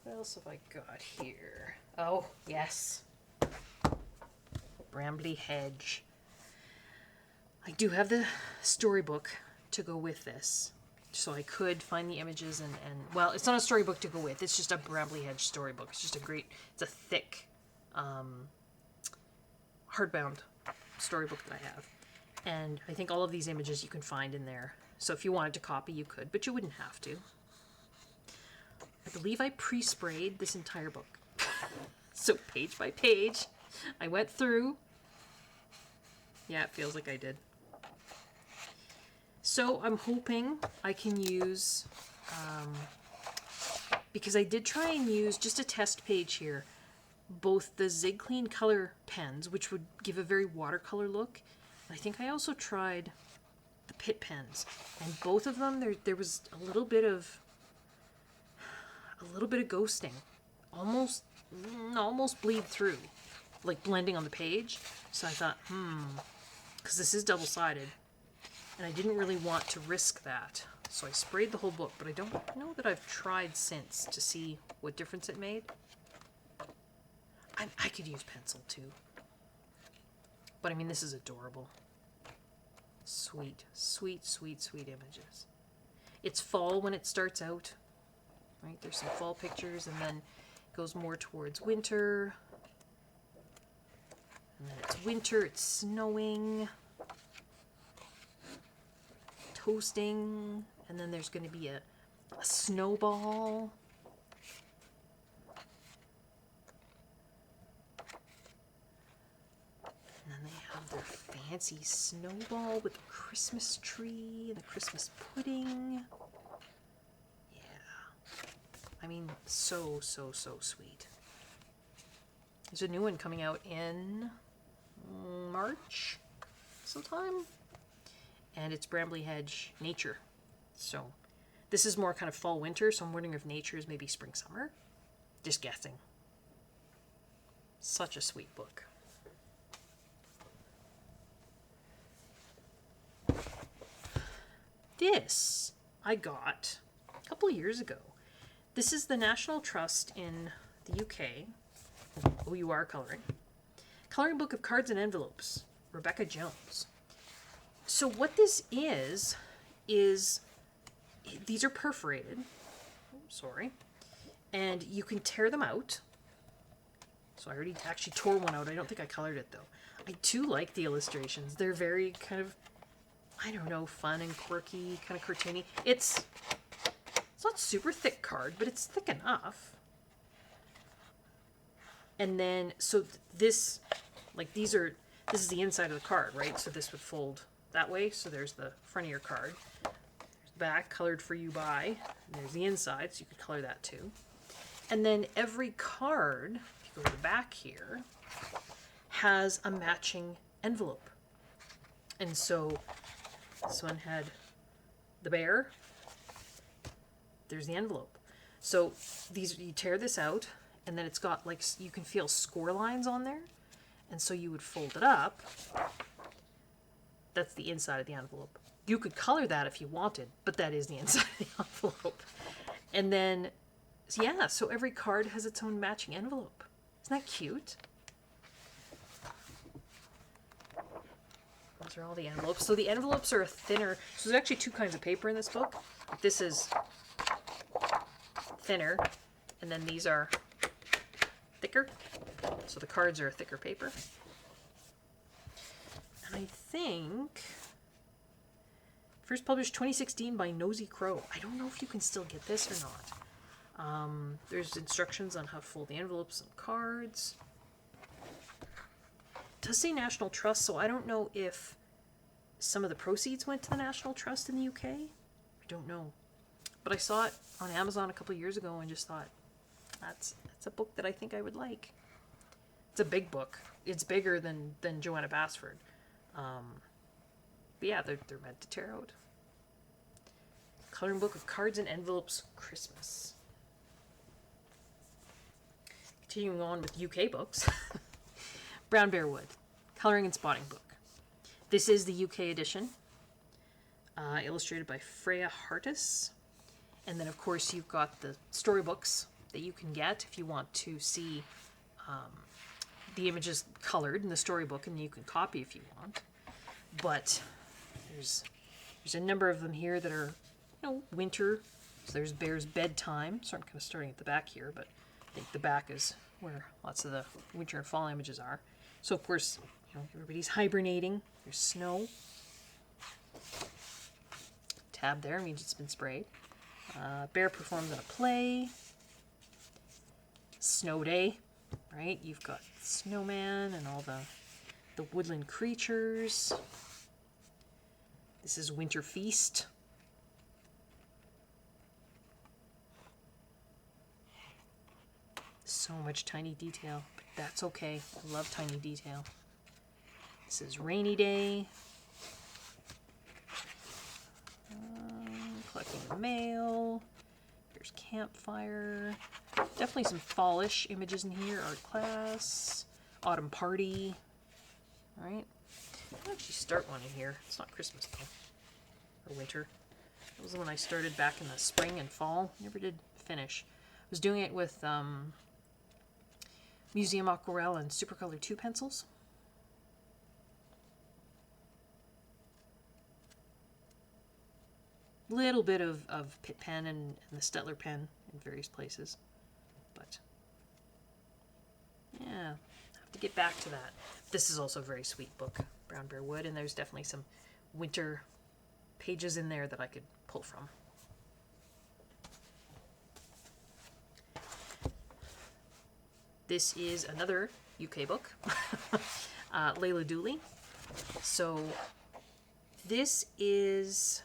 What else have I got here? Oh, yes. Brambly Hedge. I do have the storybook to go with this. So I could find the images and well, it's not a storybook to go with. It's just a Brambly Hedge storybook. It's just it's a thick, hardbound storybook that I have. And I think all of these images you can find in there. So if you wanted to copy, you could, but you wouldn't have to. I believe I pre-sprayed this entire book. So page by page, I went through. Yeah, it feels like I did. So I'm hoping I can use, because I did try and use just a test page here, both the Zig Clean color pens, which would give a very watercolor look. And I think I also tried the Pitt pens, and both of them there was a little bit of ghosting, almost bleed through, like blending on the page. So I thought, because this is double-sided, and I didn't really want to risk that. So I sprayed the whole book, but I don't know that I've tried since to see what difference it made. I could use pencil too. But I mean, this is adorable. Sweet, sweet, sweet, sweet images. It's fall when it starts out, right? There's some fall pictures, and then it goes more towards winter. And then it's winter, it's snowing, toasting, and then there's going to be a snowball. And then they have their fancy snowball with the Christmas tree and the Christmas pudding. Yeah. I mean, so, so, so sweet. There's a new one coming out in March sometime. And it's Brambly Hedge Nature. So this is more kind of fall winter, so I'm wondering if nature is maybe spring summer. Just guessing. Such a sweet book. This I got a couple of years ago. This is the National Trust in the UK. OUR Coloring. Coloring Book of Cards and Envelopes. Rebecca Jones. So what this is these are perforated. Sorry. And you can tear them out. So I already actually tore one out. I don't think I colored it though. I do like the illustrations. They're very kind of, I don't know, fun and quirky, kind of cartoony. It's not super thick card, but it's thick enough. And then, so this, like this is the inside of the card, right? So this would fold that way. So there's the front of your card. There's the back, colored for you by. And there's the inside, so you could color that too. And then every card, if you go to the back here, has a matching envelope. And so this one had the bear. There's the envelope. So these, you tear this out, and then it's got like, you can feel score lines on there. And so you would fold it up. That's the inside of the envelope. You could color that if you wanted, but that is the inside of the envelope. And then, yeah, so every card has its own matching envelope. Isn't that cute? Those are all the envelopes. So the envelopes are thinner. So there's actually two kinds of paper in this book. This is thinner, and then these are thicker. So the cards are a thicker paper. And I think first published 2016 by Nosy Crow. I don't know if you can still get this or not. There's instructions on how to fold the envelopes and cards. It does say National Trust, so I don't know if some of the proceeds went to the National Trust in the UK. I don't know. But I saw it on Amazon a couple of years ago and just thought, that's a book that I think I would like. It's a big book. It's bigger than Joanna Basford. But yeah, they're meant to tear out. Coloring book of cards and envelopes, Christmas. Continuing on with UK books. Brown Bear Wood, coloring and spotting book. This is the UK edition, illustrated by Freya Hartis. And then, of course, you've got the storybooks that you can get if you want to see the images colored in the storybook, and you can copy if you want. But there's a number of them here that are, winter. So there's Bear's Bedtime. So I'm kind of starting at the back here, but I think the back is where lots of the winter and fall images are. So, of course, everybody's hibernating. There's snow. Tab there means it's been sprayed. Bear performs in a play. Snow day, right? You've got snowman and all the woodland creatures. This is Winter Feast. So much tiny detail, but that's okay. I love tiny detail. This is Rainy Day. Collecting the mail. There's Campfire. Definitely some fallish images in here. Art class. Autumn Party. Alright. I'll actually start one in here. It's not Christmas though. Or winter. That was the one I started back in the spring and fall. Never did finish. I was doing it with Museum Aquarelle and Supercolor 2 pencils. Little bit of Pitt pen and the Stettler pen in various places. But, yeah, have to get back to that. This is also a very sweet book, Brown Bear Wood, and there's definitely some winter pages in there that I could pull from. This is another UK book, Layla Dooley. So this is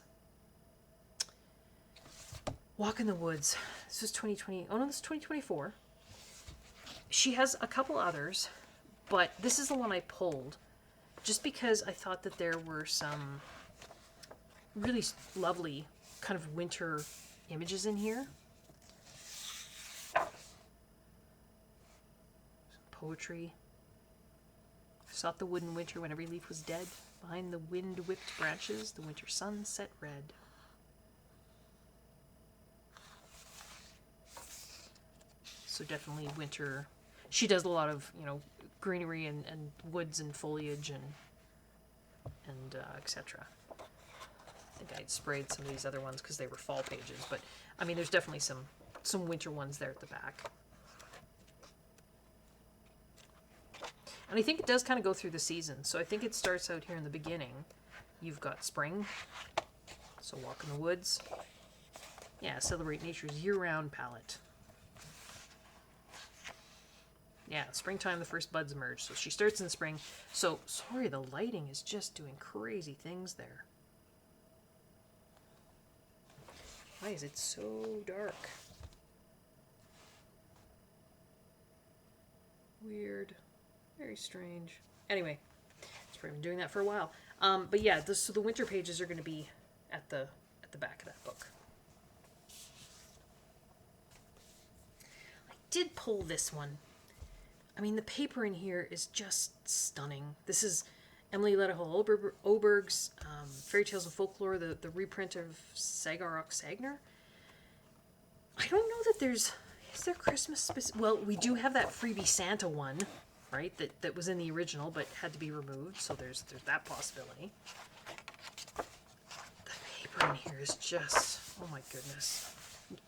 Walk in the Woods. This is 2020. Oh no, this is 2024. She has a couple others, but this is the one I pulled just because I thought that there were some really lovely kind of winter images in here. Poetry. Sought the wood in winter when every leaf was dead. Behind the wind-whipped branches, the winter sun set red. So definitely winter. She does a lot of, greenery and woods and foliage and etc. I think I'd sprayed some of these other ones because they were fall pages, but I mean, there's definitely some winter ones there at the back. And I think it does kind of go through the season. So I think it starts out here in the beginning. You've got spring. So Walk in the Woods. Yeah, Celebrate Nature's year-round palette. Yeah, springtime, the first buds emerge. So she starts in spring. So, sorry, the lighting is just doing crazy things there. Why is it so dark? Weird. Very strange. Anyway, it's probably been doing that for a while. But yeah, so the winter pages are going to be at the back of that book. I did pull this one. I mean, the paper in here is just stunning. This is Emily Letahall Oberg's Fairy Tales and Folklore, the reprint of Sagarok Sagner. I don't know that is there Christmas specific? Well, we do have that freebie Santa one, right? That was in the original but had to be removed, so there's that possibility. The paper in here is just, oh my goodness.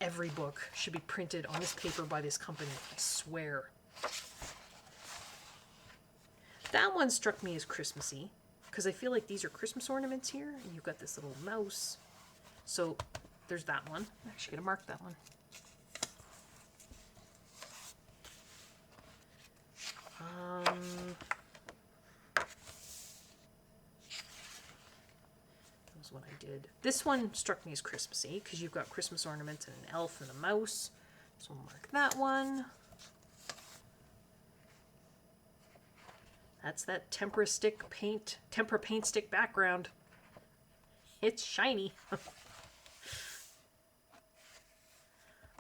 Every book should be printed on this paper by this company, I swear. That one struck me as Christmassy, because I feel like these are Christmas ornaments here, and you've got this little mouse. So there's that one. I'm actually going to mark that one. That was what I did. This one struck me as Christmassy, because you've got Christmas ornaments and an elf and a mouse. So we'll mark that one. That's that tempera paint stick background. It's shiny.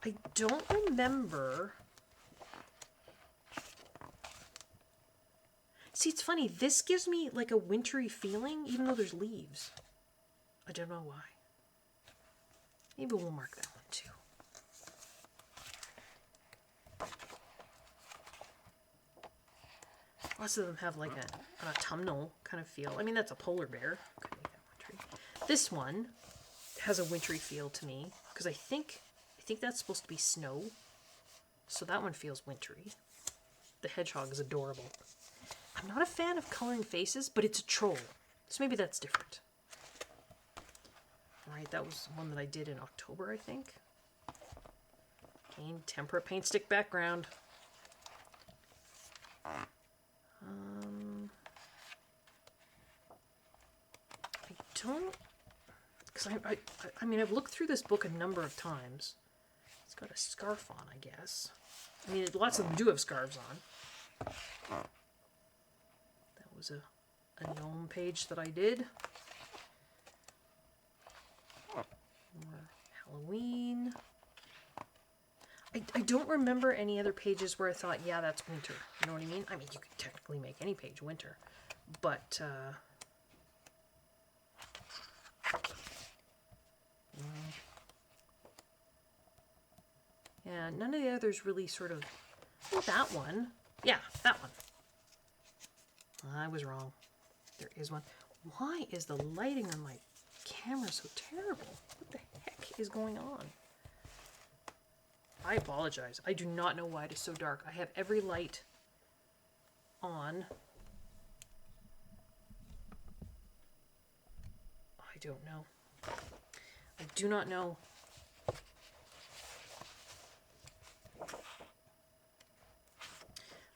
I don't remember. See, it's funny. This gives me like a wintry feeling, even though there's leaves. I don't know why. Maybe we'll mark that one too. Lots of them have like an autumnal kind of feel. I mean, that's a polar bear. Could make that wintry. This one has a wintry feel to me because I think that's supposed to be snow. So that one feels wintry. The hedgehog is adorable. I'm not a fan of coloring faces, but it's a troll. So maybe that's different. Alright, that was one that I did in October, I think. Again, tempera paint stick background. I don't... Because I mean, I've looked through this book a number of times. It's got a scarf on, I guess. I mean, lots of them do have scarves on. That was a gnome page that I did. More Halloween. I don't remember any other pages where I thought, yeah, that's winter. You know what I mean? I mean, you could technically make any page winter. But, yeah, none of the others really sort of... Oh, that one. Yeah, that one. I was wrong. There is one. Why is the lighting on my camera so terrible? What the heck is going on? I apologize. I do not know why it is so dark. I have every light on. I don't know. I do not know.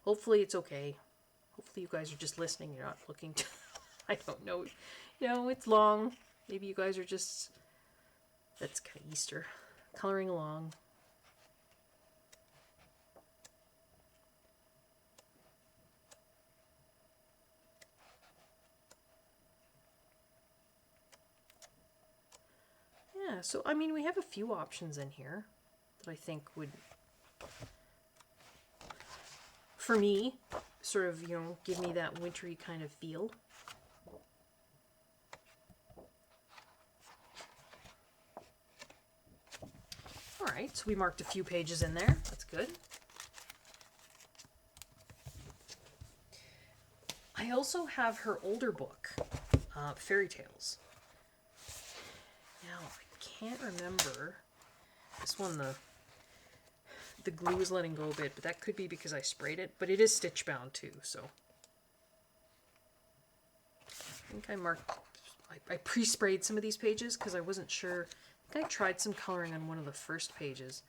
Hopefully it's okay. Hopefully you guys are just listening. You're not looking to... I don't know. You know, it's long. Maybe you guys are just... That's kind of Easter. Coloring along. Yeah, so, I mean, we have a few options in here that I think would... For me, sort of, you know, give me that wintry kind of feel. Alright, so we marked a few pages in there. That's good. I also have her older book, Fairy Tales. Now, I can't remember. This one, the glue is letting go a bit, but that could be because I sprayed it. But it is stitch bound too, so. I think I marked, I pre-sprayed some of these pages because I wasn't sure. I think I tried some coloring on one of the first pages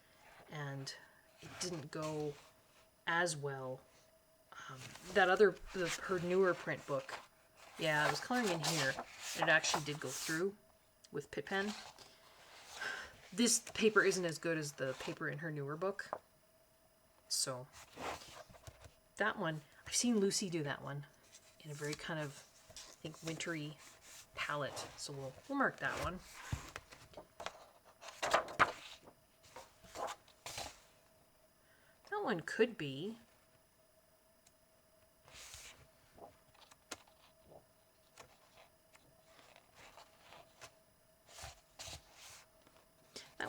and it didn't go as well. That other, her newer print book, yeah, I was coloring in here and it actually did go through with Pit Pen. This paper isn't as good as the paper in her newer book. So, that one, I've seen Lucy do that one in a very kind of, I think, wintry palette. So we'll mark that one. That one could be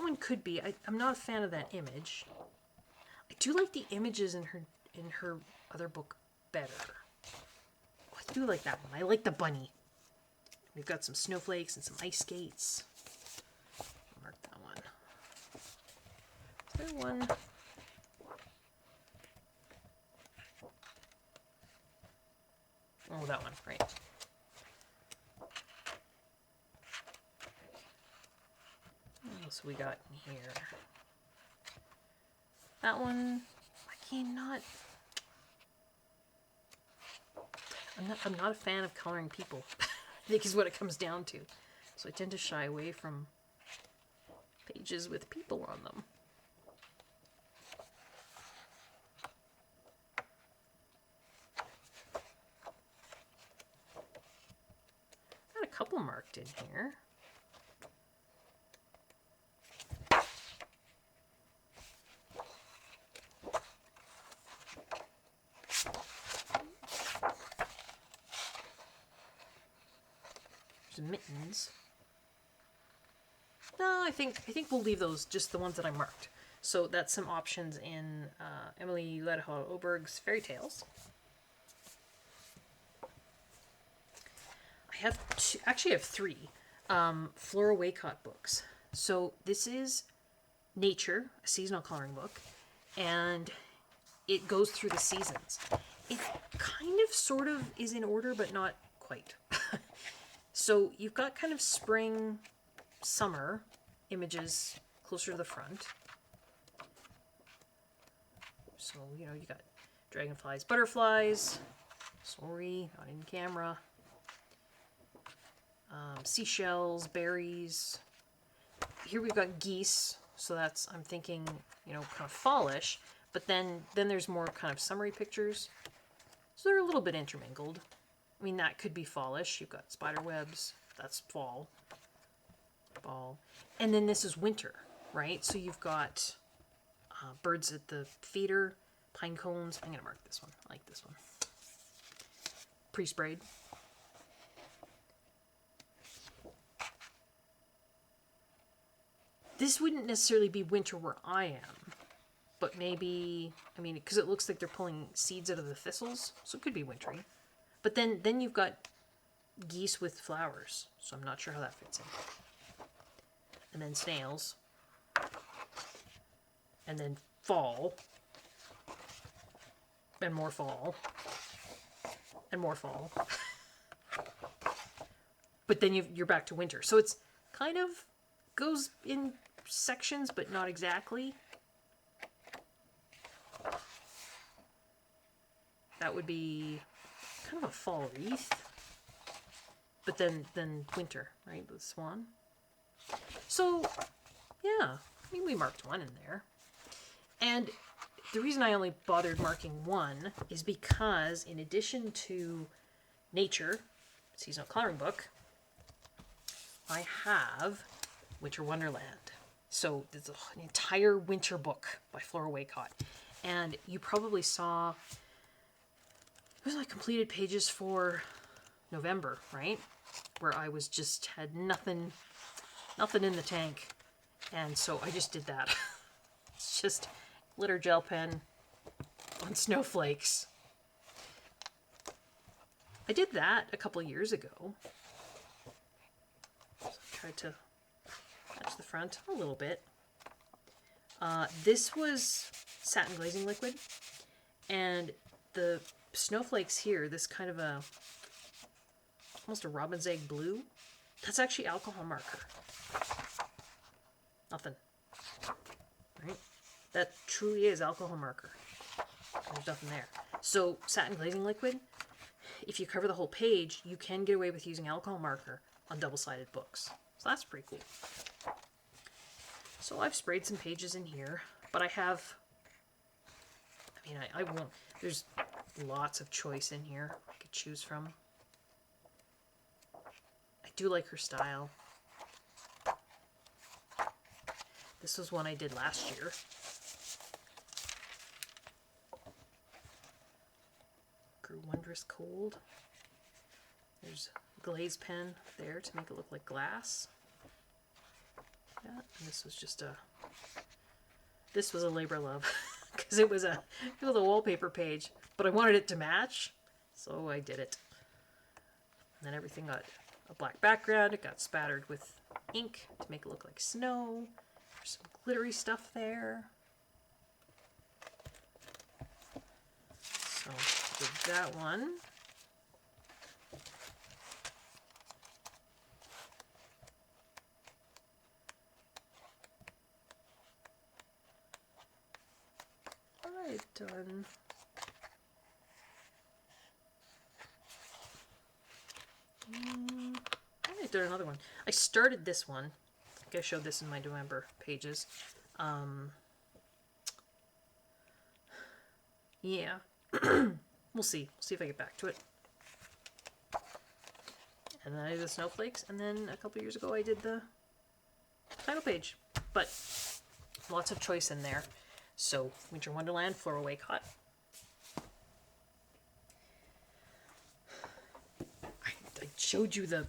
one could be. I'm not a fan of that image. I do like the images in her other book better. Oh, I do like that one. I like the bunny. We've got some snowflakes and some ice skates. I'll mark that one. Is there one? Oh, that one, right. What else we got in here? That one, I cannot. I'm not a fan of coloring people. I think is what it comes down to. So I tend to shy away from pages with people on them. Got a couple marked in here. There's mittens. No, I think we'll leave those, just the ones that I marked. So that's some options in Emily Ledhow Oberg's Fairy Tales. I have two, actually I have three Flora Waycott books. So this is Nature, a seasonal coloring book, and it goes through the seasons. It kind of sort of is in order, but not quite. So you've got kind of spring, summer images closer to the front. So, you know, you got dragonflies, butterflies, sorry, not in camera, seashells, berries. Here we've got geese, so that's, I'm thinking, you know, kind of fallish, but then there's more kind of summery pictures. So they're a little bit intermingled. I mean, that could be fallish. You've got spider webs, that's fall. And then this is winter, right? So you've got birds at the feeder, pine cones. I'm going to mark this one. I like this one. Pre-sprayed. This wouldn't necessarily be winter where I am, but maybe, I mean, because it looks like they're pulling seeds out of the thistles, so it could be wintry. But then you've got geese with flowers, so I'm not sure how that fits in. And then snails. And then fall. And more fall. And more fall. But then you're back to winter. So it's kind of goes in sections, but not exactly. That would be kind of a fall wreath. But then winter, right? The swan. So, yeah, I mean, we marked one in there. And the reason I only bothered marking one is because in addition to Nature, seasonal coloring book, I have Winter Wonderland. So there's an entire winter book by Flora Waycott. And you probably saw, it was like completed pages for November, right? Where I was just had nothing in the tank. And so I just did that. It's just glitter gel pen on snowflakes. I did that a couple years ago. So I tried to match the front a little bit. This was satin glazing liquid. And the snowflakes here, this kind of a, almost a robin's egg blue, that's actually alcohol marker. Nothing. Right? That truly is alcohol marker. There's nothing there. So satin glazing liquid, if you cover the whole page, you can get away with using alcohol marker on double-sided books. So that's pretty cool. So I've sprayed some pages in here, but I have, I mean, I won't, there's lots of choice in here I could choose from. I do like her style. This was one I did last year. Grew wondrous cold. There's a glaze pen there to make it look like glass. Yeah, and this was just this was a labor of love because it was a wallpaper page, but I wanted it to match, so I did it. And then everything got a black background. It got spattered with ink to make it look like snow. There's some glittery stuff there. So did that one. I've done I've done another one. I started this one. I think I showed this in my November pages. Yeah. We'll see. We'll see if I get back to it. And then I did the snowflakes, and then a couple years ago I did the title page. But lots of choice in there. So, Winter Wonderland, Floral Waycott. I showed you the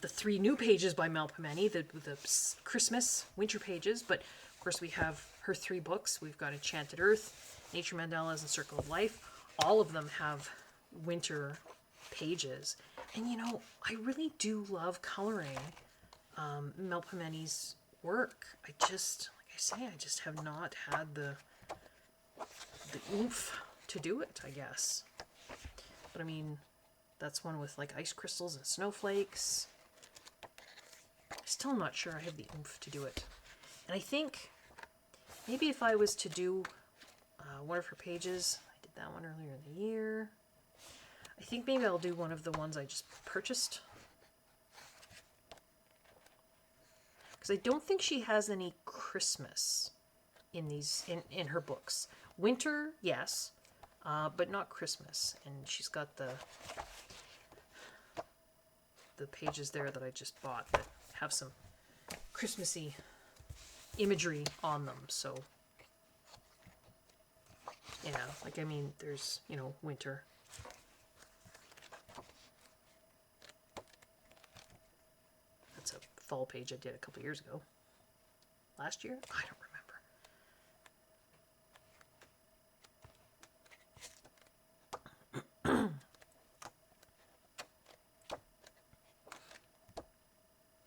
3 new pages by Mel Pimeni, the Christmas winter pages, but of course we have her 3 books. We've got Enchanted Earth, Nature Mandalas, and Circle of Life. All of them have winter pages. And you know, I really do love coloring Mel Pimeni's work. I just have not had the oomph to do it, I guess. But I mean, that's one with like ice crystals and snowflakes. Still not sure I have the oomph to do it. And I think maybe if I was to do one of her pages, I did that one earlier in the year. I think maybe I'll do one of the ones I just purchased. Because I don't think she has any Christmas in these in her books. Winter, yes, but not Christmas. And she's got the pages there that I just bought that have some Christmassy imagery on them. So yeah, like I mean, there's, you know, winter. That's a fall page I did a couple years ago. Last year? I don't remember.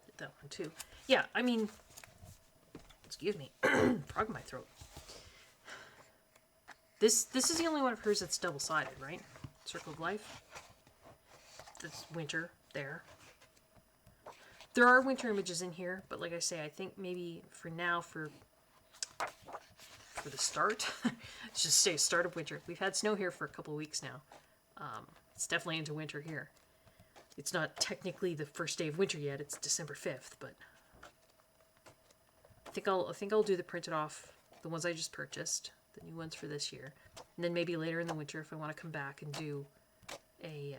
Did that one too. Yeah, I mean, excuse me, frog in my throat. This is the only one of hers that's double-sided, right? Circle of Life. That's winter there. There are winter images in here, but like I say, I think maybe for now, for the start, let's just say start of winter. We've had snow here for a couple of weeks now. It's definitely into winter here. It's not technically the first day of winter yet. It's December 5th, but I think I'll do the printed off, the ones I just purchased, the new ones for this year, and then maybe later in the winter if I want to come back and do a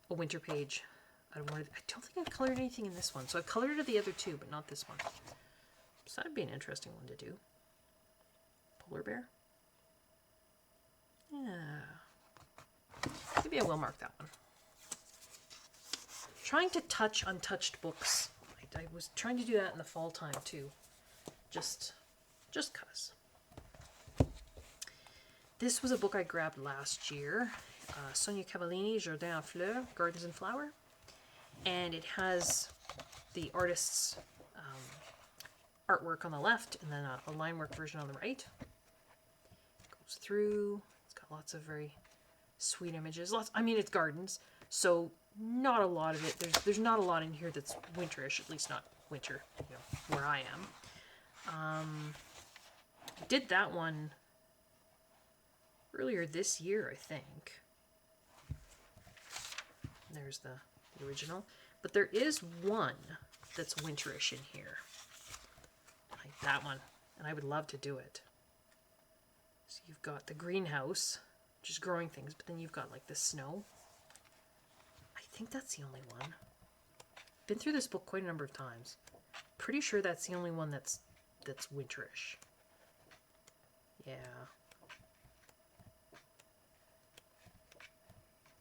winter page. I don't think I've colored anything in this one. So I've colored the other 2, but not this one. So that'd be an interesting one to do. Polar bear? Yeah. Maybe I will mark that one. Trying to touch untouched books. I was trying to do that in the fall time too. Just cause. This was a book I grabbed last year. Sonia Cavallini, Jardin en Fleurs, Gardens in Flower. And it has the artist's artwork on the left and then a line work version on the right. Goes through. It's got lots of very sweet images. I mean, it's gardens, so not a lot of it. There's not a lot in here that's winterish, at least not winter, you know, where I am. Did that one earlier this year, I think. There's the original, but there is one that's winterish in here, like that one, and I would love to do it. So you've got the greenhouse, just growing things, but then you've got like the snow. I think that's the only one. Been through this book quite a number of times. Pretty sure that's the only one that's winterish. Yeah.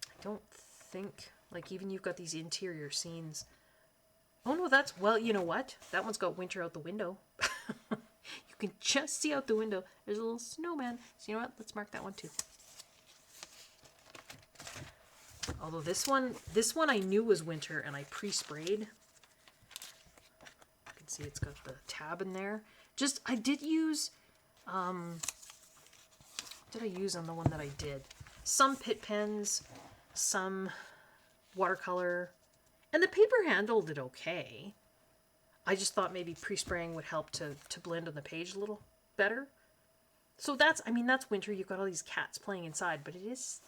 I don't think, like, even you've got these interior scenes Oh no, that's, well, you know what? That one's got winter out the window. You can just see out the window. There's a little snowman. So you know what? Let's mark that one too. Although this one I knew was winter and I pre-sprayed. You can see it's got the tab in there. Just, I did use, what did I use on the one that I did? Some Pitt pens, some watercolor, and the paper handled it okay. I just thought maybe pre-spraying would help to blend on the page a little better. So that's, I mean, that's winter. You've got all these cats playing inside, but it is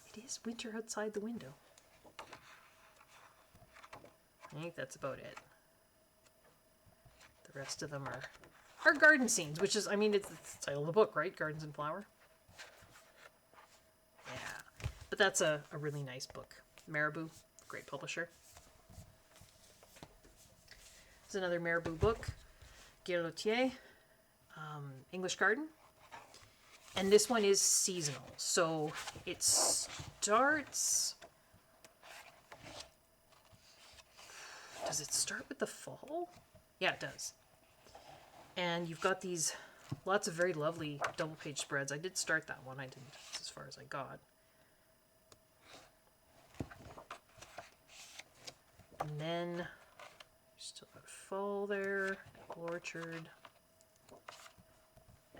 winter outside the window. I think that's about it. The rest of them are garden scenes, which is, I mean, it's the title of the book, right? Gardens and Flower. Yeah, but that's a really nice book. Marabou, great publisher. It's another Marabou book, Guillotier, English Garden. And this one is seasonal. So it starts... Does it start with the fall? Yeah, it does. And you've got these lots of very lovely double page spreads. I did start that one. I didn't, as far as I got. And then still got fall there, apple orchard.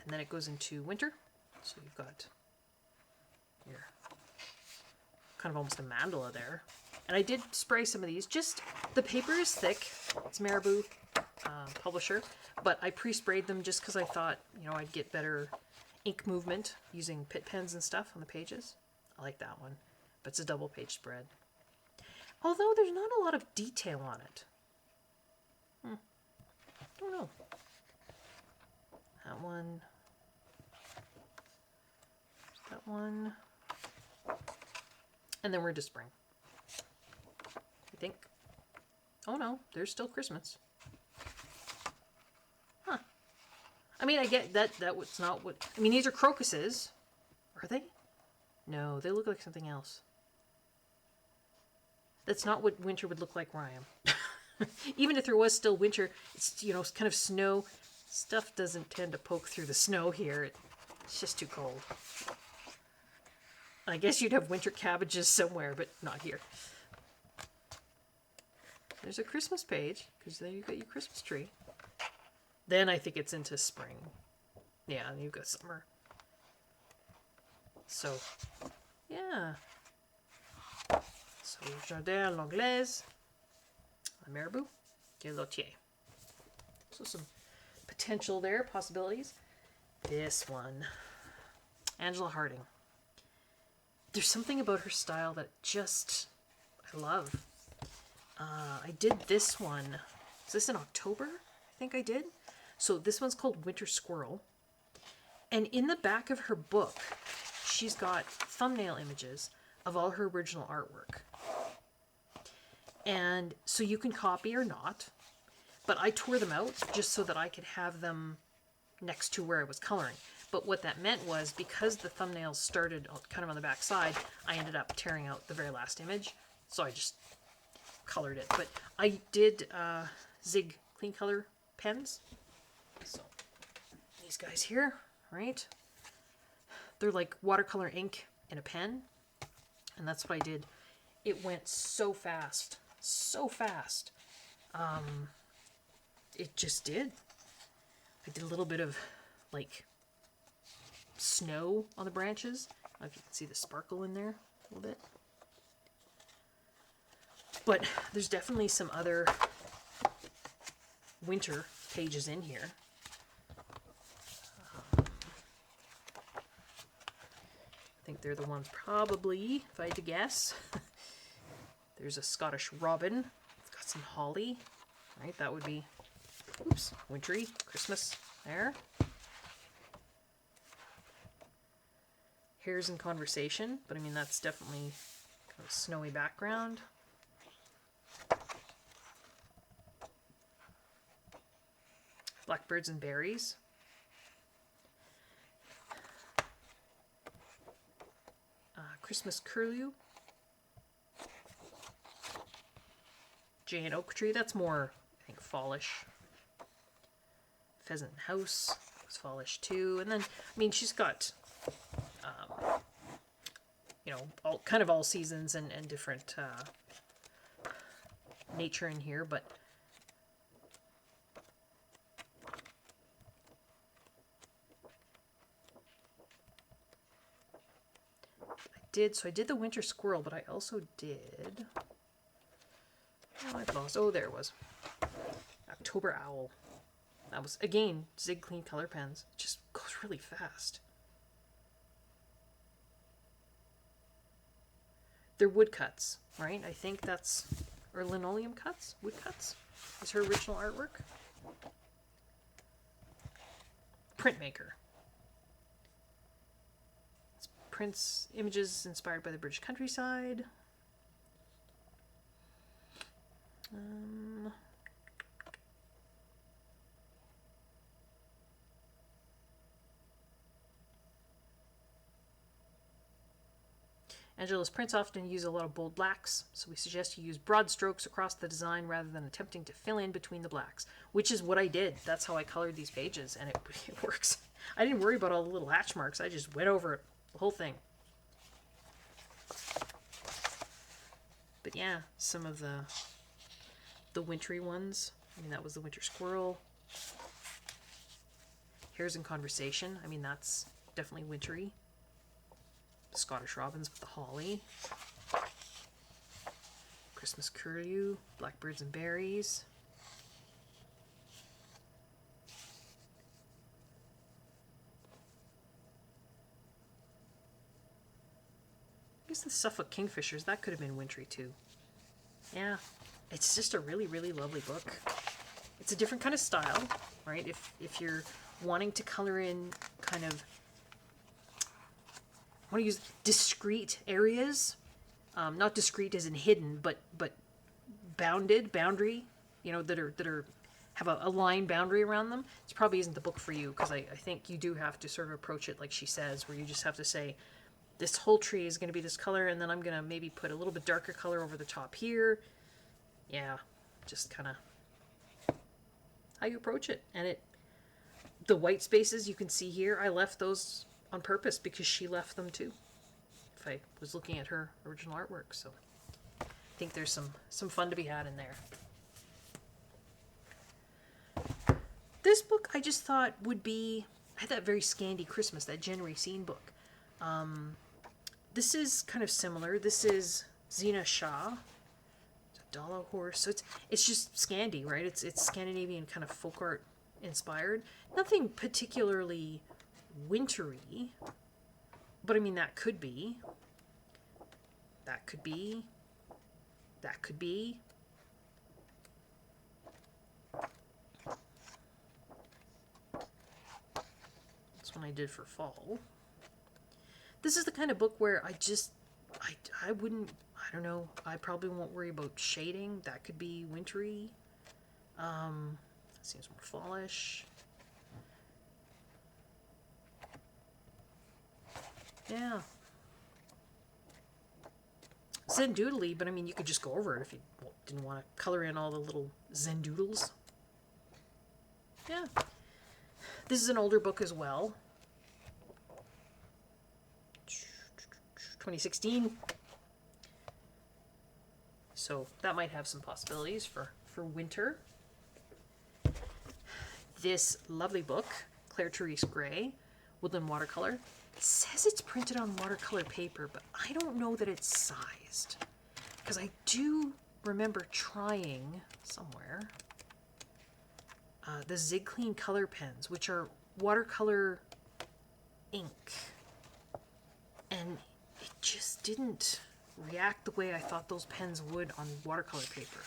And then it goes into winter. So you've got your kind of almost a mandala there. And I did spray some of these. Just, the paper is thick. It's Marabou publisher. But I pre-sprayed them just because I thought, you know, I'd get better ink movement using Pitt pens and stuff on the pages. I like that one. But it's a double page spread. Although there's not a lot of detail on it. Don't know. That one. That one. And then we're to spring. I think. Oh no, there's still Christmas. Huh. I mean, I get that was not what... I mean, these are crocuses. Are they? No, they look like something else. That's not what winter would look like where I am. Even if there was still winter, it's, you know, it's kind of snow. Stuff doesn't tend to poke through the snow here. It's just too cold. I guess you'd have winter cabbages somewhere, but not here. There's a Christmas page, because there you've got your Christmas tree. Then I think it's into spring. Yeah, and you've got summer. So, yeah. So, Jardin l'Anglaise, Marabou, Guillotier. So some potential there, possibilities. This one, Angela Harding. There's something about her style that just, I love. I did this one, is this in October? I think I did. So this one's called Winter Squirrel. And in the back of her book, she's got thumbnail images of all her original artwork. And so you can copy or not, but I tore them out just so that I could have them next to where I was coloring. But what that meant was, because the thumbnails started kind of on the back side, I ended up tearing out the very last image. So I just colored it. But I did Zig Clean Color pens. So these guys here, right? They're like watercolor ink in a pen. And that's what I did. It went so fast. So fast. It just did. I did a little bit of like snow on the branches. I don't know if you can see the sparkle in there a little bit. But there's definitely some other winter pages in here. I think they're the ones probably, if I had to guess. There's a Scottish robin. It's got some holly. Right, that would be, oops, wintry, Christmas there. Hares in Conversation, but I mean, that's definitely kind of a snowy background. Blackbirds and Berries. Christmas Curlew. Jane Oak Tree, that's more think fallish. Pheasant House was fallish too. And then, I mean, she's got, you know, all seasons and different nature in here, but I did the winter squirrel, but I also did, oh, I've lost, oh, there it was, October owl. That was, again, Zig Clean color pens. It just goes really fast. They're woodcuts, right? I think that's, or linoleum cuts? Woodcuts is her original artwork. Printmaker. It's prints, images inspired by the British countryside. Angela's prints often use a lot of bold blacks, so we suggest you use broad strokes across the design rather than attempting to fill in between the blacks, which is what I did. That's how I colored these pages, and it works. I didn't worry about all the little hatch marks. I just went over it, the whole thing. But yeah, some of the wintry ones. I mean, that was the winter squirrel. Hares in Conversation. I mean, that's definitely wintry. Scottish robins with the holly. Christmas curlew, blackbirds and berries. I guess the Suffolk kingfishers, that could have been wintry too. Yeah, it's just a really, really lovely book. It's a different kind of style, right? If you're wanting to color in kind of, I want to use discrete areas, not discrete as in hidden, but boundary, you know, that are have a line boundary around them. This probably isn't the book for you, because I think you do have to sort of approach it like she says, where you just have to say, this whole tree is going to be this color, and then I'm going to maybe put a little bit darker color over the top here. Yeah, just kind of how you approach it. And the white spaces you can see here, I left those on purpose because she left them too, if I was looking at her original artwork. So I think there's some fun to be had in there. This book I just thought would be, I had that very Scandi Christmas, that January Scene book. This is kind of similar. This is Zena Shah. It's a Dala horse. So it's just Scandi, right? It's Scandinavian kind of folk art inspired. Nothing particularly wintry, but I mean, that could be. That's one I did for fall. This is the kind of book where I wouldn't, I don't know, I probably won't worry about shading. That could be wintry. Seems more fallish. Yeah. Zendoodly, but I mean, you could just go over it if you didn't want to color in all the little zendoodles. Yeah. This is an older book as well. 2016. So that might have some possibilities for winter. This lovely book, Claire Therese Gray, Woodland Watercolor. It says it's printed on watercolor paper, but I don't know that it's sized. Because I do remember trying somewhere the Zig Clean color pens, which are watercolor ink. And it just didn't react the way I thought those pens would on watercolor paper.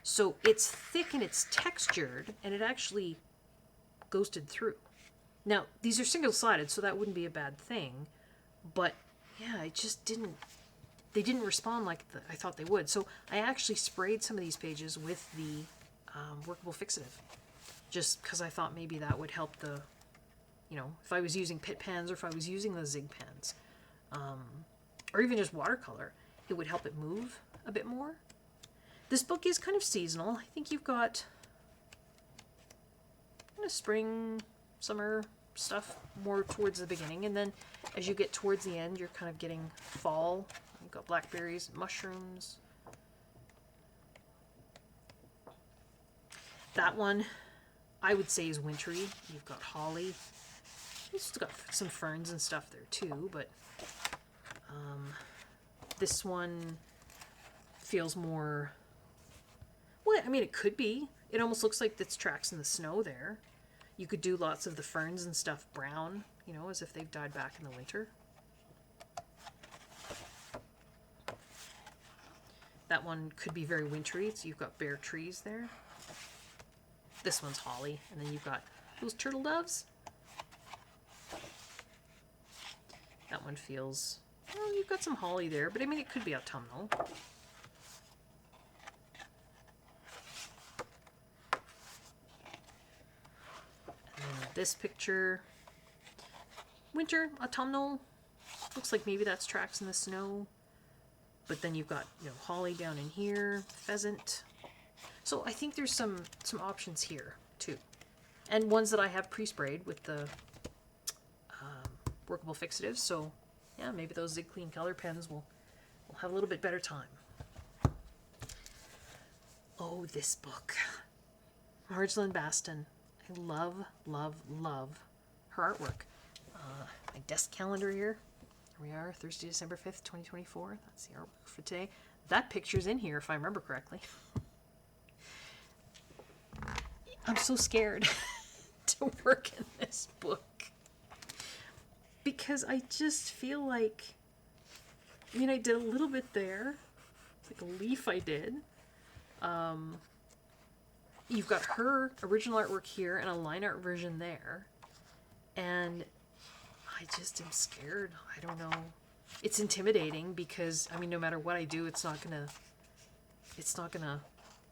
So it's thick and it's textured, and it actually ghosted through. Now, these are single-sided, so that wouldn't be a bad thing, but yeah, it just didn't, they didn't respond like I thought they would. So I actually sprayed some of these pages with the workable fixative, just because I thought maybe that would help the, you know, if I was using Pitt pens or if I was using the Zig pens, or even just watercolor, it would help it move a bit more. This book is kind of seasonal. I think you've got kind of spring, summer stuff more towards the beginning, and then as you get towards the end, you're kind of getting fall. You've got blackberries, mushrooms. That one, I would say, is wintry. You've got holly. It's got some ferns and stuff there too, but this one feels more, well, I mean, it could be. It almost looks like it's tracks in the snow there. You could do lots of the ferns and stuff brown, you know, as if they've died back in the winter. That one could be very wintry, so you've got bare trees there. This one's holly, and then you've got those turtle doves. That one feels, well, you've got some holly there, but I mean, it could be autumnal. This picture, winter, autumnal, looks like maybe that's tracks in the snow, but then you've got, you know, holly down in here, pheasant. So I think there's some options here too, and ones that I have pre-sprayed with the workable fixatives. So yeah, maybe those Zig Clean color pens will have a little bit better time. Oh, this book, Marjolaine Baston. I love, love, love her artwork. My desk calendar here. Here we are, Thursday, December 5th, 2024. That's the artwork for today. That picture's in here, if I remember correctly. I'm so scared to work in this book. Because I just feel like, I mean, I did a little bit there. It's like a leaf I did. You've got her original artwork here and a line art version there. And I just am scared. I don't know. It's intimidating because, I mean, no matter what I do, it's not gonna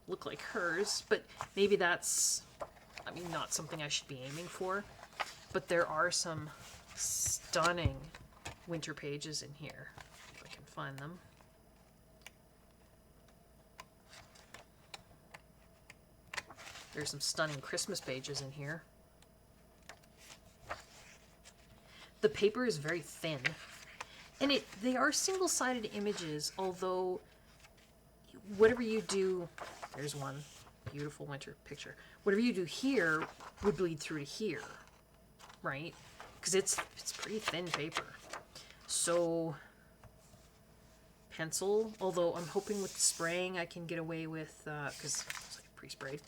look like hers. But maybe that's, I mean, not something I should be aiming for. But there are some stunning winter pages in here, if I can find them. There's some stunning Christmas pages in here. The paper is very thin, and they are single-sided images, although whatever you do, there's one beautiful winter picture. Whatever you do here would bleed through to here, right? Because it's pretty thin paper. So pencil, although I'm hoping with the spraying I can get away with, because it's like pre-sprayed,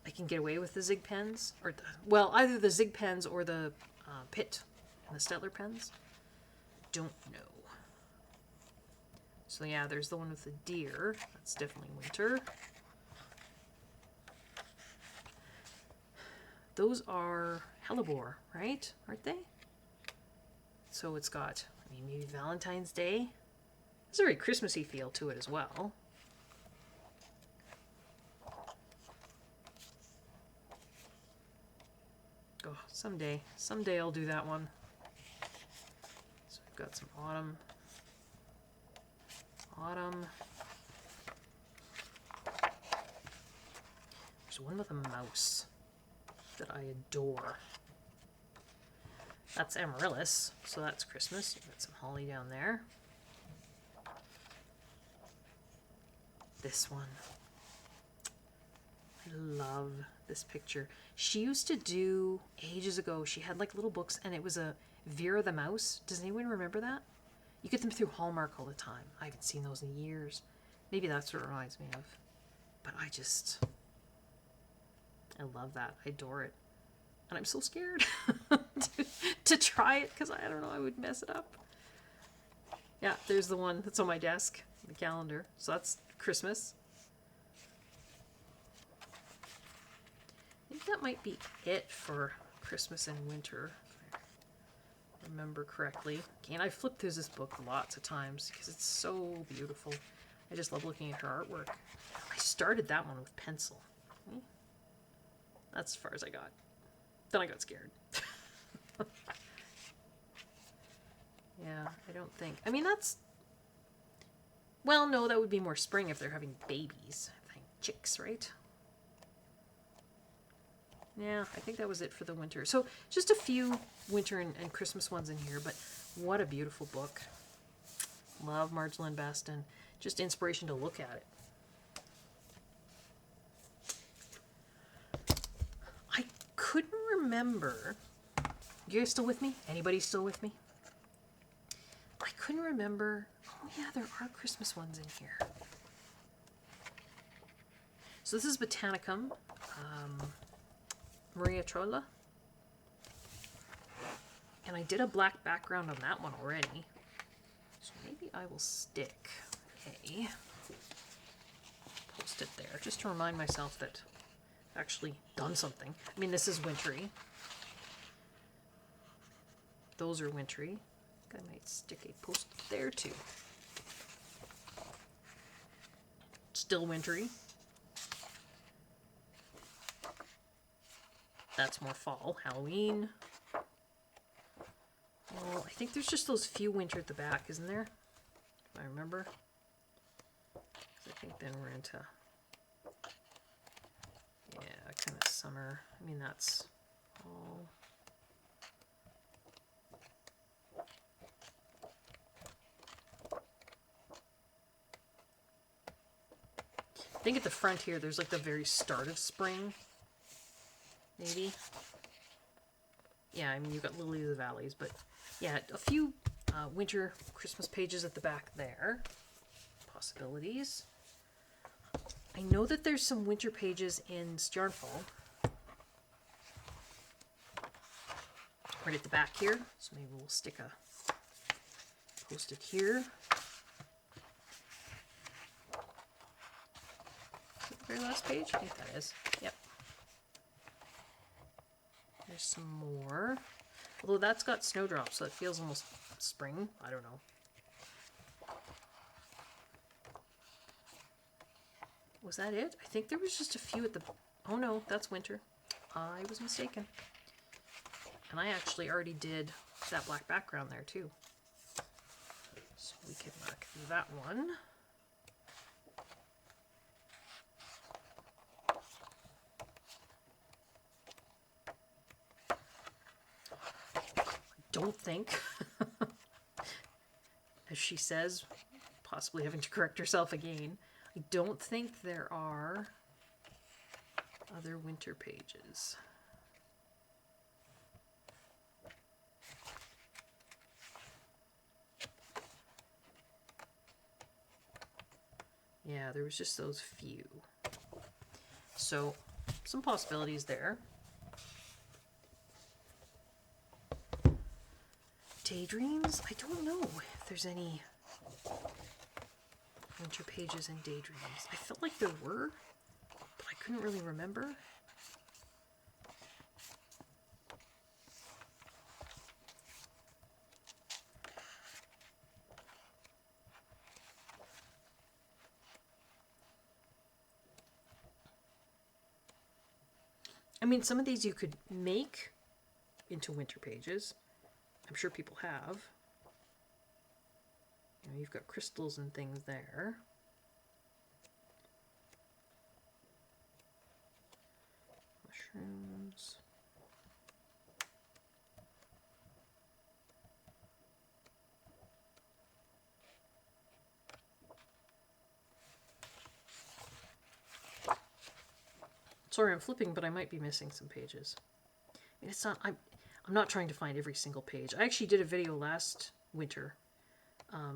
I can get away with the Zig pens, or well, either the Zig pens or the Pitt and the Stettler pens. Don't know. So yeah, there's the one with the deer. That's definitely winter. Those are hellebore, right? Aren't they? So it's got, I mean, maybe Valentine's Day. There's a very Christmassy feel to it as well. Oh, someday I'll do that one. So we've got some autumn. There's one with a mouse that I adore. That's amaryllis, so that's Christmas. You've got some holly down there. This one. I love this picture. She used to do, ages ago, she had like little books, and it was a Vera the Mouse. Does anyone remember that? You get them through Hallmark all the time. I haven't seen those in years. Maybe that's what it reminds me of. But I love that. I adore it. And I'm so scared to try it because I don't know, I would mess it up. Yeah, there's the one that's on my desk, the calendar. So that's Christmas. I think that might be it for Christmas and winter, if I remember correctly. And I flipped through this book lots of times because it's so beautiful. I just love looking at her artwork. I started that one with pencil. That's as far as I got. Then I got scared. Yeah, I don't think. I mean, that's... Well, no, that would be more spring if they're having babies. I think chicks, right? Yeah, I think that was it for the winter. So just a few winter and Christmas ones in here, but what a beautiful book. Love Marge Lynn Best, and just inspiration to look at it. I couldn't remember. You guys still with me? Anybody still with me? I couldn't remember. Oh yeah, there are Christmas ones in here. So this is Botanicum, Maria Trolla. And I did a black background on that one already. So maybe I will stick a post-it there, just to remind myself that I've actually done something. I mean, this is wintry. Those are wintry. I think I might stick a post-it there too. Still wintry. That's more fall, Halloween. Well, I think there's just those few winter at the back, isn't there? If I remember. I think then we're into, yeah, kind of summer. I mean, that's all. I think at the front here, there's like the very start of spring. Maybe. Yeah, I mean, you've got Lily of the Valleys, but yeah, a few winter Christmas pages at the back there. Possibilities. I know that there's some winter pages in Stjarnfall. Right at the back here, so maybe we'll stick a post-it here. Is it the very last page? I think that is. Yep. There's some more. Although that's got snowdrops, so it feels almost spring. I don't know. Was that it? I think there was just a few at the... Oh no, that's winter. I was mistaken. And I actually already did that black background there too. So we can mark through that one. Don't think, as she says, possibly having to correct herself again, I don't think there are other winter pages. Yeah, there was just those few. So, some possibilities there. Daydreams? I don't know if there's any winter pages in Daydreams. I felt like there were, but I couldn't really remember. I mean, some of these you could make into winter pages. I'm sure people have. You know, you've got crystals and things there. Mushrooms. Sorry, I'm flipping, but I might be missing some pages. I mean, it's not... I'm not trying to find every single page. I actually did a video last winter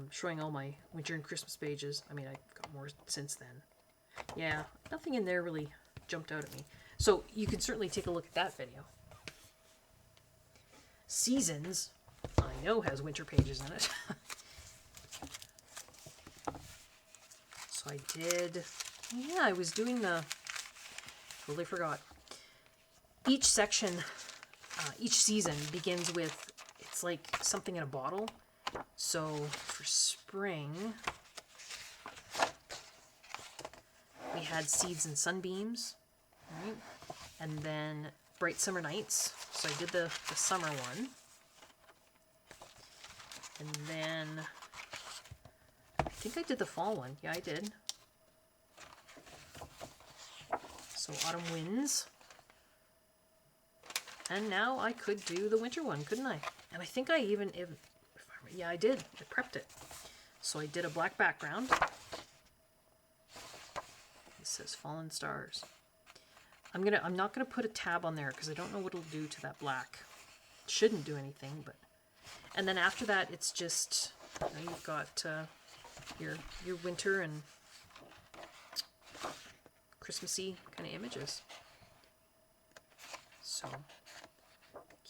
showing all my winter and Christmas pages. I mean, I got more since then. Yeah, nothing in there really jumped out at me. So you can certainly take a look at that video. Seasons, I know, has winter pages in it. So I did... Yeah, I was doing the... Totally forgot. Each section... each season begins with, it's like something in a bottle. So for spring, we had Seeds and Sunbeams, right? And then Bright Summer Nights. So I did the summer one. And then I think I did the fall one. Yeah, I did. So Autumn Winds. And now I could do the winter one, couldn't I? And I think I even, yeah, I did. I prepped it. So I did a black background. It says Fallen Stars. I'm not gonna put a tab on there because I don't know what it'll do to that black. It shouldn't do anything, but. And then after that, it's just, you've got your winter and Christmassy kind of images. So,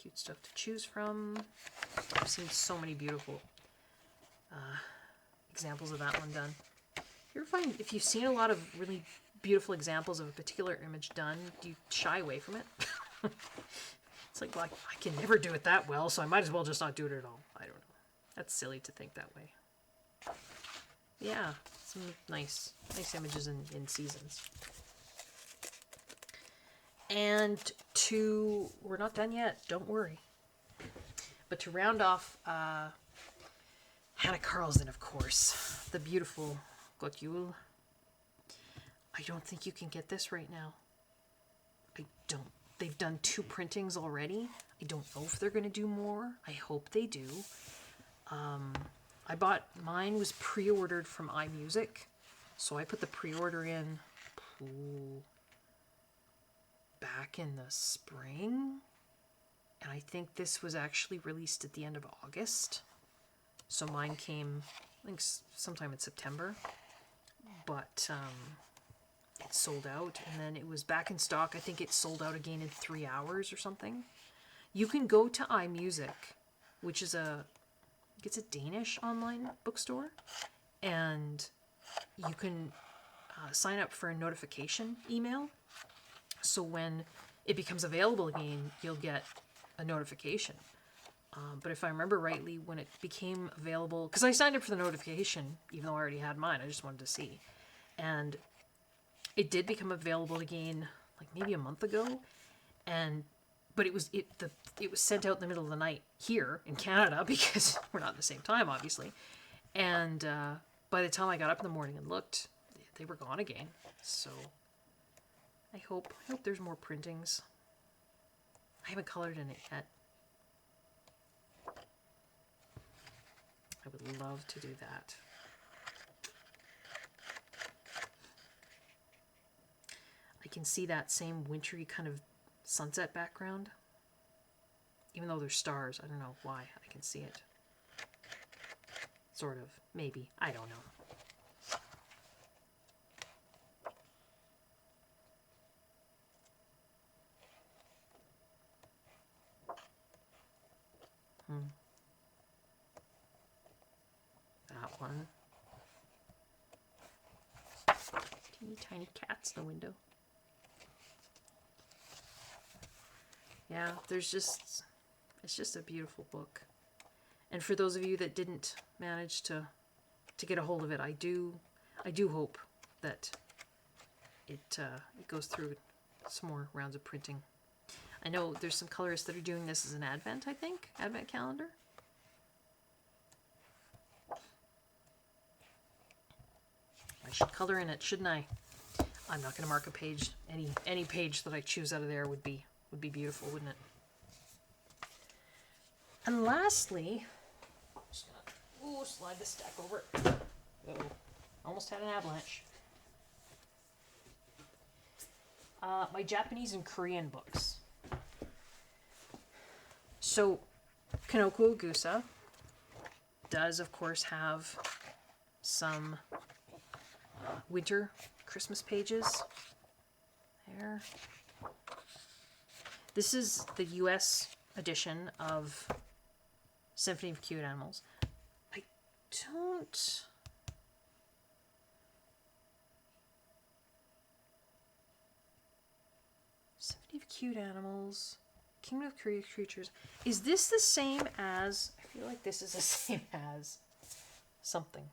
cute stuff to choose from. I've seen so many beautiful examples of that one done. You ever find, if you've seen a lot of really beautiful examples of a particular image done, do you shy away from it? It's like, well, I can never do it that well, so I might as well just not do it at all. I don't know. That's silly to think that way. Yeah, some nice images in seasons. And we're not done yet, don't worry. But to round off Hannah Carlson, of course, the beautiful glitchy. I don't think you can get this right now. I don't. They've done 2 printings already. I don't know if they're going to do more. I hope they do. I bought, mine was pre-ordered from iMusic. So I put the pre-order in back in the spring. And I think this was actually released at the end of August. So mine came, I think, sometime in September. But it sold out, and then it was back in stock. I think it sold out again in 3 hours or something. You can go to iMusic, which is it's a Danish online bookstore, and you can sign up for a notification email. So when it becomes available again, you'll get a notification. But if I remember rightly, when it became available, because I signed up for the notification, even though I already had mine, I just wanted to see. And it did become available again, like maybe a month ago. But it was sent out in the middle of the night here in Canada, because we're not at the same time, obviously. And by the time I got up in the morning and looked, they were gone again. So I hope there's more printings. I haven't colored in it yet. I would love to do that. I can see that same wintry kind of sunset background. Even though there's stars, I don't know why I can see it. Sort of. Maybe. I don't know. That one. Teeny tiny cats in the window. Yeah, it's just a beautiful book. And for those of you that didn't manage to get a hold of it, I do hope that it goes through some more rounds of printing. I know there's some colorists that are doing this as an advent, I think, advent calendar. I should color in it, shouldn't I? I'm not going to mark a page. Any page that I choose out of there would be beautiful, wouldn't it? And lastly, I'm just gonna slide this stack over. Uh-oh. Almost had an avalanche. My Japanese and Korean books. So, Kanoko Gusa does, of course, have some winter Christmas pages. There. This is the US edition of Symphony of Cute Animals. I don't... Symphony of Cute Animals, Kingdom of Korea Creatures. Is this the same as... I feel like this is the same as something.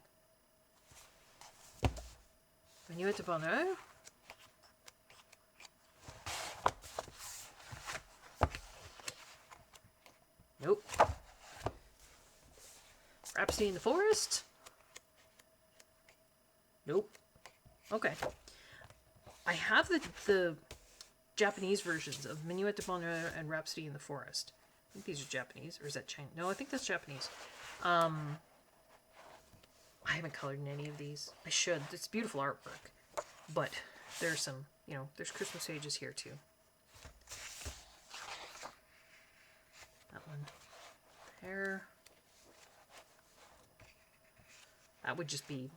Minuet Bonheur. Nope. Rhapsody in the Forest? Nope. Okay. I have the Japanese versions of Minuet de Bonheur and Rhapsody in the Forest. I think these are Japanese, or is that Chinese? No, I think that's Japanese. I haven't colored in any of these. I should. It's beautiful artwork, but there's some, you know, there's Christmas pages here too. That one there. That would just be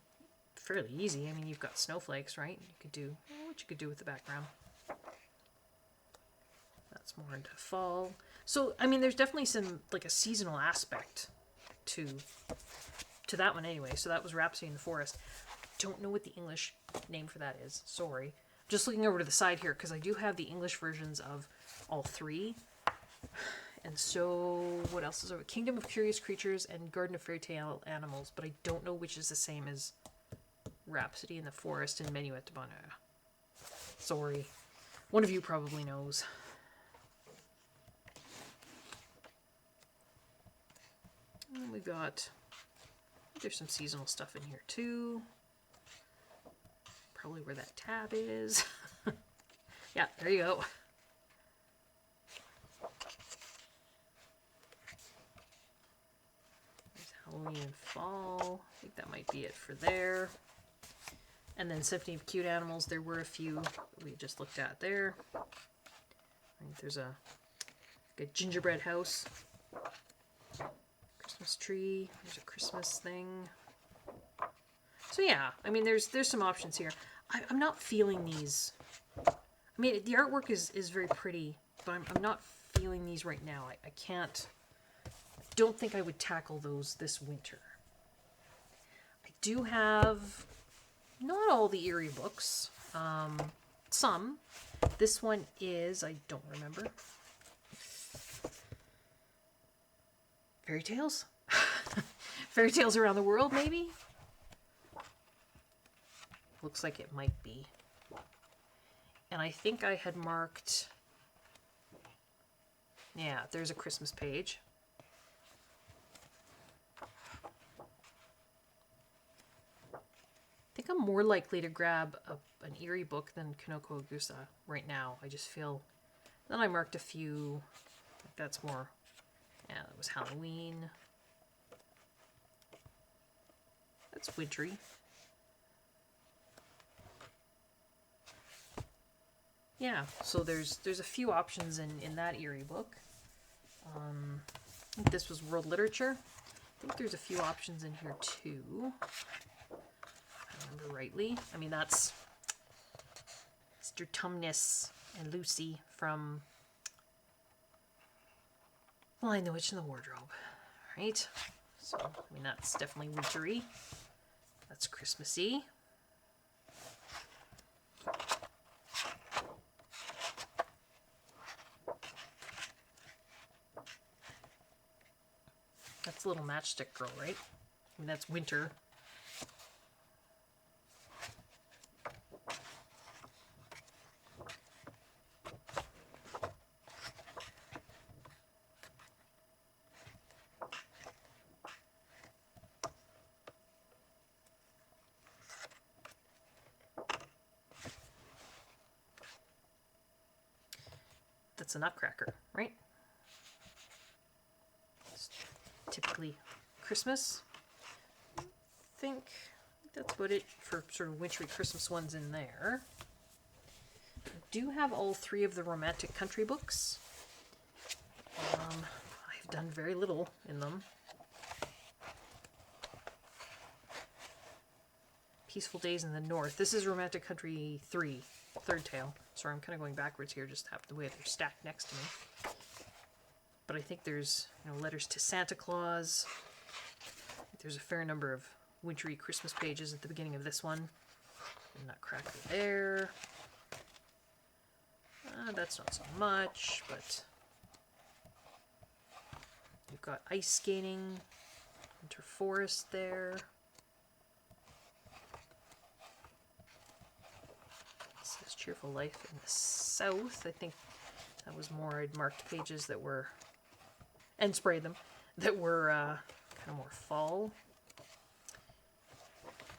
fairly easy. I mean, you've got snowflakes, right? You could do what you could do with the background. That's more into fall. So, I mean, there's definitely some, like, a seasonal aspect to that one anyway. So that was Rhapsody in the Forest. Don't know what the English name for that is. Sorry. Just looking over to the side here, because I do have the English versions of all three. And so, what else is over? Kingdom of Curious Creatures and Garden of Fairy Tale Animals, but I don't know which is the same as Rhapsody in the Forest and Minuet de Bonheur. Sorry. One of you probably knows. And we got, there's some seasonal stuff in here too. Probably where that tab is. Yeah, there you go. Halloween and fall. I think that might be it for there. And then Symphony of Cute Animals. There were a few that we just looked at there. I think there's a gingerbread house. Christmas tree. There's a Christmas thing. So yeah, I mean, there's some options here. I'm not feeling these. I mean, the artwork is very pretty, but I'm not feeling these right now. I can't. Don't think I would tackle those this winter. I do have not all the Eerie books. Some. This one is, I don't remember. Fairy Tales? Fairy Tales Around the World, maybe? Looks like it might be. And I think I had marked... Yeah, there's a Christmas page. I think I'm more likely to grab an Eerie book than Kanoko Agusa right now. I just feel... Then I marked a few. Like that's more... Yeah, that was Halloween. That's wintry. Yeah, so there's a few options in that Eerie book. I think this was World Literature. I think there's a few options in here too. Remember rightly. I mean, that's Mr. Tumnus and Lucy from Lion, the Witch, and the Wardrobe, right? So, I mean, that's definitely wintry. That's Christmassy. That's Little Matchstick Girl, right? I mean, that's winter. That's a Nutcracker, right? It's typically Christmas. I think that's about it for sort of wintry Christmas ones in there. I do have all three of the Romantic Country books. I've done very little in them. Peaceful Days in the North. This is Romantic Country 3, third tale. Sorry, I'm kind of going backwards here, just have the way they're stacked next to me. But I think there's, Letters to Santa Claus. There's a fair number of wintry Christmas pages at the beginning of this one. Nutcracker there. That's not so much, but you've got ice skating, winter forest there. Cheerful Life in the South. I think that was more, I'd marked pages that were, and sprayed them, that were kind of more fall.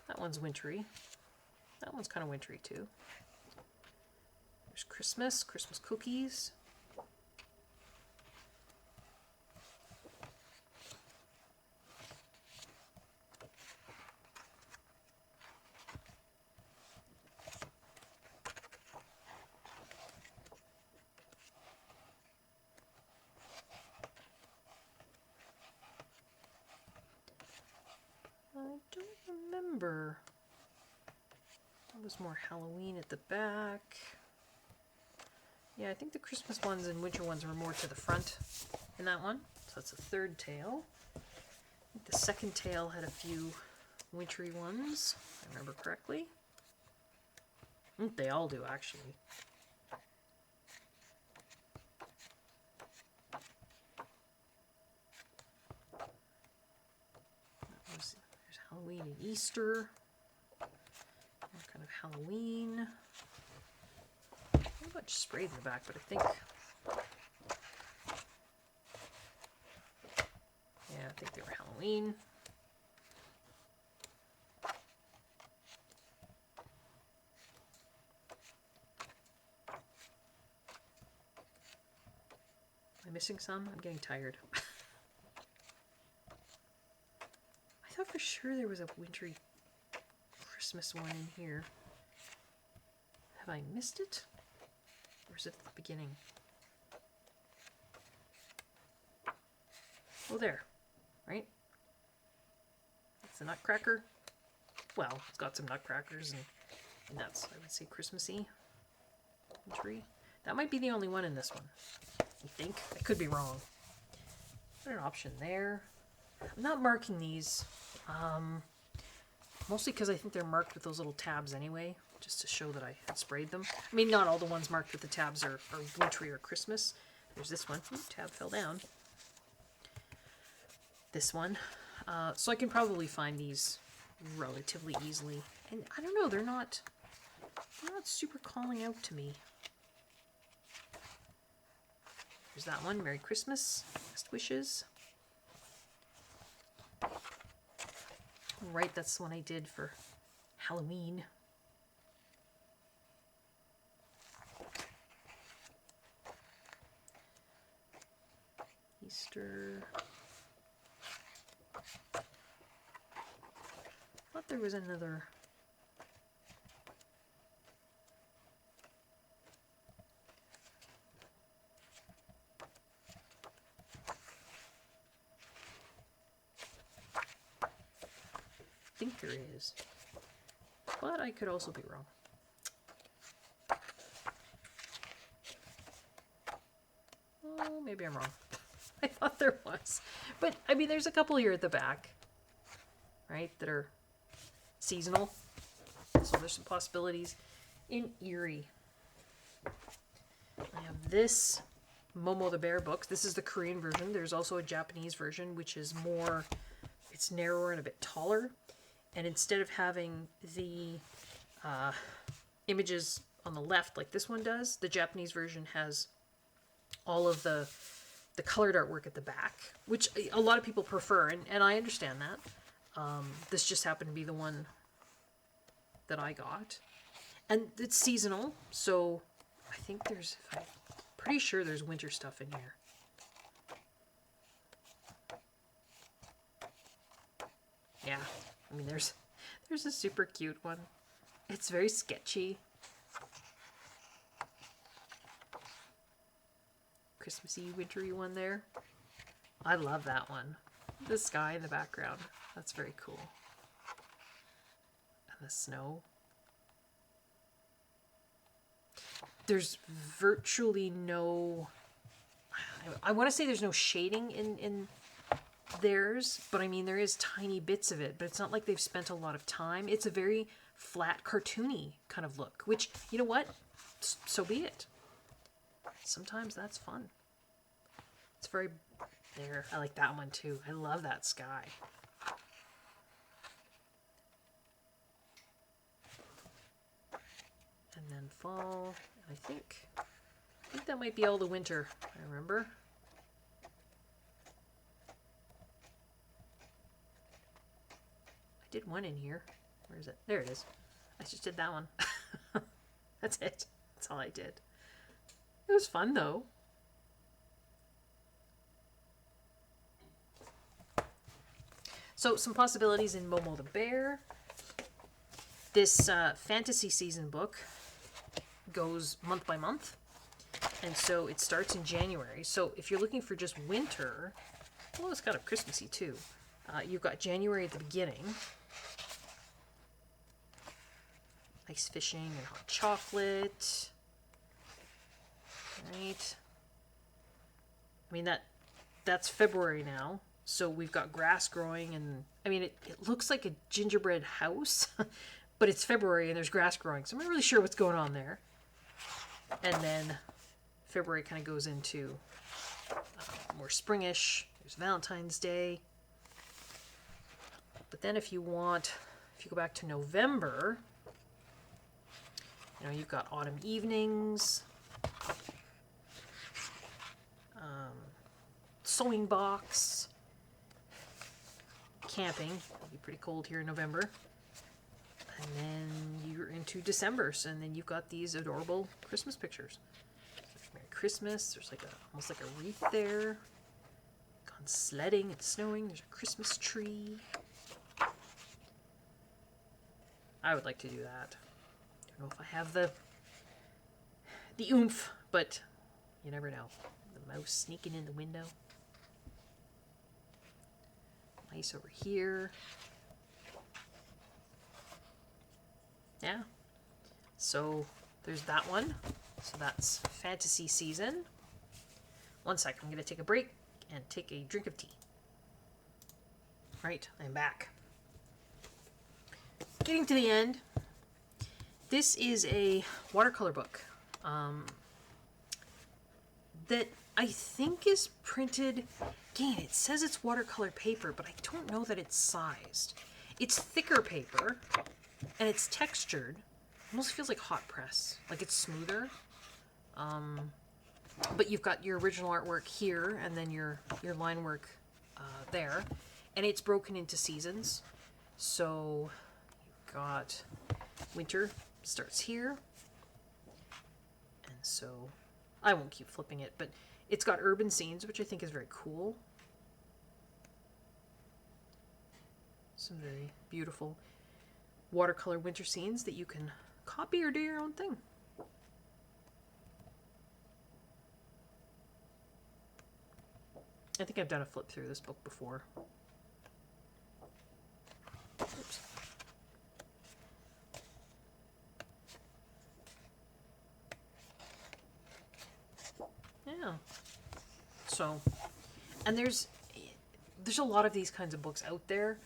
That one's wintry. That one's kind of wintry too. There's Christmas cookies. I don't remember. That was more Halloween at the back. Yeah, I think the Christmas ones and winter ones were more to the front in that one. So that's the third tail. I think the second tail had a few wintry ones, if I remember correctly. They all do, actually. There's Halloween and Easter. More kind of Halloween. Not much sprayed in the back, but I think... yeah, I think they were Halloween. Am I missing some? I'm getting tired. I thought for sure there was a wintry Christmas one in here. Have I missed it? Or is it at the beginning? Oh, there. Right? It's a nutcracker. Well, it's got some nutcrackers and nuts. I would say Christmassy. Wintry. That might be the only one in this one. I think. I could be wrong. Put an option there. I'm not marking these. Mostly because I think they're marked with those little tabs anyway, just to show that I had sprayed them. I mean, not all the ones marked with the tabs are wintry or Christmas. There's this one. Ooh, tab fell down. This one. So I can probably find these relatively easily. And I don't know, they're not super calling out to me. There's that one, Merry Christmas, Best Wishes. Right, that's the one I did for Halloween. Easter. I thought there was another. I think there is, but I could also be wrong. Oh, maybe I'm wrong. I thought there was, but I mean, there's a couple here at the back, right, that are seasonal. So there's some possibilities. In Erie, I have this Momo the Bear book. This is the Korean version. There's also a Japanese version, which is more, it's narrower and a bit taller. And instead of having the images on the left like this one does, the Japanese version has all of the colored artwork at the back, which a lot of people prefer, and I understand that. This just happened to be the one that I got. And it's seasonal, so I think there's, I'm pretty sure there's winter stuff in here. Yeah, I mean, there's a super cute one. It's very sketchy. Christmassy, wintry one there. I love that one. The sky in the background. That's very cool. And the snow. There's virtually no... I want to say there's no shading in theirs, but I mean, there is tiny bits of it, but it's not like they've spent a lot of time. It's a very flat, cartoony kind of look, which, you know what? So be it. Sometimes that's fun. It's very... there. I like that one too. I love that sky. And then fall. I think that might be all the winter, I remember. I did one in here. Where is it? There it is. I just did that one. That's it. That's all I did. It was fun though. So some possibilities in Momo the Bear. This fantasy season book goes month by month. And so it starts in January. So if you're looking for just winter, well, it's kind of Christmassy too. You've got January at the beginning. Ice fishing and hot chocolate. Right. I mean, that's February now. So we've got grass growing, and I mean, it looks like a gingerbread house, but it's February and there's grass growing. So I'm not really sure what's going on there. And then February kind of goes into more springish. There's Valentine's Day. But then if you go back to November, you know, you've got autumn evenings, sewing box, camping. It'll be pretty cold here in November. And then you're into December, and then you've got these adorable Christmas pictures. There's Merry Christmas. There's like almost like a wreath there. Gone sledding and snowing. There's a Christmas tree. I would like to do that. I don't know if I have the oomph, but you never know. The mouse sneaking in the window. Nice over here. Yeah. So there's that one. So that's fantasy season. One sec, I'm going to take a break and take a drink of tea. Right, I'm back. Getting to the end. This is a watercolor book that I think is printed. Again, it says it's watercolor paper, but I don't know that it's sized. It's thicker paper, and it's textured. It almost feels like hot press, like it's smoother. But you've got your original artwork here, and then your line work there, and it's broken into seasons. So you've got winter starts here, and so I won't keep flipping it, but it's got urban scenes, which I think is very cool. Some very beautiful watercolor winter scenes that you can copy or do your own thing. I think I've done a flip through this book before. Oops. Yeah. So, and there's a lot of these kinds of books out there.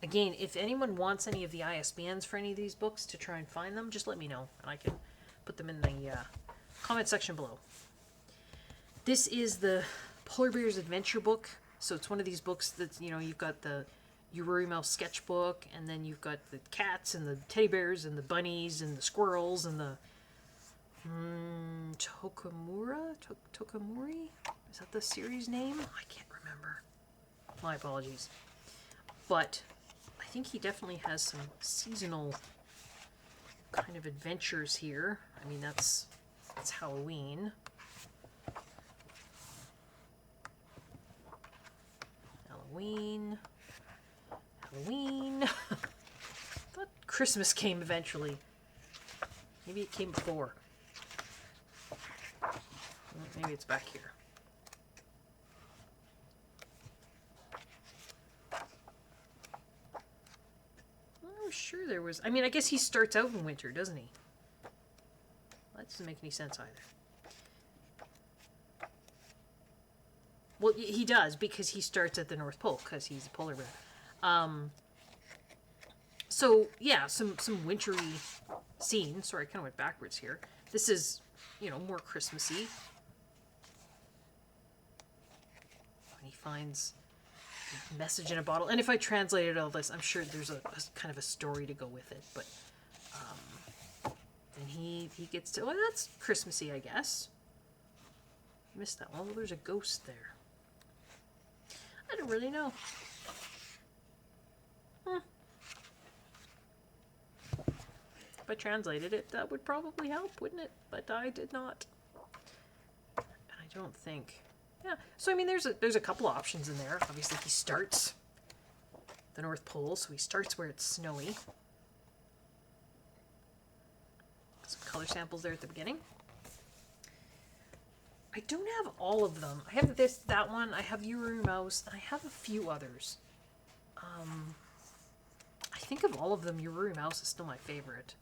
Again, if anyone wants any of the ISBNs for any of these books to try and find them, just let me know, and I can put them in the comment section below. This is the Polar Bears Adventure book. So it's one of these books that, you know, you've got the Ururi Mouse sketchbook, and then you've got the cats and the teddy bears and the bunnies and the squirrels and the Tokamuri? Is that the series name? I can't remember. My apologies. But I think he definitely has some seasonal kind of adventures here. I mean, that's Halloween. Halloween. I thought Christmas came eventually. Maybe it came before. Maybe it's back here. I'm sure there was... I mean, I guess he starts out in winter, doesn't he? That doesn't make any sense either. Well, he does, because he starts at the North Pole, because he's a polar bear. So, yeah, some wintry scenes. Sorry, I kind of went backwards here. This is, you know, more Christmassy. When he finds a message in a bottle. And if I translated all this, I'm sure there's a kind of a story to go with it. But then he gets to... Well, that's Christmassy, I guess. Missed that one. Well, there's a ghost there. I don't really know. If I translated it, that would probably help, wouldn't it? But I did not. And I don't think... Yeah, so I mean, there's a couple options in there. Obviously, he starts the North Pole, so he starts where it's snowy. Some color samples there at the beginning. I don't have all of them. I have that one, I have You Were Your Mouse, and I have a few others. I think of all of them, You Were Your Mouse is still my favorite.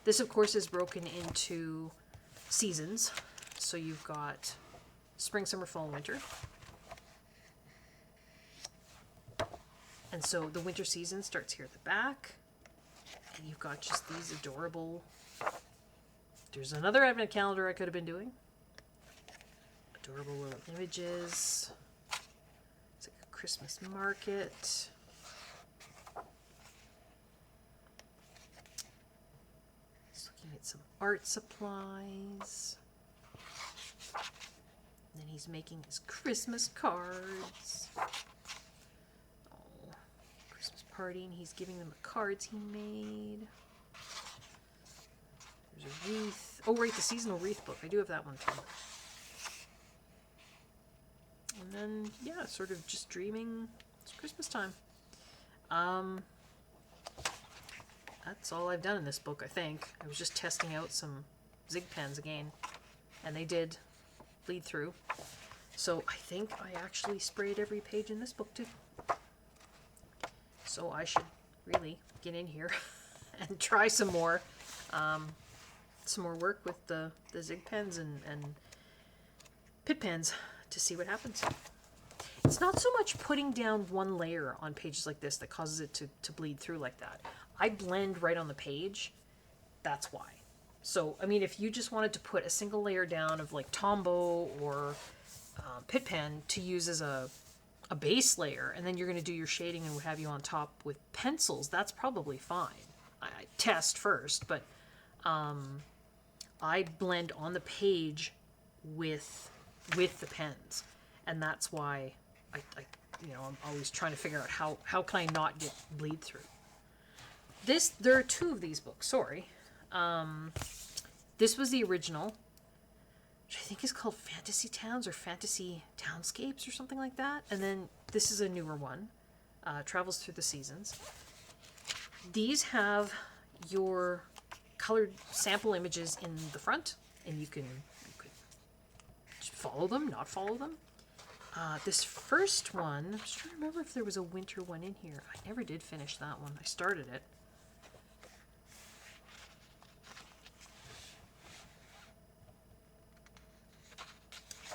This, of course, is broken into seasons. So you've got spring, summer, fall, winter. And so the winter season starts here at the back. And you've got just these adorable... There's another advent calendar I could have been doing. Adorable little images. It's like a Christmas market. Just looking at some art supplies. And then he's making his Christmas cards. Oh, Christmas party, and he's giving them the cards he made. There's a wreath. Oh, right, the seasonal wreath book. I do have that one too. And then, yeah, sort of just dreaming. It's Christmas time. That's all I've done in this book, I think. I was just testing out some Zig pens again, and they did bleed through. So I think I actually sprayed every page in this book too. So I should really get in here and try some more work with the Zig pens and Pit pens to see what happens. It's not so much putting down one layer on pages like this that causes it to bleed through like that. I blend right on the page. That's why. So, I mean, if you just wanted to put a single layer down of like Tombow or Pit pen to use as a base layer, and then you're going to do your shading and what have you on top with pencils, that's probably fine. I test first, but I blend on the page with the pens, and that's why I'm always trying to figure out how can I not get bleed through. There are two of these books, sorry. This was the original, which I think is called Fantasy Towns or Fantasy Townscapes or something like that. And then this is a newer one, Travels Through the Seasons. These have your colored sample images in the front, and you could follow them, not follow them. This first one, I'm just trying to remember if there was a winter one in here. I never did finish that one. I started it.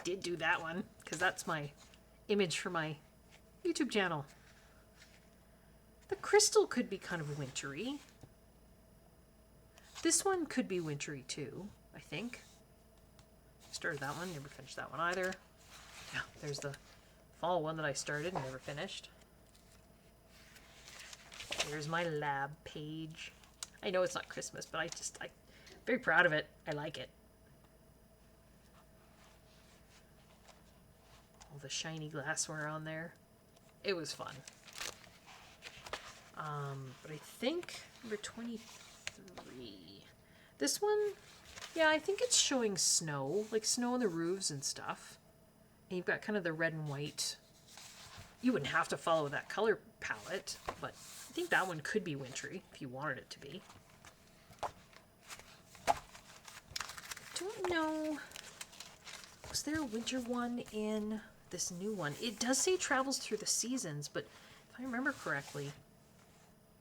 Did do that one because that's my image for my YouTube channel. The crystal could be kind of wintry. This one could be wintry too, I think. Started that one, never finished that one either. Yeah, there's the fall one that I started and never finished. Here's my lab page. I know it's not Christmas, but I'm very proud of it. I like it. All the shiny glassware on there. It was fun. But I think number 23. This one, yeah, I think it's showing snow, like snow on the roofs and stuff. And you've got kind of the red and white. You wouldn't have to follow that color palette, but I think that one could be wintry if you wanted it to be. Don't know. Was there a winter one in this new one? It does say Travels Through the Seasons, but if I remember correctly...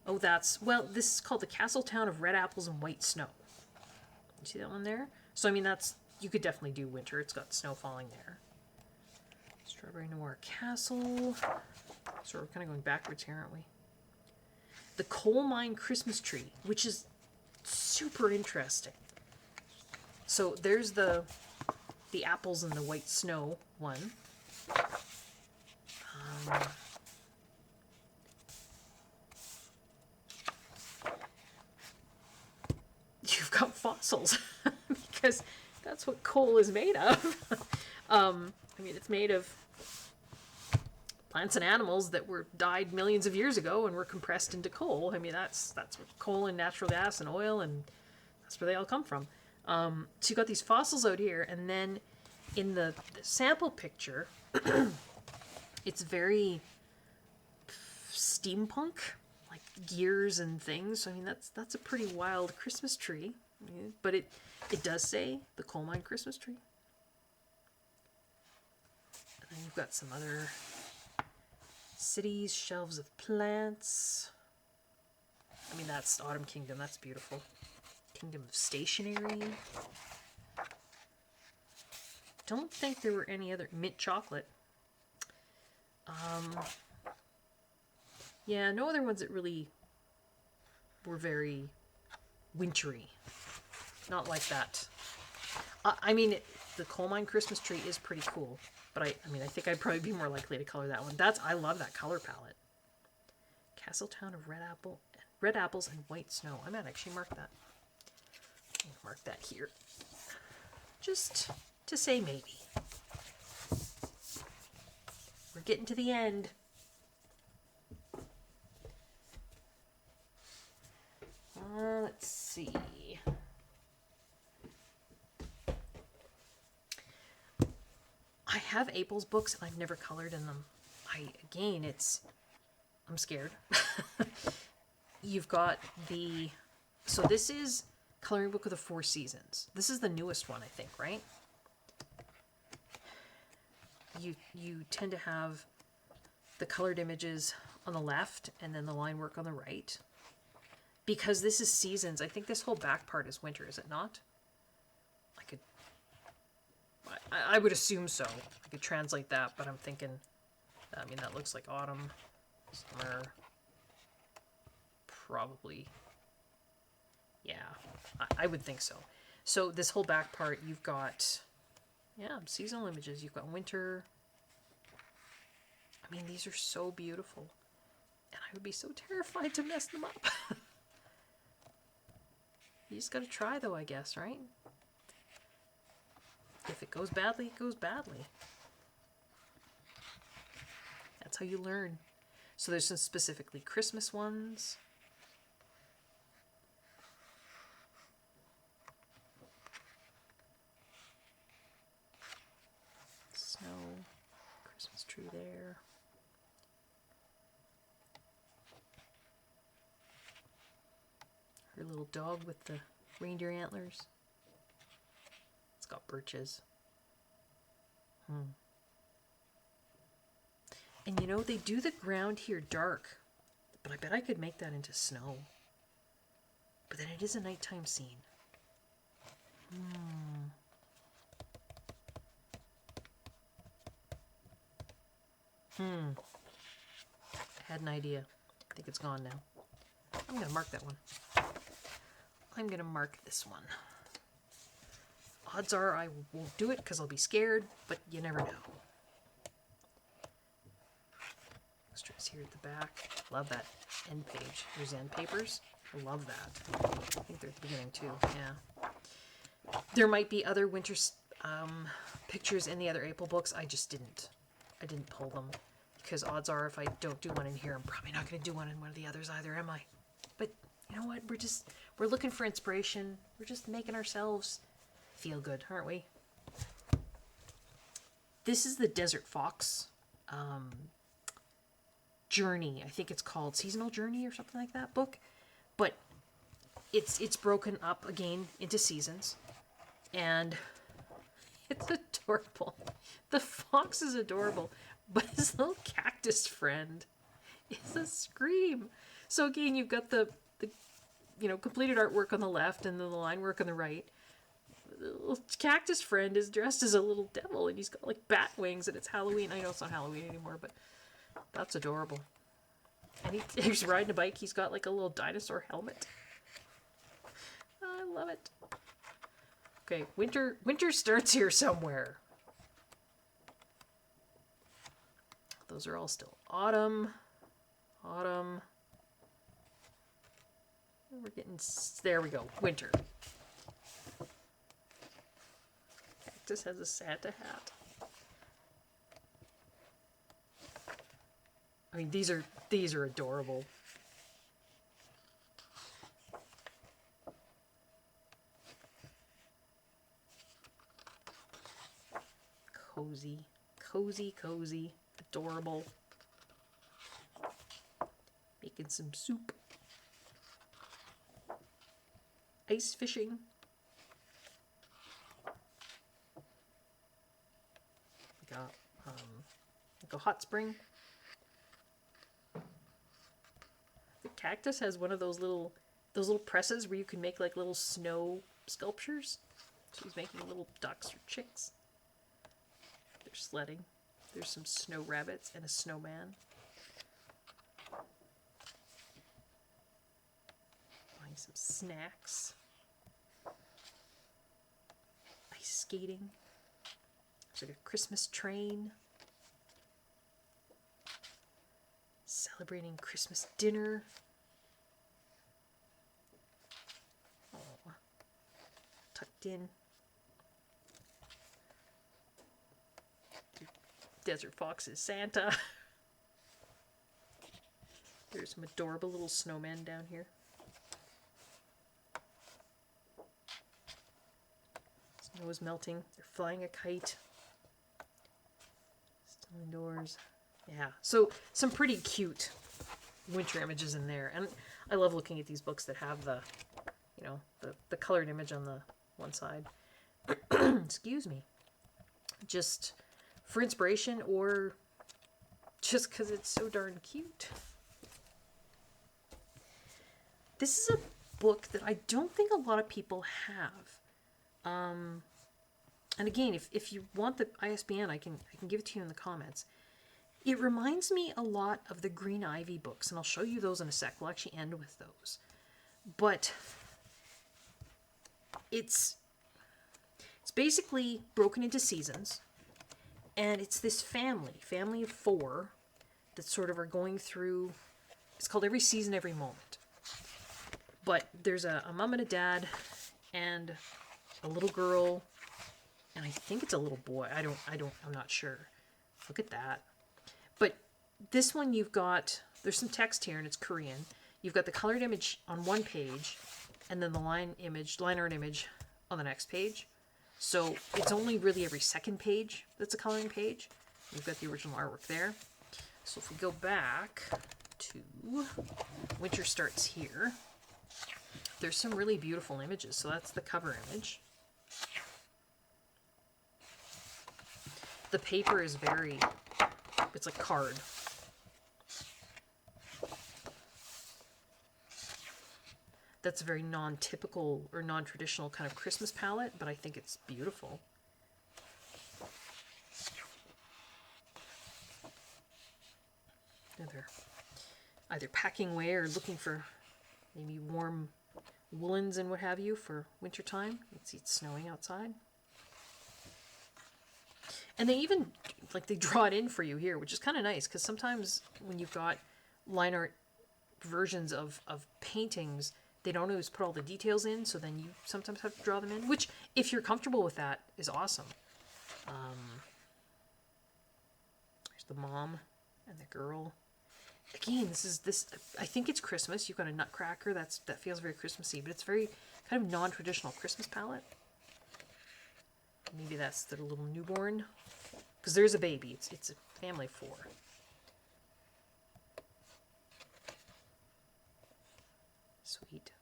Oh, this is called The Castle Town of Red Apples and White Snow. You see that one there? So, I mean, you could definitely do winter. It's got snow falling there. Strawberry Noir Castle. So we're kind of going backwards here, aren't we? The Coal Mine Christmas Tree, which is super interesting. So there's the apples and the white snow one. You've got fossils because that's what coal is made of. I mean, it's made of plants and animals that died millions of years ago and were compressed into coal. I mean, that's what coal and natural gas and oil and That's where they all come from. So you got these fossils out here, and then in the sample picture, it's very steampunk, like gears and things. So, I mean, that's a pretty wild Christmas tree. But it does say the coal mine Christmas tree. And then you've got some other cities, shelves of plants. I mean, that's Autumn Kingdom. That's beautiful. Kingdom of Stationery. Don't think there were any other. Mint chocolate. Yeah, no other ones that really were very wintry. Not like that. I mean, the coal mine Christmas tree is pretty cool, but I mean, I think I'd probably be more likely to color that one. I love that color palette. Castletown of red apples and white snow. I might actually mark that. I'm gonna mark that here, just to say maybe. We're getting to the end. Let's see. I have April's books and I've never colored in them. I'm scared. You've got so this is Coloring Book of the Four Seasons. This is the newest one, I think, right? You tend to have the colored images on the left and then the line work on the right. Because this is seasons, I think this whole back part is winter, is it not? I would assume so. I could translate that, but I'm thinking, I mean, that looks like autumn, summer, probably. Yeah, I would think so. So this whole back part, you've got, yeah, seasonal images. You've got winter. I mean, these are so beautiful. And I would be so terrified to mess them up. You just gotta try, though, I guess, right? If it goes badly, it goes badly. That's how you learn. So there's some specifically Christmas ones. Snow, Christmas tree there. Her little dog with the reindeer antlers. It's got birches. And you know, they do the ground here dark, but I bet I could make that into snow. But then it is a nighttime scene. I had an idea. I think it's gone now. I'm going to mark that one. I'm going to mark this one. Odds are I won't do it because I'll be scared, but you never know. Extras here at the back. Love that end page. There's end papers. I love that. I think they're at the beginning too. Yeah. There might be other winter pictures in the other April books. I didn't pull them because odds are if I don't do one in here, I'm probably not going to do one in one of the others either, am I? But you know what? We're looking for inspiration. We're just making ourselves feel good, aren't we? This is the Desert Fox Journey. I think it's called Seasonal Journey or something like that book. But it's broken up again into seasons. And it's adorable. The fox is adorable. But his little cactus friend is a scream. So again, you've got the completed artwork on the left and then the line work on the right. The little cactus friend is dressed as a little devil and he's got like bat wings and it's Halloween. I know it's not Halloween anymore, but that's adorable. And he's riding a bike. He's got like a little dinosaur helmet. I love it. Okay, winter starts here somewhere. Those are all still autumn. Autumn. We're getting, there we go, winter. Cactus has a Santa hat. I mean, these are adorable. cozy. Cozy, cozy. Adorable. Making some soup. Ice fishing. Like a hot spring. The cactus has one of those little presses where you can make like little snow sculptures. She's making little ducks or chicks. They're sledding. There's some snow rabbits and a snowman. Buying some snacks. Ice skating. There's like a Christmas train. Celebrating Christmas dinner. Oh, tucked in. Desert Fox's Santa. There's some adorable little snowmen down here. Snow is melting. They're flying a kite. Still indoors. Yeah, so some pretty cute winter images in there. And I love looking at these books that have the, you know, the colored image on the one side. Excuse me. Just for inspiration or just because it's so darn cute. This is a book that I don't think a lot of people have. And again, if you want the ISBN, I can give it to you in the comments. It reminds me a lot of the Green Ivy books, and I'll show you those in a sec. We'll actually end with those. But it's basically broken into seasons, and it's this family of 4, that sort of are going through, it's called Every Season, Every Moment. But there's a mom and a dad, and a little girl, and I think it's a little boy. I'm not sure. Look at that. But this one there's some text here and it's Korean. You've got the colored image on one page and then the line art image on the next page. So it's only really every second page that's a coloring page. You've got the original artwork there. So if we go back to Winter Starts Here, there's some really beautiful images. So that's the cover image. The paper is it's a card. That's a very non-typical or non-traditional kind of Christmas palette, but I think it's beautiful. They're either packing away or looking for maybe warm woolens and what have you for wintertime. You can see it's snowing outside. And they even, they draw it in for you here, which is kind of nice, because sometimes when you've got line art versions of paintings, they don't always put all the details in, so then you sometimes have to draw them in, which, if you're comfortable with that, is awesome. There's the mom and the girl. Again, I think it's Christmas. You've got a nutcracker, that feels very Christmassy, but it's very kind of non-traditional Christmas palette. Maybe that's the little newborn. Because there's a baby. It's a family of 4. Sweet.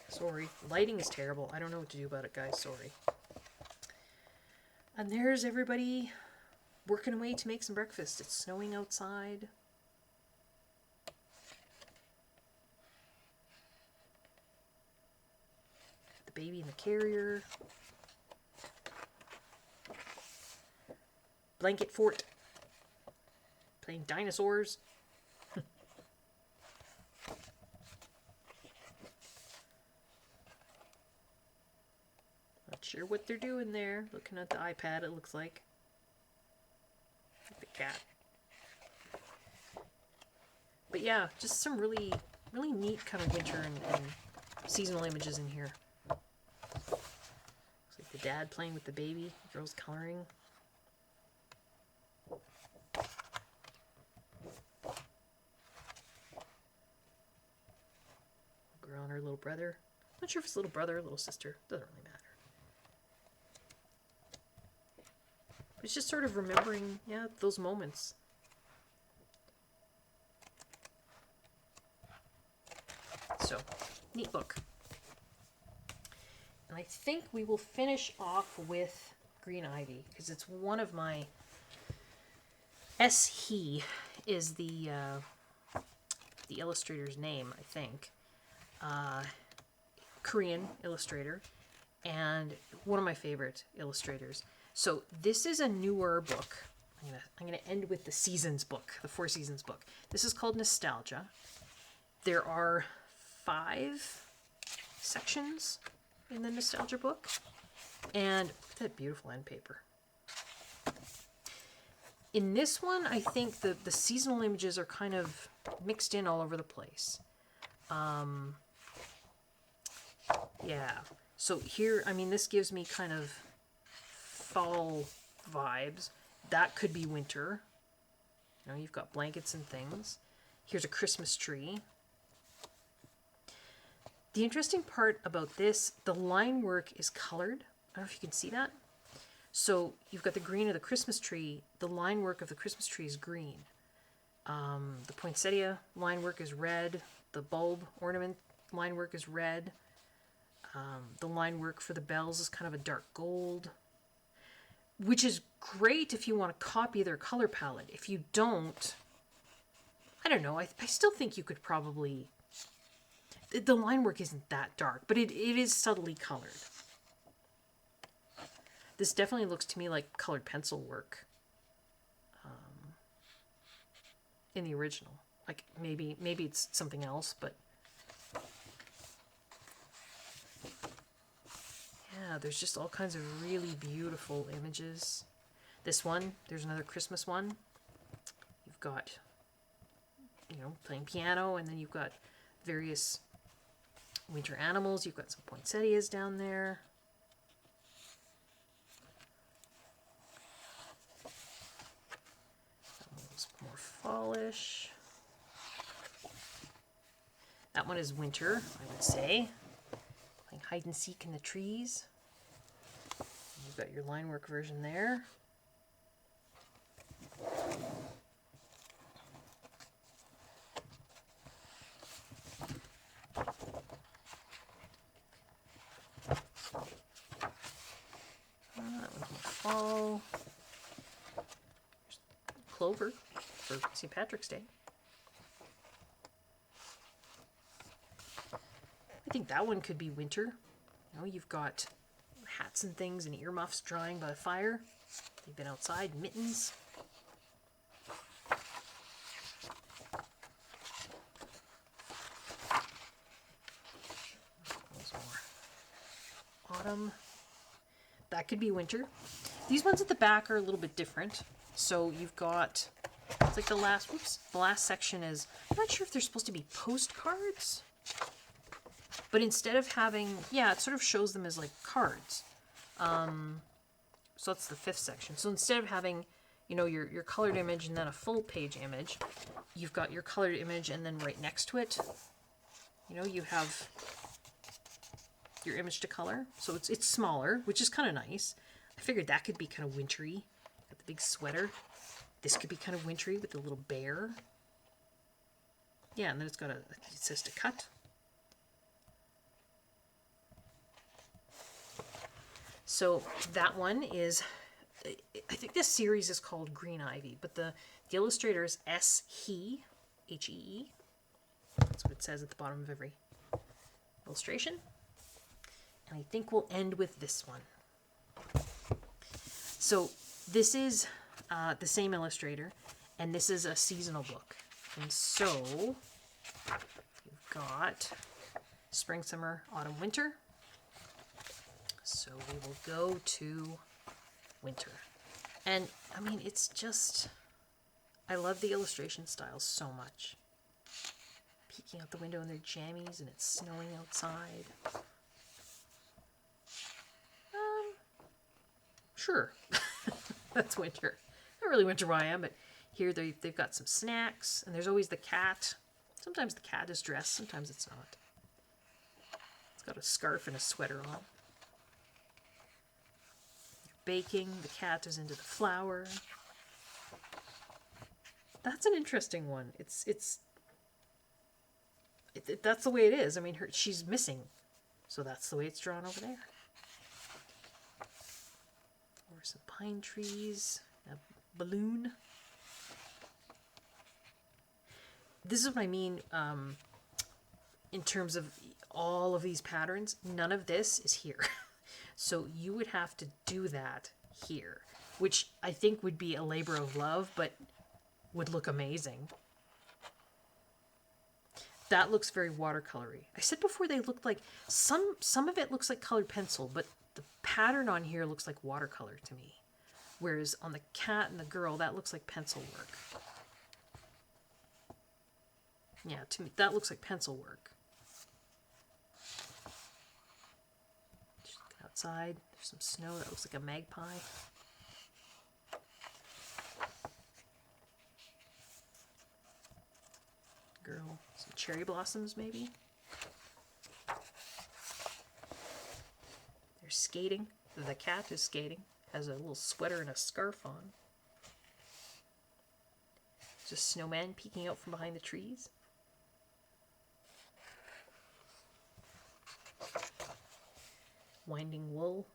Sorry. Lighting is terrible. I don't know what to do about it, guys. Sorry. And there's everybody working away to make some breakfast. It's snowing outside. The baby in the carrier. Blanket fort. Playing dinosaurs. Not sure what they're doing there. Looking at the iPad, it looks like. The cat. But yeah, just some really, really neat kind of winter and seasonal images in here. Looks like the dad playing with the baby. The girl's coloring. Girl and her little brother. Not sure if it's little brother or little sister. Doesn't really matter. It's just sort of remembering, yeah, those moments. So, neat book. And I think we will finish off with Green Ivy, because it's one of my... He is the illustrator's name, I think. Korean illustrator, and one of my favorite illustrators. So this is a newer book. I'm gonna end with the Seasons book, the Four Seasons book. This is called Nostalgia. There are 5 sections in the Nostalgia book, and that beautiful end paper. In this one, I think the seasonal images are kind of mixed in all over the place. Yeah, so here, I mean, this gives me kind of fall vibes. That could be winter. You know, you've got blankets and things. Here's a Christmas tree. The interesting part about this, the line work is colored. I don't know if you can see that. So you've got the green of the Christmas tree. The line work of the Christmas tree is green. The poinsettia line work is red. The bulb ornament line work is red. The line work for the bells is kind of a dark gold, which is great if you want to copy their color palette. If you don't, I don't know. I still think you could probably... The line work isn't that dark, but it is subtly colored. This definitely looks to me like colored pencil work in the original. Like maybe it's something else, but yeah, there's just all kinds of really beautiful images. This one, there's another Christmas one. You've got, you know, playing piano, and then you've got various winter animals. You've got some poinsettias down there. That one's more fallish. That one is winter, I would say. Playing hide and seek in the trees. You've got your line work version there. That one's more fall. Clover for St. Patrick's Day. I think that one could be winter. You know, you've got hats and things and earmuffs drying by the fire. They've been outside, mittens. There's more autumn. That could be winter. These ones at the back are a little bit different. So you've got, it's like the last section is, I'm not sure if they're supposed to be postcards. But instead of having, yeah, it sort of shows them as like cards. So that's the 5th section. So instead of having, you know, your colored image and then a full page image, you've got your colored image and then right next to it, you know, you have your image to color. So it's smaller, which is kind of nice. I figured that could be kind of wintry. Got the big sweater. This could be kind of wintry with the little bear. Yeah, and then it's got it says to cut. So that one is, I think this series is called Green Ivy, but the illustrator is He, H-E-E. That's what it says at the bottom of every illustration. And I think we'll end with this one. So this is the same illustrator, and this is a seasonal book. And so you've got spring, summer, autumn, winter. So we will go to winter. And I mean, it's just, I love the illustration style so much. Peeking out the window in their jammies and it's snowing outside. Sure, that's winter. Not really winter where I am, but here they've got some snacks, and there's always the cat. Sometimes the cat is dressed, sometimes it's not. It's got a scarf and a sweater on. baking. The cat is into the flower. That's an interesting one. That's the way it is. I mean, she's missing, so that's the way it's drawn over there. Or some pine trees, a balloon. This is what I mean in terms of all of these patterns. None of this is here. So you would have to do that here, which I think would be a labor of love, but would look amazing. That looks very watercolory. I said before they looked like, some of it looks like colored pencil, but the pattern on here looks like watercolor to me. Whereas on the cat and the girl, that looks like pencil work. Yeah, to me, that looks like pencil work. Just looking outside, there's some snow that looks like a magpie. Girl, some cherry blossoms maybe. They're skating. The cat is skating. Has a little sweater and a scarf on. There's a snowman peeking out from behind the trees. Winding wool.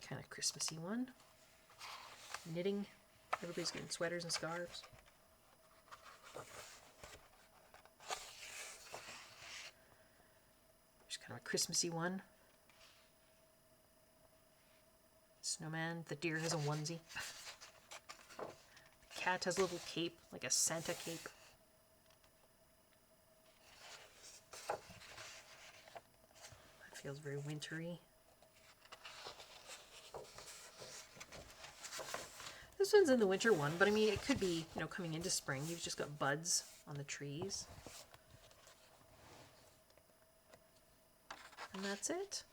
Kind of Christmassy one. Knitting. Everybody's getting sweaters and scarves. There's kind of a Christmassy one. Snowman. The deer has a onesie. The cat has a little cape, like a Santa cape. That feels very wintry. This one's in the winter one, but I mean, it could be, you know, coming into spring. You've just got buds on the trees. And that's it.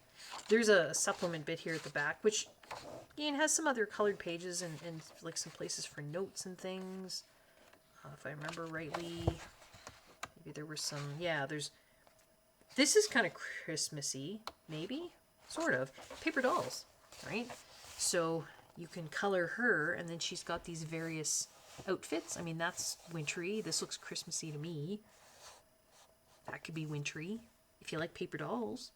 There's a supplement bit here at the back, which, again, has some other colored pages and like some places for notes and things. If I remember rightly, maybe there were some, yeah, this is kind of Christmassy, maybe, sort of. Paper dolls, right? So you can color her, and then she's got these various outfits. I mean, that's wintry. This looks Christmassy to me. That could be wintry. If you like paper dolls,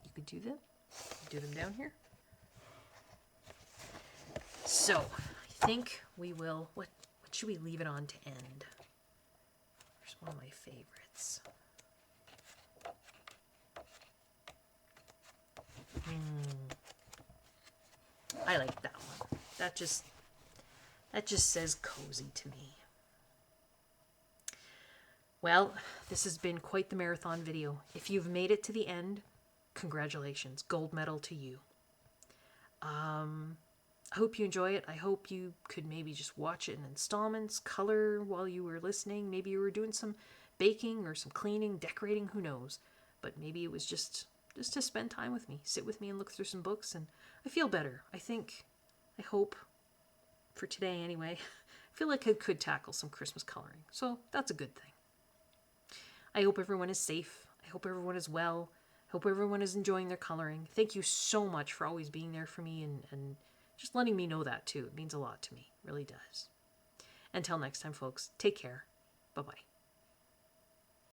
you could do them. Do them down here. So, I think we will... What should we leave it on to end? Here's one of my favorites. I like that one. That just says cozy to me. Well, this has been quite the marathon video. If you've made it to the end, congratulations. Gold medal to you. I hope you enjoy it. I hope you could maybe just watch it in installments, color while you were listening. Maybe you were doing some baking or some cleaning, decorating, who knows. But maybe it was just to spend time with me, sit with me and look through some books, and I feel better. I hope, for today anyway, I feel like I could tackle some Christmas coloring. So that's a good thing. I hope everyone is safe. I hope everyone is well. I hope everyone is enjoying their coloring. Thank you so much for always being there for me and just letting me know that too. It means a lot to me. It really does. Until next time, folks, take care. Bye-bye.